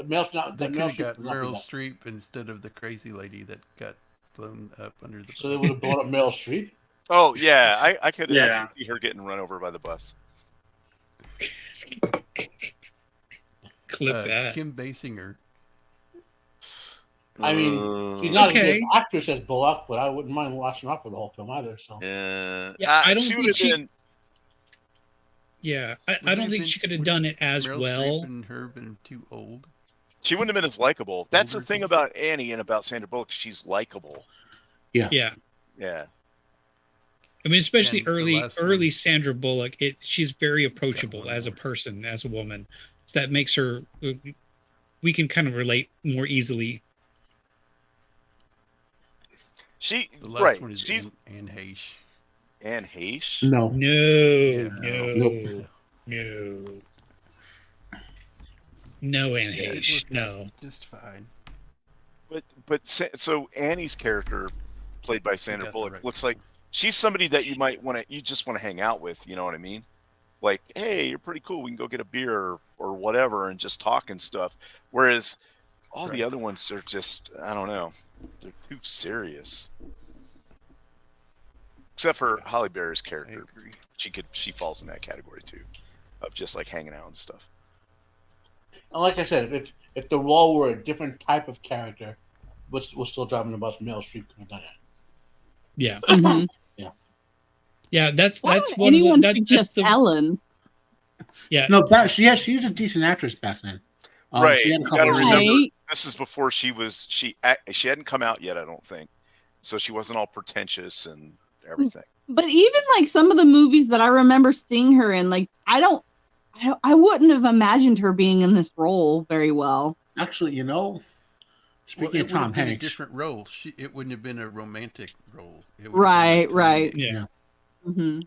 Mel's not. they The could Mel have Streep got would not be Meryl that. Streep instead of the crazy lady that got blown up under the So they would have blown up Meryl Streep. Oh yeah, I could Yeah. see her getting run over by the bus. Clip that. Kim Basinger. I mean, she's not Okay. a good actress as Bullock, but I wouldn't mind watching her for the whole film either. So Yeah, I don't she think would have she- been. Yeah. I Wouldn't don't think have she been- could have done it as Meryl well. Streep and her been too old. She wouldn't have been as likable. That's the Older thing than- about Annie and about Sandra Bullock. She's likable. Yeah. Yeah. I mean, especially And the early last early one- Sandra Bullock. She's very approachable one as a more. person, as a woman. So that makes her. We can kind of relate more easily. She The last right. one is She's Anne Heche. Anne Heche. no. No, Yeah. no, no, no, Anne Yeah, it Heche, worked no. Just fine. So Annie's character, played by Sandra got the Bullock, right looks like she's somebody that you just want to hang out with. You know what I mean? Like, hey, you're pretty cool. We can go get a beer or whatever and just talk and stuff. Whereas all the Right. other ones are just, I don't know, they're too serious. Except for Halle Berry's I character, agree. she falls in that category too, of just like hanging out and stuff. And like I said, if the role were a different type of character, we're still driving the bus. Meryl Streep could have done it. Yeah, Mhm. yeah. That's Why that's would one of anyone the, suggest the Ellen? yeah. No, she was a decent actress back then. Right, She had a you couple gotta of- remember- Right. This is before she hadn't come out yet, I don't think. So she wasn't all pretentious and everything. But even like some of the movies that I remember seeing her in, like I wouldn't have imagined her being in this role very well. Actually, Well, speaking it of would have Tom been a Hanks, different role. It wouldn't have been a romantic role. It would have been Right, like right. comedic. Yeah. Hmm.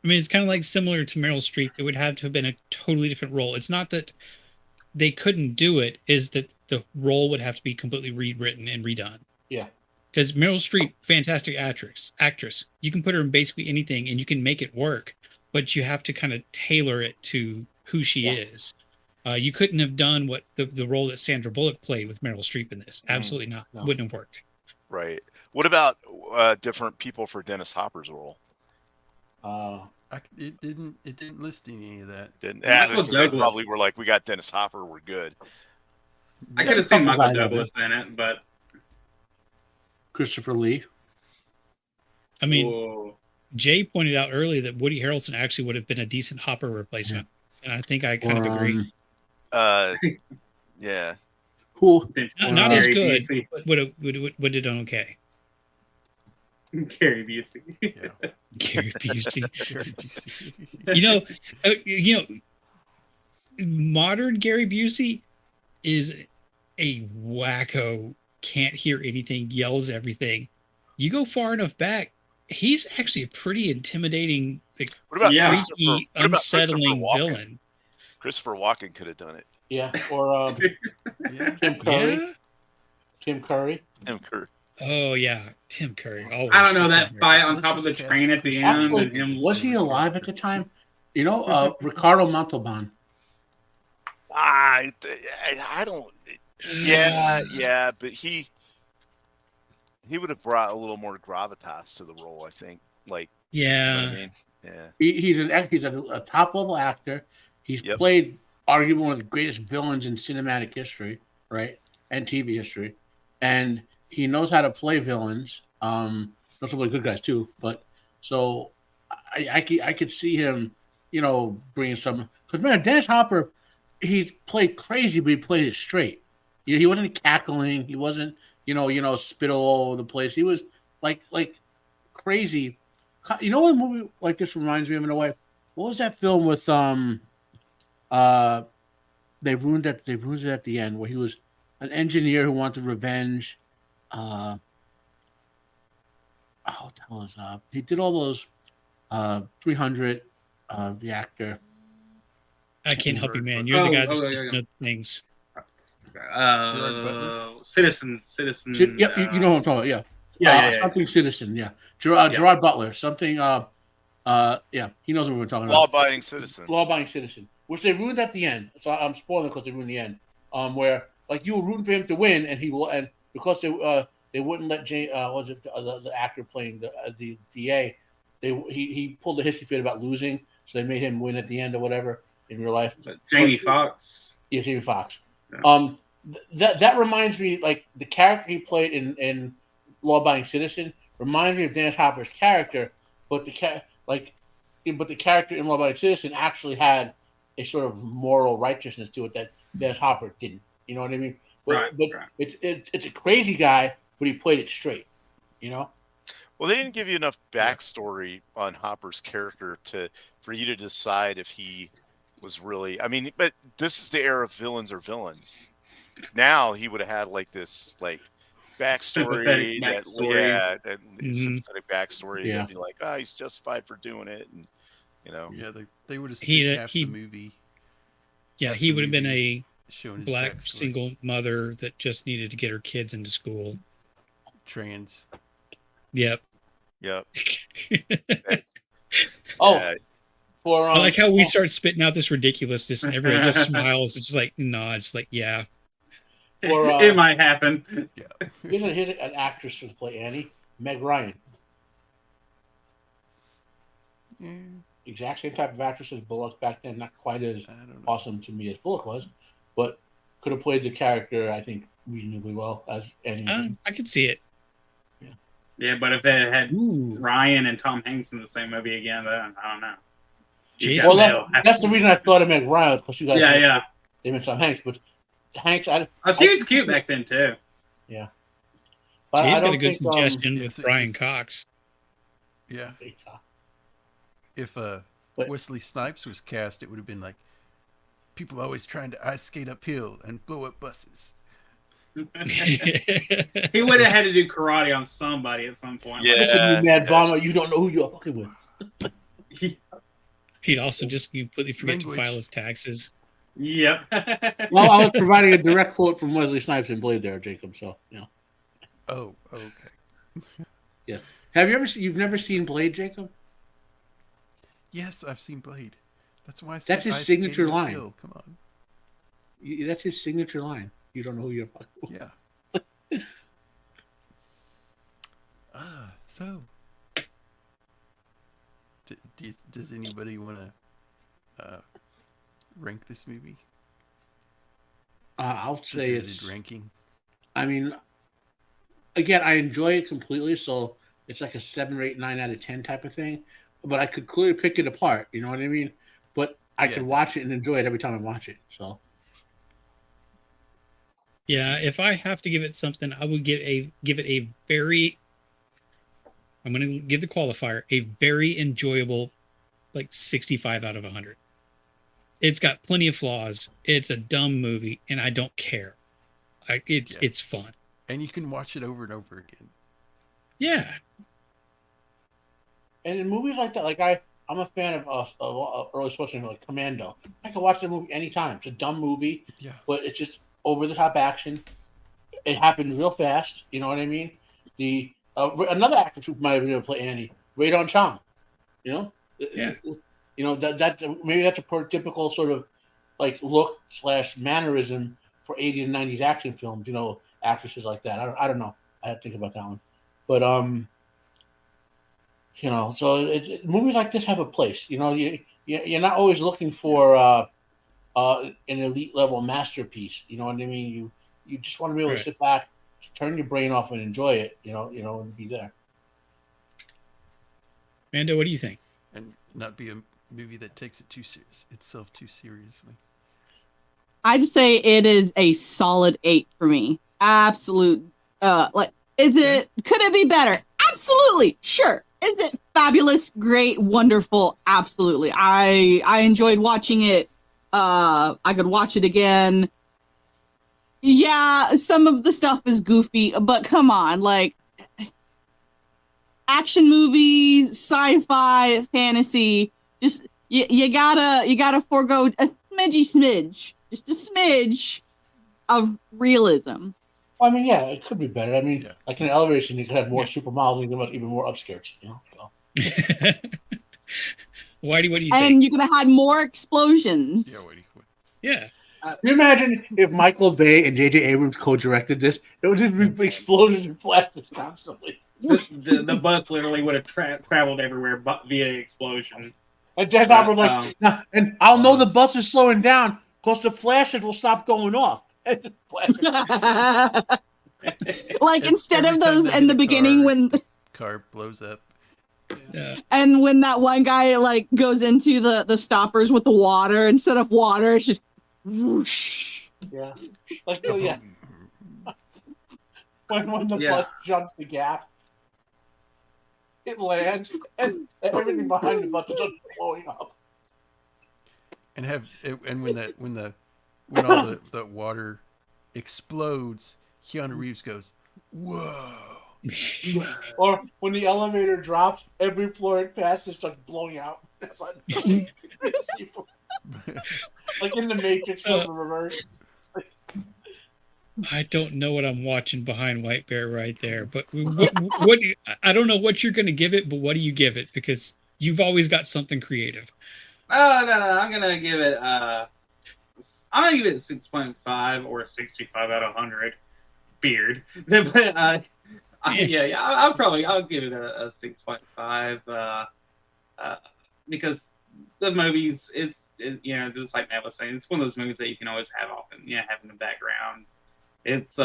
I mean, it's kind of like similar to Meryl Streep. It would have to have been a totally different role. It's not that they couldn't do it; is that the role would have to be completely rewritten and redone. Because Meryl Streep, fantastic actress. You can put her in basically anything and you can make it work, but you have to kind of tailor it to who she is. You couldn't have done what the role that Sandra Bullock played with Meryl Streep in this. Absolutely not. No. Wouldn't have worked. Right. What about different people for Dennis Hopper's role? It didn't list any of that. Didn't Michael because they Douglas. probably were like, we got Dennis Hopper, we're good. I could have seen couple Michael guys out Douglas in it, but Christopher Lee. I mean, whoa. Jay pointed out earlier that Woody Harrelson actually would have been a decent Hopper replacement. And I think I kind of agree. Yeah. Who? Not as Gary good, Busey. but would have done okay. Gary Busey. Yeah. Gary Busey. Gary Busey. you know, modern Gary Busey is a wacko, can't hear anything, yells everything. You go far enough back, he's actually a pretty intimidating, like, What about Yeah. freaky, What about Christopher unsettling Walken? villain. Christopher Walken could have done it. Yeah. Or Yeah. Tim Curry. Yeah. Tim Curry. Tim Curry. Oh yeah, Tim Curry. Always I don't know, Tim that Curry. fight on Let's top of the just train at the end. Actually, and him, was he alive at the time? You know, Ricardo Montalban. I don't. Yeah, but he would have brought a little more gravitas to the role, I think. Like, you know Yeah. what I mean? Yeah. He's a top level actor. He's Yep. played arguably one of the greatest villains in cinematic history, right, and TV history, and he knows how to play villains. Knows how to play good guys too. But so I could see him, you know, bringing some. Because man, Dennis Hopper, he played crazy, but he played it straight. You know, he wasn't cackling. He wasn't, you know, spit all over the place. He was like crazy. You know what movie like this reminds me of in a way? What was that film with they ruined it at the end where he was an engineer who wanted revenge. What the hell is he did all those 300 the actor. I can't help you, man. You're the guy that's yeah. listening to things. Citizen. Yep, you know what I'm talking about. Yeah. Yeah. Something Citizen. Yeah. Gerard Butler. Something. Yeah. He knows what we're talking about. Law-abiding citizen. Law-abiding citizen, which they ruined at the end. So I'm spoiling it because they ruined the end. Where like you were rooting for him to win, and he will, and because they wouldn't let the actor playing the DA, he pulled a hissy fit about losing, so they made him win at the end or whatever in real life. Jamie Foxx. Yeah, Jamie Foxx. Yeah. That reminds me, like the character he played in Law Abiding Citizen reminds me of Dennis Hopper's character, but the character in Law Abiding Citizen actually had a sort of moral righteousness to it that Dennis Hopper didn't. You know what I mean? But Right. it's a crazy guy, but he played it straight. You know? Well, they didn't give you enough backstory on Hopper's character for you to decide if he was really. I mean, but this is the era of villains are villains. Now he would have had like this backstory sympathetic backstory. Yeah. That'd be like, he's justified for doing it, and you know. Yeah, they would have spent half he- the movie. Yeah, half he the would have been movie a showing his black backstory. single mother that just needed to get her kids into school. Trans. Yep. Yep. Oh, Yeah. for I like how we start spitting out this ridiculousness and everyone just smiles. It's just like, nods, like, yeah. for It might happen. here's an actress to play Annie, Meg Ryan. Exact same type of actress as Bullock back then. Not quite as I don't know. awesome to me as Bullock was, but could have played the character, I think, reasonably well as Annie. I could see it. Yeah, but if they had Ooh. Ryan and Tom Hanks in the same movie again, then I don't know. Jason- Well, that's the reason I thought of Meg Ryan, because you guys Yeah. they mentioned Tom Hanks, but Hanks, She was cute back then too. but I Jay's got don't a good think, suggestion if with the- Brian Cox. Yeah. If But- Wesley Snipes was cast, it would have been like people always trying to ice skate uphill and blow up buses. He would have had to do karate on somebody at some point. Yeah. Listen, you mad bomber, you don't know who you're fucking with. He'd also just completely forget Language. to file his taxes. Yep. Well, I was providing a direct quote from Wesley Snipes in Blade there, Jacob. So, you know. Oh, okay. Yeah. Have you ever seen? You've never seen Blade, Jacob? Yes, I've seen Blade. That's why I said That's his ice signature skating line. uphill. Come on. That's his signature line. You don't know who you're fucking with. Yeah. So. Does anybody want to rank this movie? I'll say Considered it's ranking. I mean, again, I enjoy it completely, so it's like a 7 or 8, 9 out of 10 type of thing. But I could clearly pick it apart. You know what I mean? But I could watch it and enjoy it every time I watch it. So. Yeah, if I have to give it something, I would give it a very. I'm going to give the qualifier a very enjoyable, like 65 out of 100. It's got plenty of flaws. It's a dumb movie, and I don't care. It's fun, and you can watch it over and over again. Yeah. And in movies like that, like I'm a fan of early Schwarzenegger, like Commando. I can watch the movie anytime. It's a dumb movie, but it's just over the top action. It happens real fast. You know what I mean? The another actress who might have been able to play Annie, Radon Chong. You know, you know that maybe that's a prototypical sort of like look / mannerism for 80s and 90s action films. You know, actresses like that. I don't know. I have to think about that one, but you know, so movies like this have a place. You know, you're not always looking for an elite level masterpiece. You know what I mean? You just want to be able to sit back, turn your brain off, and enjoy it. You know, and be there. Mando, what do you think? And not be a movie that takes itself too seriously. I just say it is a solid 8 for me. Absolute. Could it be better? Absolutely. Sure. Is it fabulous, great, wonderful? Absolutely. I enjoyed watching it. I could watch it again. Yeah, some of the stuff is goofy, but come on, like action movies, sci-fi, fantasy, just you gotta forego a smidge, just a smidge of realism. Well, I mean, yeah, it could be better. I mean, like in an elevator scene, you could have more supermodels and give even more upskirts, you know. So. Whitey, what do you think? And you could have had more explosions. Yeah, Whitey. Yeah. Can you imagine if Michael Bay and J.J. Abrams co-directed this? It would just be explosions and flashes constantly. The bus literally would have traveled everywhere via explosion. And J.J. was like, no, and I'll know the bus is slowing down because the flashes will stop going off. Like instead of those in the beginning when the car blows up. Yeah. And when that one guy like goes into the stoppers with the water, instead of water, it's just whoosh. Yeah. Like when the bus jumps the gap, it lands and everything behind the bus is just blowing up. And when all the water explodes, Keanu Reeves goes, "Whoa!" Or when the elevator drops, every floor it passes starts blowing out. It's like in the Matrix from the reverse. I don't know what I'm watching behind WhiteBear right there, but what I don't know what you're going to give it, but what do you give it? Because you've always got something creative. Oh no! I'm gonna give it. I'm gonna give it a 6.5 or a 65 out of 100. Beard, but I'll give it a 6.5. Because the movies, it's just like Matt was saying, it's one of those movies that you can always have often, have in the background. It's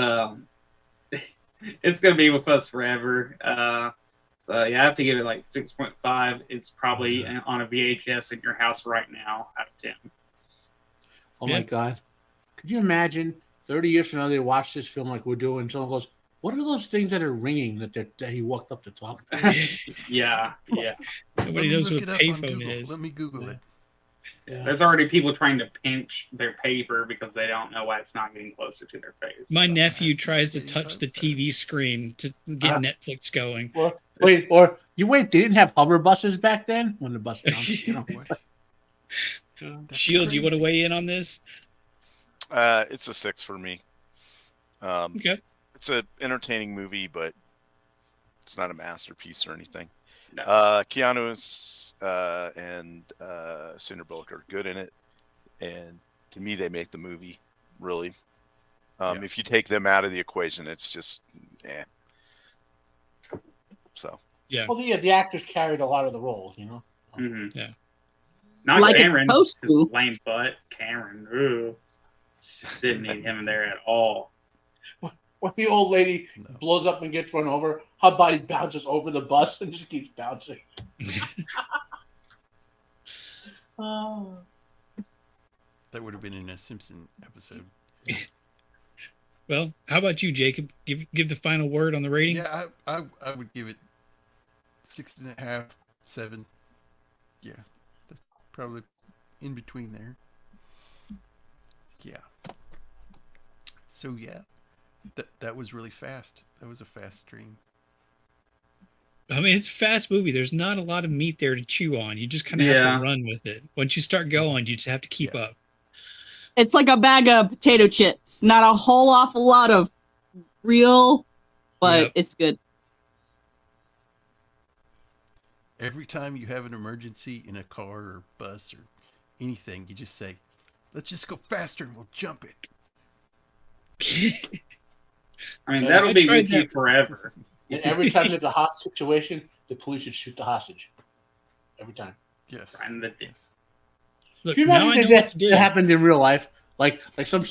it's gonna be with us forever. So I have to give it like 6.5. It's probably on a VHS in your house right now out of 10. Oh my God! Could you imagine 30 years from now they watch this film like we're doing, and someone goes, "What are those things that are ringing that he walked up to talk to?" Yeah. Nobody knows what a payphone is. Let me Google it. Yeah. There's already people trying to pinch their paper because they don't know why it's not getting closer to their face. My nephew tries to touch the TV screen to get Netflix going. They didn't have hover buses back then when the bus jumped. Shield, do you want to weigh in on this? It's a 6 for me. Okay. It's an entertaining movie, but It's not a masterpiece or anything. No. Keanu and Sandra Bullock are good in it, and to me, they make the movie really. If you take them out of the equation, it's just So Yeah. Well, the actors carried a lot of the roles, you know. Mm-hmm. Yeah. Not Like it's Cameron. supposed to. Lame butt Cameron. Ooh, didn't need him there at all. When the old lady blows up and gets run over, her body bounces over the bus and just keeps bouncing. Oh. That would have been in a Simpson episode. Well, how about you, Jacob? Give the final word on the rating. Yeah, I would give it 6.5, 7. Yeah, that's probably in between there. Yeah. So yeah, that was really fast. That was a fast stream. I mean, it's a fast movie. There's not a lot of meat there to chew on. You just kind of have to run with it. Once you start going, you just have to keep up. It's like a bag of potato chips. Not a whole awful lot of real, but it's good. Every time you have an emergency in a car or bus or anything, you just say, "Let's just go faster and we'll jump it." I mean, that'll be with you forever. And every time there's a hostage situation, the police should shoot the hostage. Every time. Yes. Yes. Look, Can you now I imagine know if what to do. that happened in real life? Like some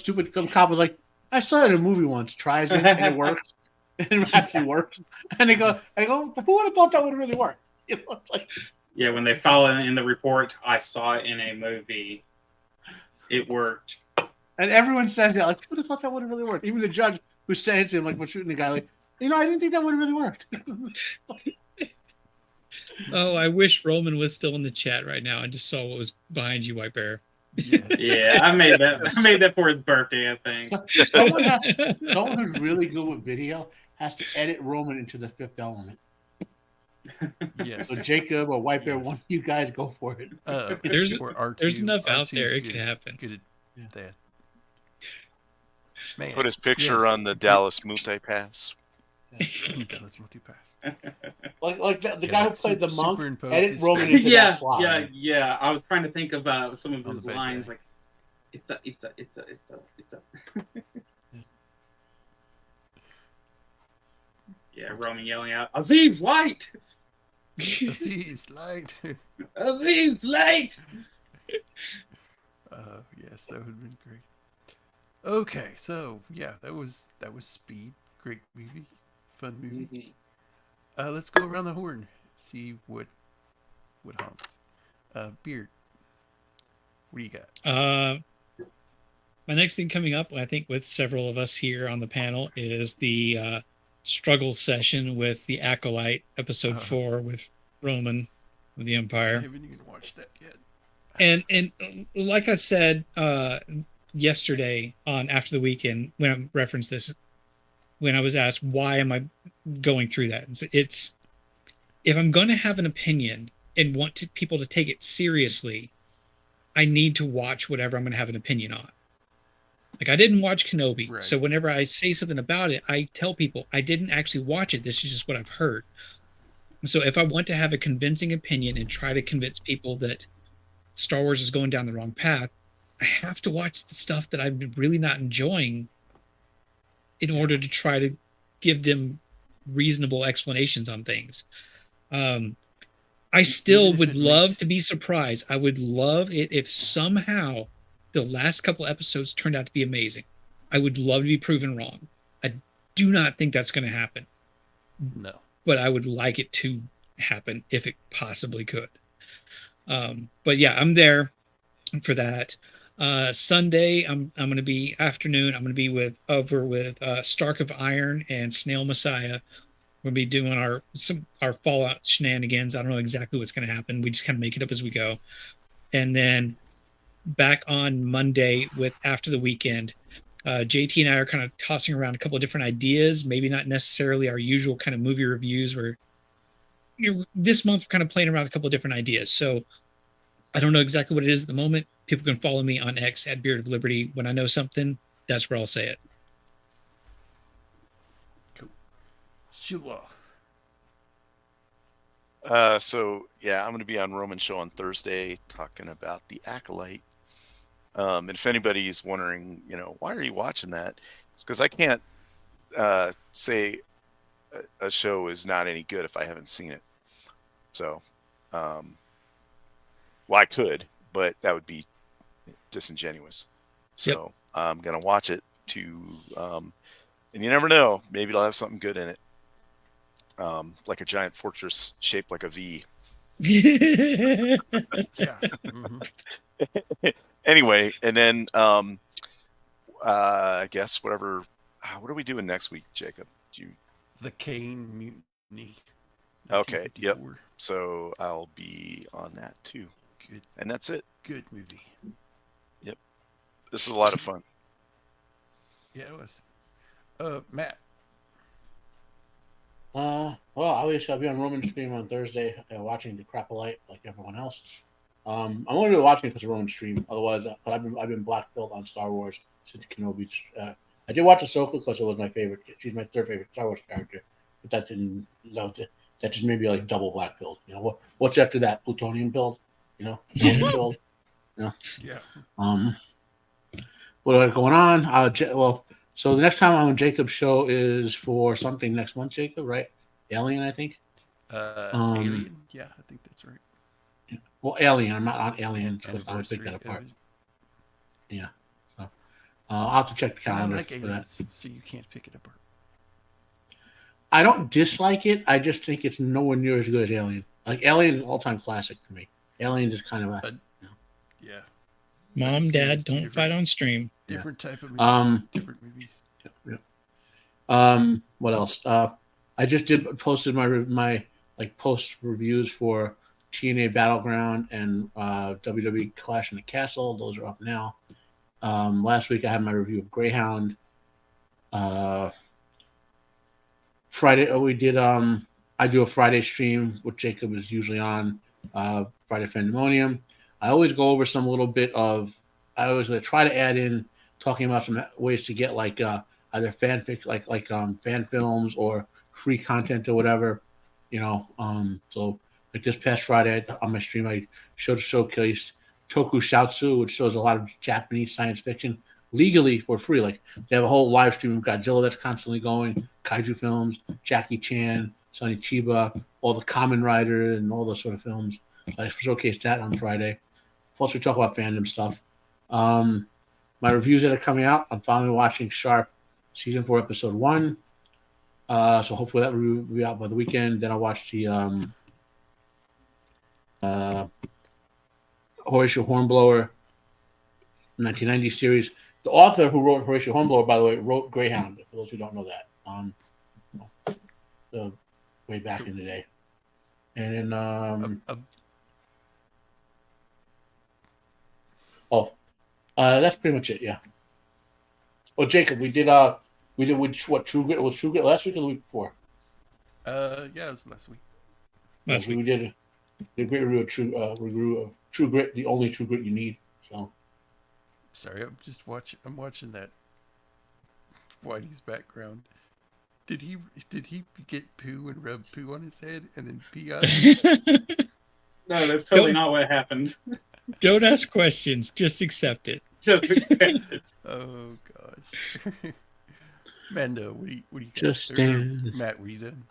cop was like, I saw it in a movie once, tries it and it works. And it actually works. And they go, who would have thought that would have really worked? You know, it's like, Yeah, when they follow in the report, I saw it in a movie. It worked. and everyone says that, like, who would have thought that would have really worked? Even the judge who's saying to him, like, we're shooting the guy, like, I didn't think that would have really worked. Oh, I wish Roman was still in the chat right now. I just saw what was behind you, WhiteBear. Yeah, I made that for his birthday, I think. Someone who's really good with video has to edit Roman into the Fifth Element. Yes. So Jacob or WhiteBear, one of you guys go for it. There's enough out there. It could happen. Good at that. Man. Put his picture on the Dallas multi-pass. Dallas multi-pass. Like the guy who played the monk, superimpose edit his Roman face. into that slot. Yeah. I was trying to think of some of On his the bad lines, guy. like it's a. Yeah, Roman yelling out, Aziz, light! Aziz, light! Aziz, light! Yes, that would have been great. Okay, so yeah, that was Speed. Great movie, fun movie. Let's go around the horn, see what honks. Beard, what do you got? My next thing coming up, I think, with several of us here on the panel, is the struggle session with the Acolyte, episode 4 with Roman with the Empire. I haven't even watched that yet. And like I said yesterday on After the Weekend, when I referenced this, when I was asked why am I going through that, it's if I'm going to have an opinion and want people to take it seriously, I need to watch whatever I'm going to have an opinion on. Like, I didn't watch Kenobi, Right. so whenever I say something about it, I tell people I didn't actually watch it. This is just what I've heard. So if I want to have a convincing opinion and try to convince people that Star Wars is going down the wrong path, I have to watch the stuff that I've been really not enjoying in order to try to give them reasonable explanations on things. I still would love to be surprised. I would love it if somehow the last couple episodes turned out to be amazing. I would love to be proven wrong. I do not think that's going to happen. No. But I would like it to happen if it possibly could. But yeah, I'm there for that. Sunday, I'm going to be afternoon. I'm going to be over with Stark of Iron and Snail Messiah. We'll be doing our Fallout shenanigans. I don't know exactly what's going to happen. We just kind of make it up as we go. And then back on Monday with After the Weekend, JT and I are kind of tossing around a couple of different ideas, maybe not necessarily our usual kind of movie reviews. Where this month we're kind of playing around with a couple of different ideas. So I don't know exactly what it is at the moment. People can follow me on X at Beard of Liberty. When I know something, that's where I'll say it. Cool. Shieldwall. So yeah, I'm going to be on Roman's show on Thursday talking about the Acolyte. And if anybody's wondering, why are you watching that? It's because I can't say a show is not any good if I haven't seen it. So, well, I could, but that would be disingenuous. So I'm going to watch it and you never know, maybe it'll have something good in it. Like a giant fortress shaped like a V. Yeah. Mm-hmm. Anyway, and then I guess whatever. What are we doing next week, Jacob? The Kane Mutiny. Okay. Yep. 1954. So I'll be on that too. Good. And that's it. Good movie. Yep. This is a lot of fun. Yeah, it was. Matt. Well, obviously I'll be on Roman's stream on Thursday, watching the Crapolite like everyone else. I'm only really watching it because of Roman's stream. Otherwise, but I've been black belt on Star Wars since Kenobi. I did watch Ahsoka because it was my favorite. She's my third favorite Star Wars character. But that didn't. That just made me like double black belt. What's after that? Plutonium build. Build. Yeah. What are going on? So the next time I'm on Jacob's show is for something next month, Jacob, right? Alien, I think. Alien. Yeah, I think that's right. Well, Alien. I'm not on Alien because I would pick that Anniversary, apart. Yeah. So I'll have to check the I calendar like for that. Aliens, so you can't pick it apart. I don't dislike it. I just think it's nowhere near as good as Alien. Like Alien is an all-time classic for me. Alien is kind of a Yeah. Mom, Dad, don't fight on stream. Different type of movie. Different movies. Yeah. What else? I just posted my post reviews for TNA Battleground and WWE Clash in the Castle. Those are up now. Last week I had my review of Greyhound. Friday we did I do a Friday stream, which Jacob is usually on, Friday Fandemonium. I always go over some little bit of I always try to add in talking about some ways to get like either fanfic like fan films or free content or whatever, so like this past Friday on my stream I showcased Tokusatsu, which shows a lot of Japanese science fiction legally for free. Like they have a whole live stream of Godzilla that's constantly going, kaiju films, Jackie Chan, Sonny Chiba, all the Kamen Rider and all those sort of films. I showcased that on Friday. Plus we talk about fandom stuff. My reviews that are coming out, I'm finally watching Sharp Season 4, Episode 1. So hopefully that will be out by the weekend. Then I'll watch the Horatio Hornblower 1990 series. The author who wrote Horatio Hornblower, by the way, wrote Greyhound, for those who don't know that. Way back in the day. And then that's pretty much it, yeah. Well, Jacob, we did True Grit? Was True Grit last week or the week before? Yeah, it was last week. Last week we did a great review of True Grit, the only True Grit you need. So sorry, I'm watching that Whitey's background. Did he get poo and rub poo on his head and then pee on it? No, that's totally not what happened. Don't ask questions. Just accept it. Just accept it. Oh gosh. Mando, what do you got? Just stand. Matt, what are you doing?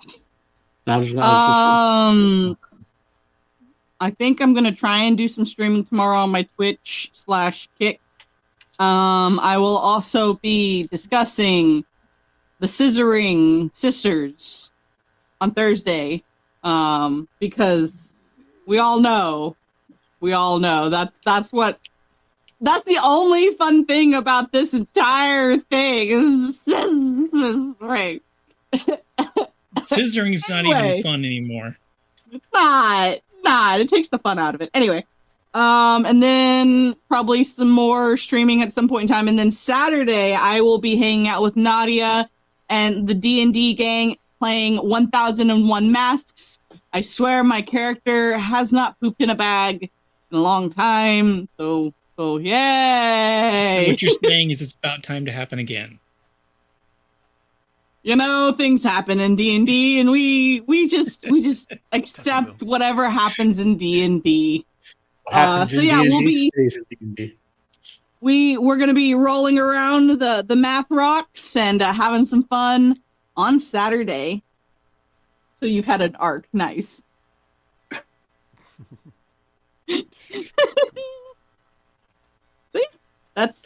I think I'm gonna try and do some streaming tomorrow on my Twitch/Kick. I will also be discussing the Scissoring Sisters on Thursday, because we all know that's the only fun thing about this entire thing is right. Scissoring is not even fun anymore. It's not. It takes the fun out of it. Anyway, and then probably some more streaming at some point in time. And then Saturday, I will be hanging out with Nadia and the D&D gang playing 1001 Masks. I swear my character has not pooped in a bag in a long time. So yay! What you're saying is it's about time to happen again. You know, things happen in D&D, and we just accept whatever happens in D&D. What happens in yeah, D&D we'll be stays in D&D. we're gonna be rolling around the math rocks and having some fun on Saturday. So you've had an arc, nice. That's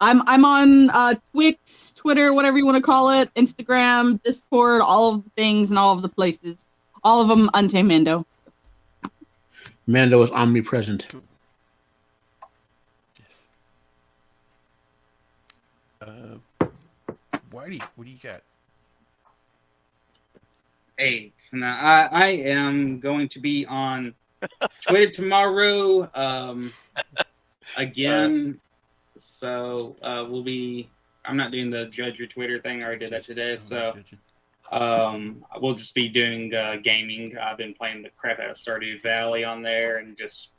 I'm on Twix, Twitter, whatever you want to call it, Instagram, Discord, all of the things and all of the places. All of them Untamed Mando. Mando is omnipresent. Cool. Yes. Whitey, what do you got? 8. Now, I am going to be on Twitter tomorrow again. So we'll be. I'm not doing the judge your Twitter thing. I already did that today. So we'll just be doing gaming. I've been playing the crap out of Stardew Valley on there and just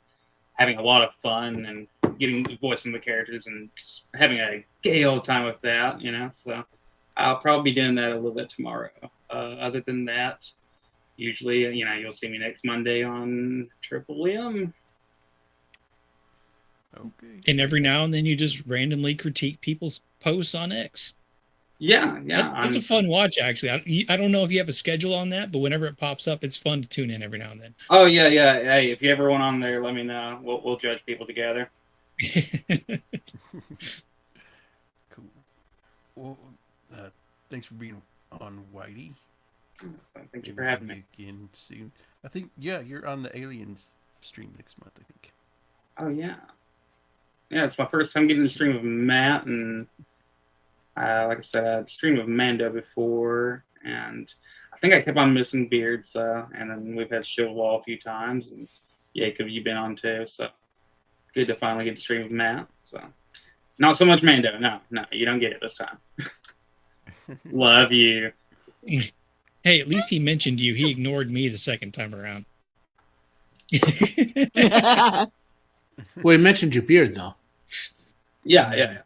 having a lot of fun and getting voicing the characters and just having a gay old time with that. You know, so I'll probably be doing that a little bit tomorrow. Other than that, usually, you know, you'll see me next Monday on Triple M. Okay. And every now and then you just randomly critique people's posts on X. Yeah. It's a fun watch, actually. I don't know if you have a schedule on that, but whenever it pops up, it's fun to tune in every now and then. Oh, yeah. Hey, if you ever want on there, let me know. We'll judge people together. Cool. Well, thanks for being on, Whitey. Thank you for having me. Again soon. I think, yeah, you're on the Aliens stream next month, I think. Oh, yeah. Yeah, it's my first time getting to stream with Matt, and like I said, I streamed with Mando before, and I think I kept on missing Beard, so, and then we've had Shieldwall a few times, and Jacob, you've been on too, so it's good to finally get to stream with Matt, so. Not so much Mando, no, you don't get it this time. Love you. Hey, at least he mentioned you. He ignored me the second time around. Well, he mentioned your beard, though. Yeah.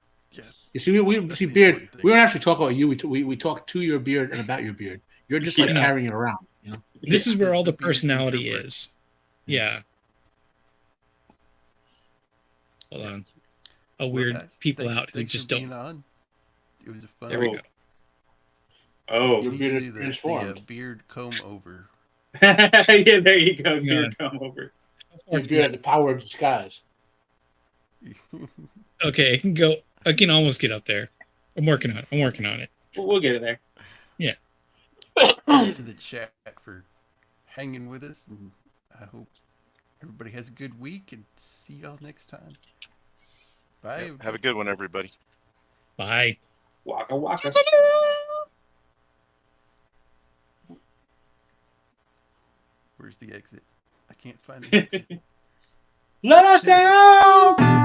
You see, we see beard. We don't actually talk about you. We talk to your beard and about your beard. You're just like carrying it around. You know. This is where all the personality is. Yeah. Hold on. I'll weird people out who just don't. On. It was a fun. There we go. Oh, your beard is the transformed. Beard comb over. Yeah, there you go. Beard comb over. Your beard had the power of disguise. Okay, I can almost get up there. I'm working on it. We'll get it there. Yeah. Thanks to the chat for hanging with us, and I hope everybody has a good week, and see y'all next time. Bye. Yeah, have a good one, everybody. Bye. Waka waka. Where's the exit? I can't find the exit. Let us down!